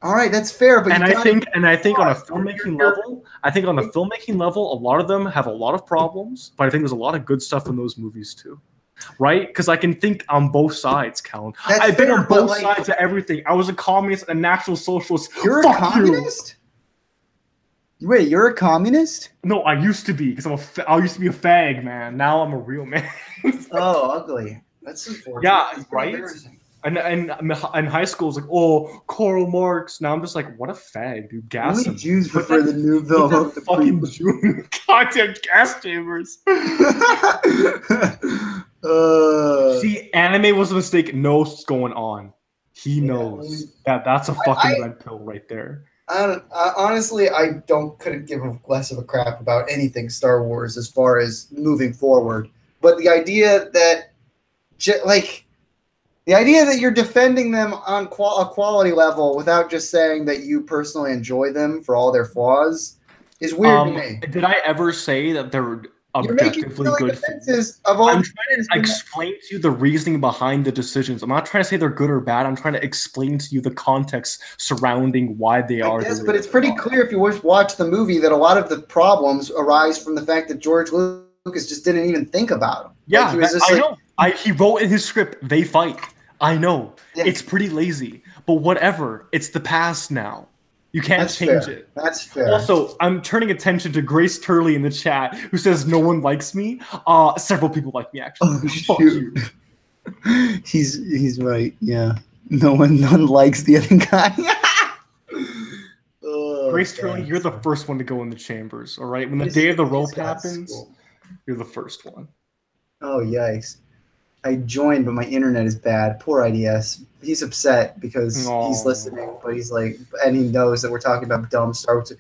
All right, that's fair, but I think on a filmmaking level, a lot of them have a lot of problems, but I think there's a lot of good stuff in those movies too, right? Because I can think on both sides, Callan. I've been on both sides of everything. I was a communist, a national socialist. You're a communist? Wait, you're a communist? No, I used to be because I used to be a fag, man. Now I'm a real man. Oh, ugly. That's unfortunate. Yeah, right. And in high school, it's like, oh, Karl Marx. Now I'm just like, what a fag, dude. Gas only Jews prefer the new film of the fucking Jew goddamn gas chambers. See, anime was a mistake. Knows what's going on. He knows that's a fucking red pill right there. Honestly, I couldn't give less of a crap about anything Star Wars as far as moving forward. But the idea that, the idea that you're defending them on a quality level without just saying that you personally enjoy them for all their flaws is weird to me. Did I ever say that they're objectively good films? I'm trying to explain to you the reasoning behind the decisions. I'm not trying to say they're good or bad. I'm trying to explain to you the context surrounding why they are. Yes, but it's pretty clear if you watch the movie that a lot of the problems arise from the fact that George Lucas just didn't even think about them. Yeah, I know. He wrote in his script, they fight. I know. Yeah. It's pretty lazy. But whatever. It's the past now. You can't change it. That's fair. Also, I'm turning attention to Grace Turley in the chat, who says no one likes me. Several people like me, actually. Oh, Fuck you. He's right. Yeah. None likes the other guy. Oh, Grace Tony, thanks. you're the first one to go in the chambers. All right. When the He's- day of the he's rope got happens, school. you're the first one. Oh yikes! I joined, but my internet is bad. Poor IDS. He's upset because he's Aw. listening, but he's like, and he knows that we're talking about dumb Star Wars.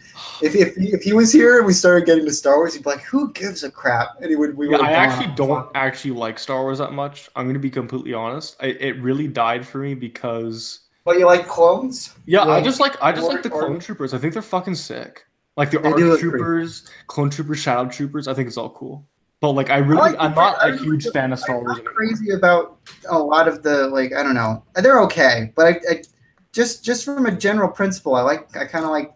If he was here and we started getting to Star Wars, he'd be like, "Who gives a crap?" And we Yeah, would. I actually don't actually like Star Wars that much. I'm going to be completely honest. It really died for me because But you like clones? yeah, You I just like the Or- clone troopers. I think they're fucking sick. Like the They ARC do look pretty troopers, clone troopers, shadow troopers. I think it's all cool. But like, I'm not a huge fan of Star Wars I'm not anymore. crazy about a lot of the like. I don't know. They're okay, but I just from a general principle, I kind of like.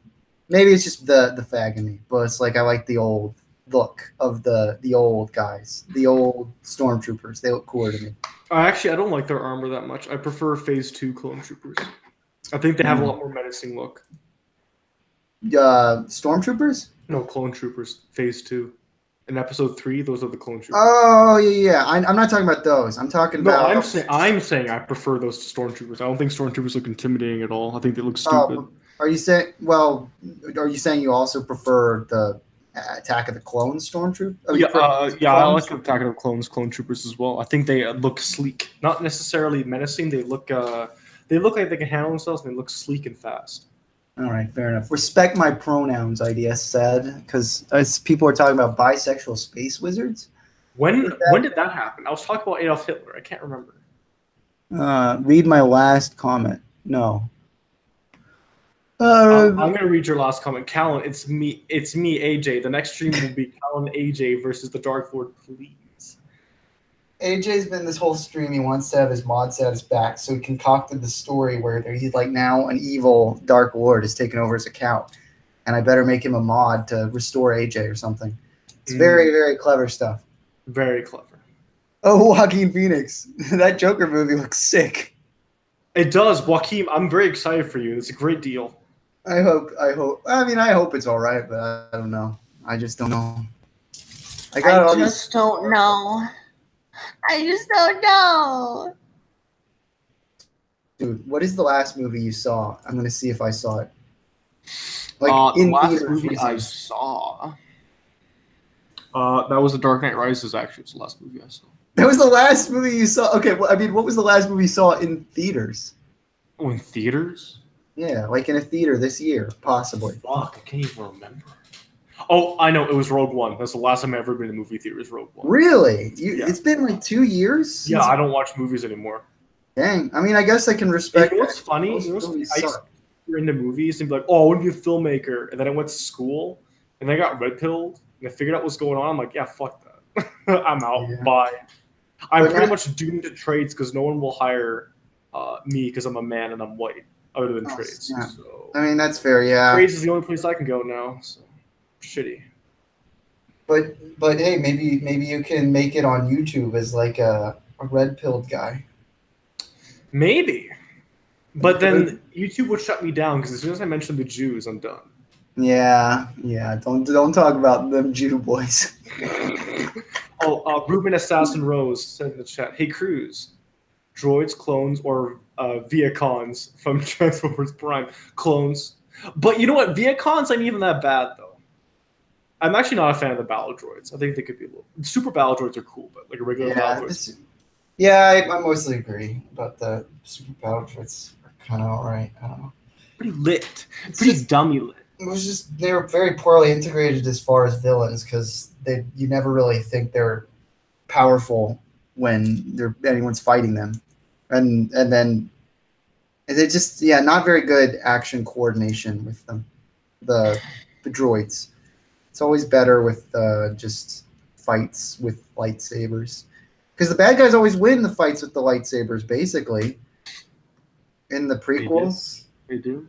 Maybe it's just the fag in me, but it's like I like the old look of the old guys, the old stormtroopers. They look cooler to me. I don't like their armor that much. I prefer Phase 2 clone troopers. I think they have a lot more menacing look. Stormtroopers? No, clone troopers. Phase 2. In Episode 3, those are the clone troopers. Oh yeah. I'm not talking about those. I'm talking No, about. I'm saying I prefer those to stormtroopers. I don't think stormtroopers look intimidating at all. I think they look stupid. Are you saying? Well, are you saying you also prefer the Attack of the Clones stormtrooper? I like Attack of the Clones, clone troopers as well. I think they look sleek, not necessarily menacing. They look like they can handle themselves. And they look sleek and fast. All right, fair enough. Respect my pronouns, IDS said, because as people are talking about bisexual space wizards. When did that happen? I was talking about Adolf Hitler. I can't remember. Read my last comment. No. I'm gonna read your last comment, Callan. It's me, AJ. The next stream will be Callan AJ versus the Dark Lord. Please. AJ's been this whole stream. He wants to have his mod status back, so he concocted the story where he's like now an evil Dark Lord has taken over his account, and I better make him a mod to restore AJ or something. It's very, very clever stuff. Very clever. Oh, Joaquin Phoenix. That Joker movie looks sick. It does, Joaquin. I'm very excited for you. It's a great deal. I hope. I mean, I hope it's all right, but I don't know. I just don't know. I just don't know. Dude, what is the last movie you saw? I'm gonna see if I saw it. Like in the last theaters, movie I saw. That was The Dark Knight Rises. Actually, it's the last movie I saw. That was the last movie you saw. Okay, well, I mean, what was the last movie you saw in theaters? Oh, in theaters? Yeah, like in a theater this year, possibly. Fuck, I can't even remember. Oh, I know. It was Rogue One. That's the last time I've ever been to the movie theater. Is Rogue One. Really? Yeah. It's been like 2 years. Yeah, I don't watch movies anymore. Dang. I mean, I guess I can respect. You know what's funny? I used to be into movies and be like, "Oh, I want to be a filmmaker," and then I went to school and I got red pilled and I figured out what's going on. I'm like, "Yeah, fuck that. I'm out. Yeah. Bye." I'm pretty much doomed to trades because no one will hire me because I'm a man and I'm white, other than trades. Yeah. So I mean, that's fair. Yeah. trades is the only place I can go now. So shitty. But hey, maybe you can make it on YouTube as like a red pilled guy. Maybe. But then YouTube would shut me down because as soon as I mention the Jews, I'm done. Yeah. Don't talk about them Jew boys. Ruben Assassin Rose said in the chat, "Hey Cruz, droids, clones, or Viacons from Transformers Prime clones." But you know what? Viacons ain't even that bad though. I'm actually not a fan of the battle droids. I think they could be a little. Super battle droids are cool, but like a regular battle droids. Yeah, I mostly agree. But the super battle droids are kind of all right. I don't know. Pretty lit. Pretty dummy lit. It was just they were very poorly integrated as far as villains because you never really think they're powerful when anyone's fighting them, and then they just not very good action coordination with them, the droids. It's always better with just fights with lightsabers because the bad guys always win the fights with the lightsabers basically in the prequels. They do.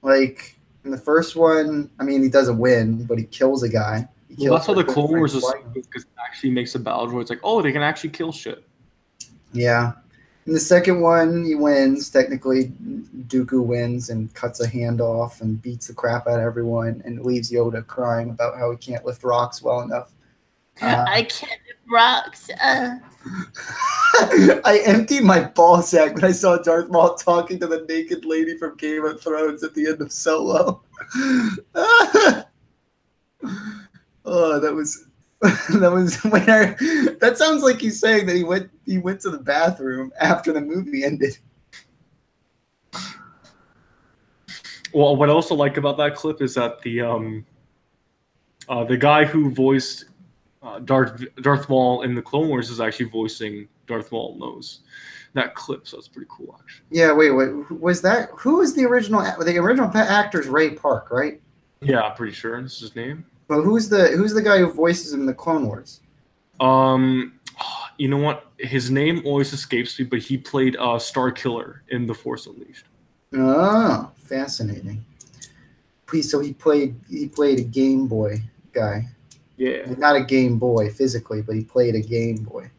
Like in the first one, I mean, he doesn't win, but he kills a guy. Well, that's how the Clone Wars is because it actually makes the battle droids like, oh, they can actually kill shit. Yeah. In the second one, he wins. Technically, Dooku wins and cuts a hand off and beats the crap out of everyone and leaves Yoda crying about how he can't lift rocks well enough. I can't rocks. I emptied my ball sack when I saw Darth Maul talking to the naked lady from Game of Thrones at the end of Solo. Oh, that was when that sounds like he's saying that he went to the bathroom after the movie ended. Well, what I also like about that clip is that the guy who voiced Darth Maul in the Clone Wars is actually voicing Darth Maul knows that clip, so it's pretty cool actually. Yeah, wait, was that who was the original? The original actor's Ray Park, right? Yeah, I'm pretty sure that's his name. But who's the guy who voices him in the Clone Wars? You know what? His name always escapes me, but he played Star Killer in The Force Unleashed. Oh, fascinating. So he played a Game Boy guy. Yeah. Not a Game Boy physically, but he played a Game Boy.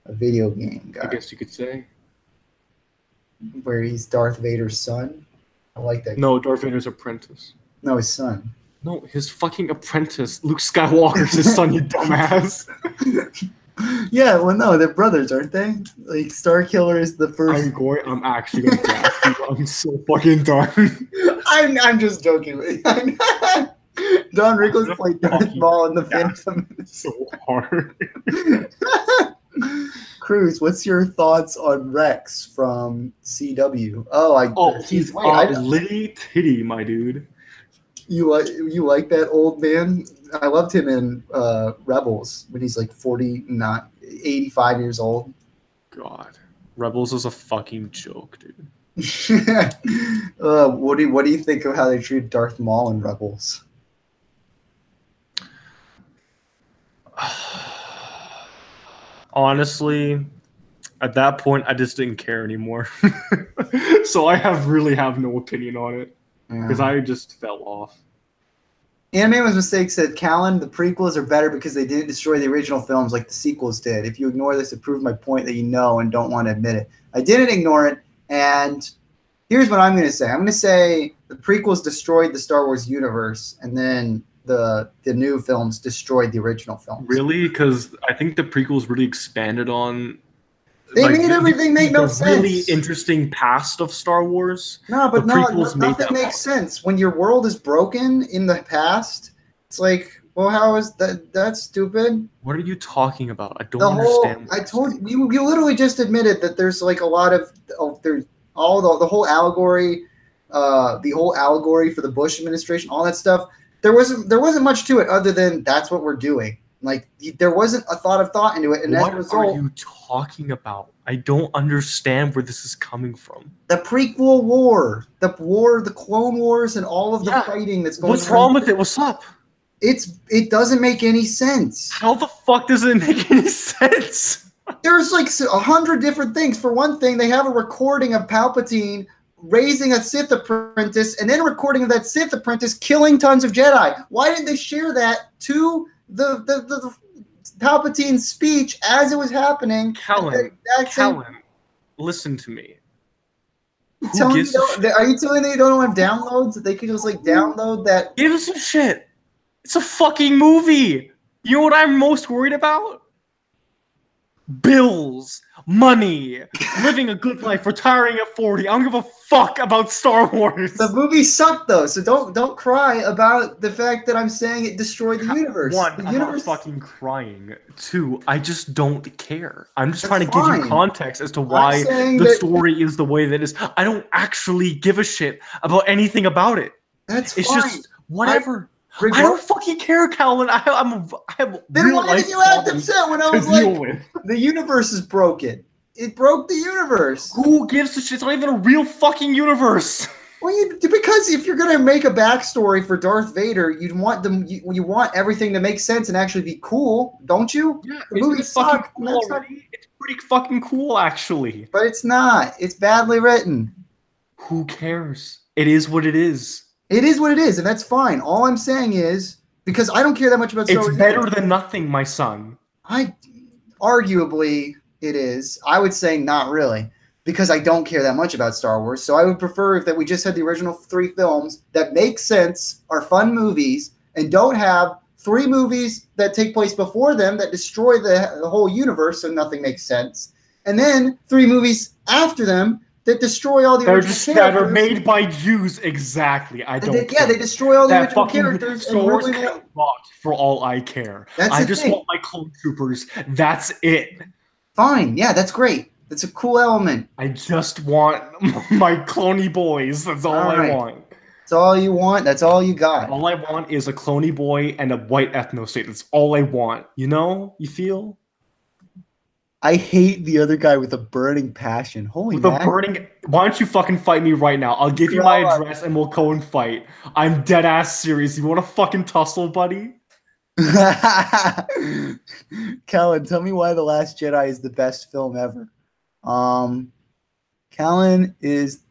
A video game guy. I guess you could say. Where he's Darth Vader's son. I like that. No, Darth Vader's apprentice. No, his son. No, his fucking apprentice. Luke Skywalker's his son, you dumbass. Yeah, well, no, they're brothers, aren't they? Like, Starkiller is the first. I'm actually going to gas you. I'm so fucking done. I'm just joking with you. Don Rickles played Darth Maul in the Phantom. So hard. Cruz, what's your thoughts on Rex from CW? He's litty titty, my dude. You like that old man? I loved him in Rebels when he's like 85 years old. God, Rebels is a fucking joke, dude. What do you think of how they treat Darth Maul in Rebels? Honestly, at that point, I just didn't care anymore. So I really have no opinion on it because I just fell off. Anime Was Mistake said, Callan, the prequels are better because they didn't destroy the original films like the sequels did. If you ignore this, it proves my point that you know and don't want to admit it. I didn't ignore it, and here's what I'm going to say. I'm going to say the prequels destroyed the Star Wars universe, and then the new films destroyed the original films. Really? Because I think the prequels really expanded on... They made everything make no sense. Really interesting past of Star Wars. No, but nothing makes sense. When your world is broken in the past, it's like, well, how is that? That's stupid. What are you talking about? I don't understand. I told you, you literally just admitted that there's like a lot of there's all the whole allegory, for the Bush administration, all that stuff. There wasn't much to it other than that's what we're doing. Like, there wasn't a thought into it, and as a result, what are you talking about? I don't understand where this is coming from. The prequel war, the Clone Wars, and all of the fighting that's going on. What's wrong with it? What's up? It doesn't make any sense. How the fuck does it make any sense? There's like 100 different things. For one thing, they have a recording of Palpatine raising a Sith apprentice, and then a recording of that Sith apprentice killing tons of Jedi. Why didn't they share that to the Palpatine speech as it was happening? Callan, listen to me. Are you telling me they don't have downloads? That they could just like download that? Give us some shit. It's a fucking movie. You know what I'm most worried about? Bills, money, living a good life, retiring at 40. I don't give a fuck about Star Wars. The movie sucked though, so don't cry about the fact that I'm saying it destroyed the universe. One, I'm not fucking crying. Two, I just don't care. I'm just trying to give you context as to why the story is the way that it is. I don't actually give a shit about anything about it. It's just whatever. I don't fucking care, Callan. I have then why did you act upset when I was like, the universe is broken? It broke the universe. Who gives a shit? It's not even a real fucking universe. Well, because if you're gonna make a backstory for Darth Vader, you want everything to make sense and actually be cool, don't you? Yeah, the movie sucked. Cool already. It's pretty fucking cool, actually. But it's not. It's badly written. Who cares? It is what it is. It is what it is, and that's fine. All I'm saying is, because I don't care that much about Star Wars. It's better than nothing, my son. Arguably, it is. I would say not really, because I don't care that much about Star Wars. So I would prefer that we just had the original 3 films that make sense, are fun movies, and don't have 3 movies that take place before them that destroy the whole universe, so nothing makes sense. And then 3 movies after them that destroy all the original characters. That are made by Jews, exactly. I don't care. They destroy all the that original characters. Star Wars can rot for all I care. I just want my clone troopers. That's it. Fine. Yeah, that's great. That's a cool element. I just want my cloney boys. That's all I want. That's all you want. That's all you got. All I want is a cloney boy and a white ethno state. That's all I want. You know? You feel? I hate the other guy with a burning passion. Holy man. Why don't you fucking fight me right now? I'll give you my address and we'll go and fight. I'm dead ass serious. You want to fucking tussle, buddy? Callan, tell me why The Last Jedi is the best film ever. Callan is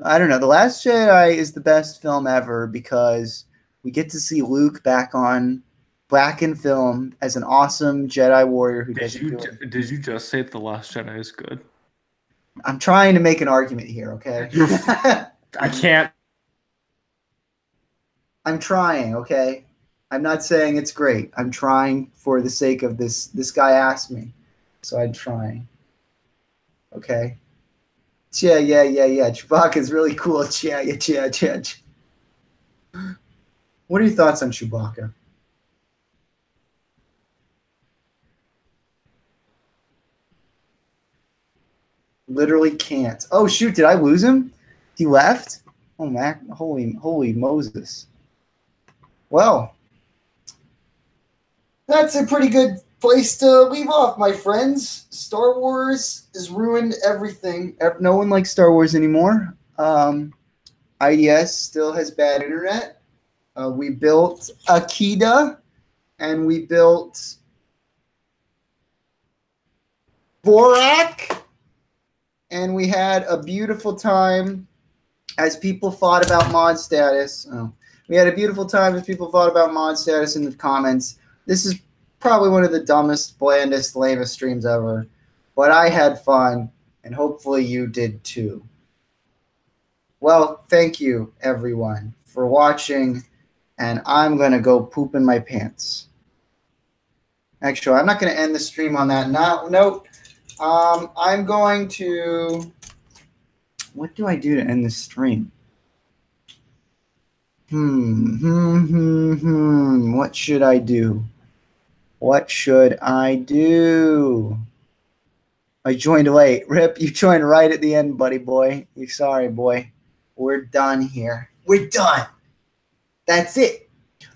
I don't know. The Last Jedi is the best film ever because we get to see Luke back in film as an awesome Jedi warrior who doesn't do it. Did you just say that The Last Jedi is good? I'm trying to make an argument here, okay? I can't. I'm trying, okay? I'm not saying it's great. I'm trying for the sake of this. This guy asked me, so I'm trying. Okay? Yeah. Chewbacca's really cool. Yeah. What are your thoughts on Chewbacca? Literally can't. Oh shoot! Did I lose him? He left. Oh man! Holy Moses! Well, that's a pretty good place to leave off, my friends. Star Wars has ruined everything. No one likes Star Wars anymore. IDS still has bad internet. We built Akida, and we built Borak. And we had a beautiful time as people thought about mod status. We had a beautiful time as people thought about mod status in the comments. This is probably one of the dumbest, blandest, lamest streams ever. But I had fun, and hopefully you did too. Well, thank you, everyone, for watching. And I'm going to go poop in my pants. Actually, I'm not going to end the stream on that note. I'm going to. What do I do to end the stream? What should I do? What should I do? I joined late. Rip, you joined right at the end, buddy boy. You're sorry, boy. We're done here. We're done. That's it.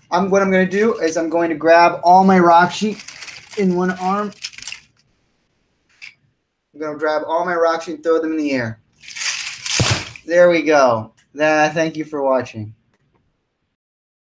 What I'm going to do is I'm going to grab all my Rakshi in one arm. I'm going to grab all my Rakshi and throw them in the air. There we go. Thank you for watching.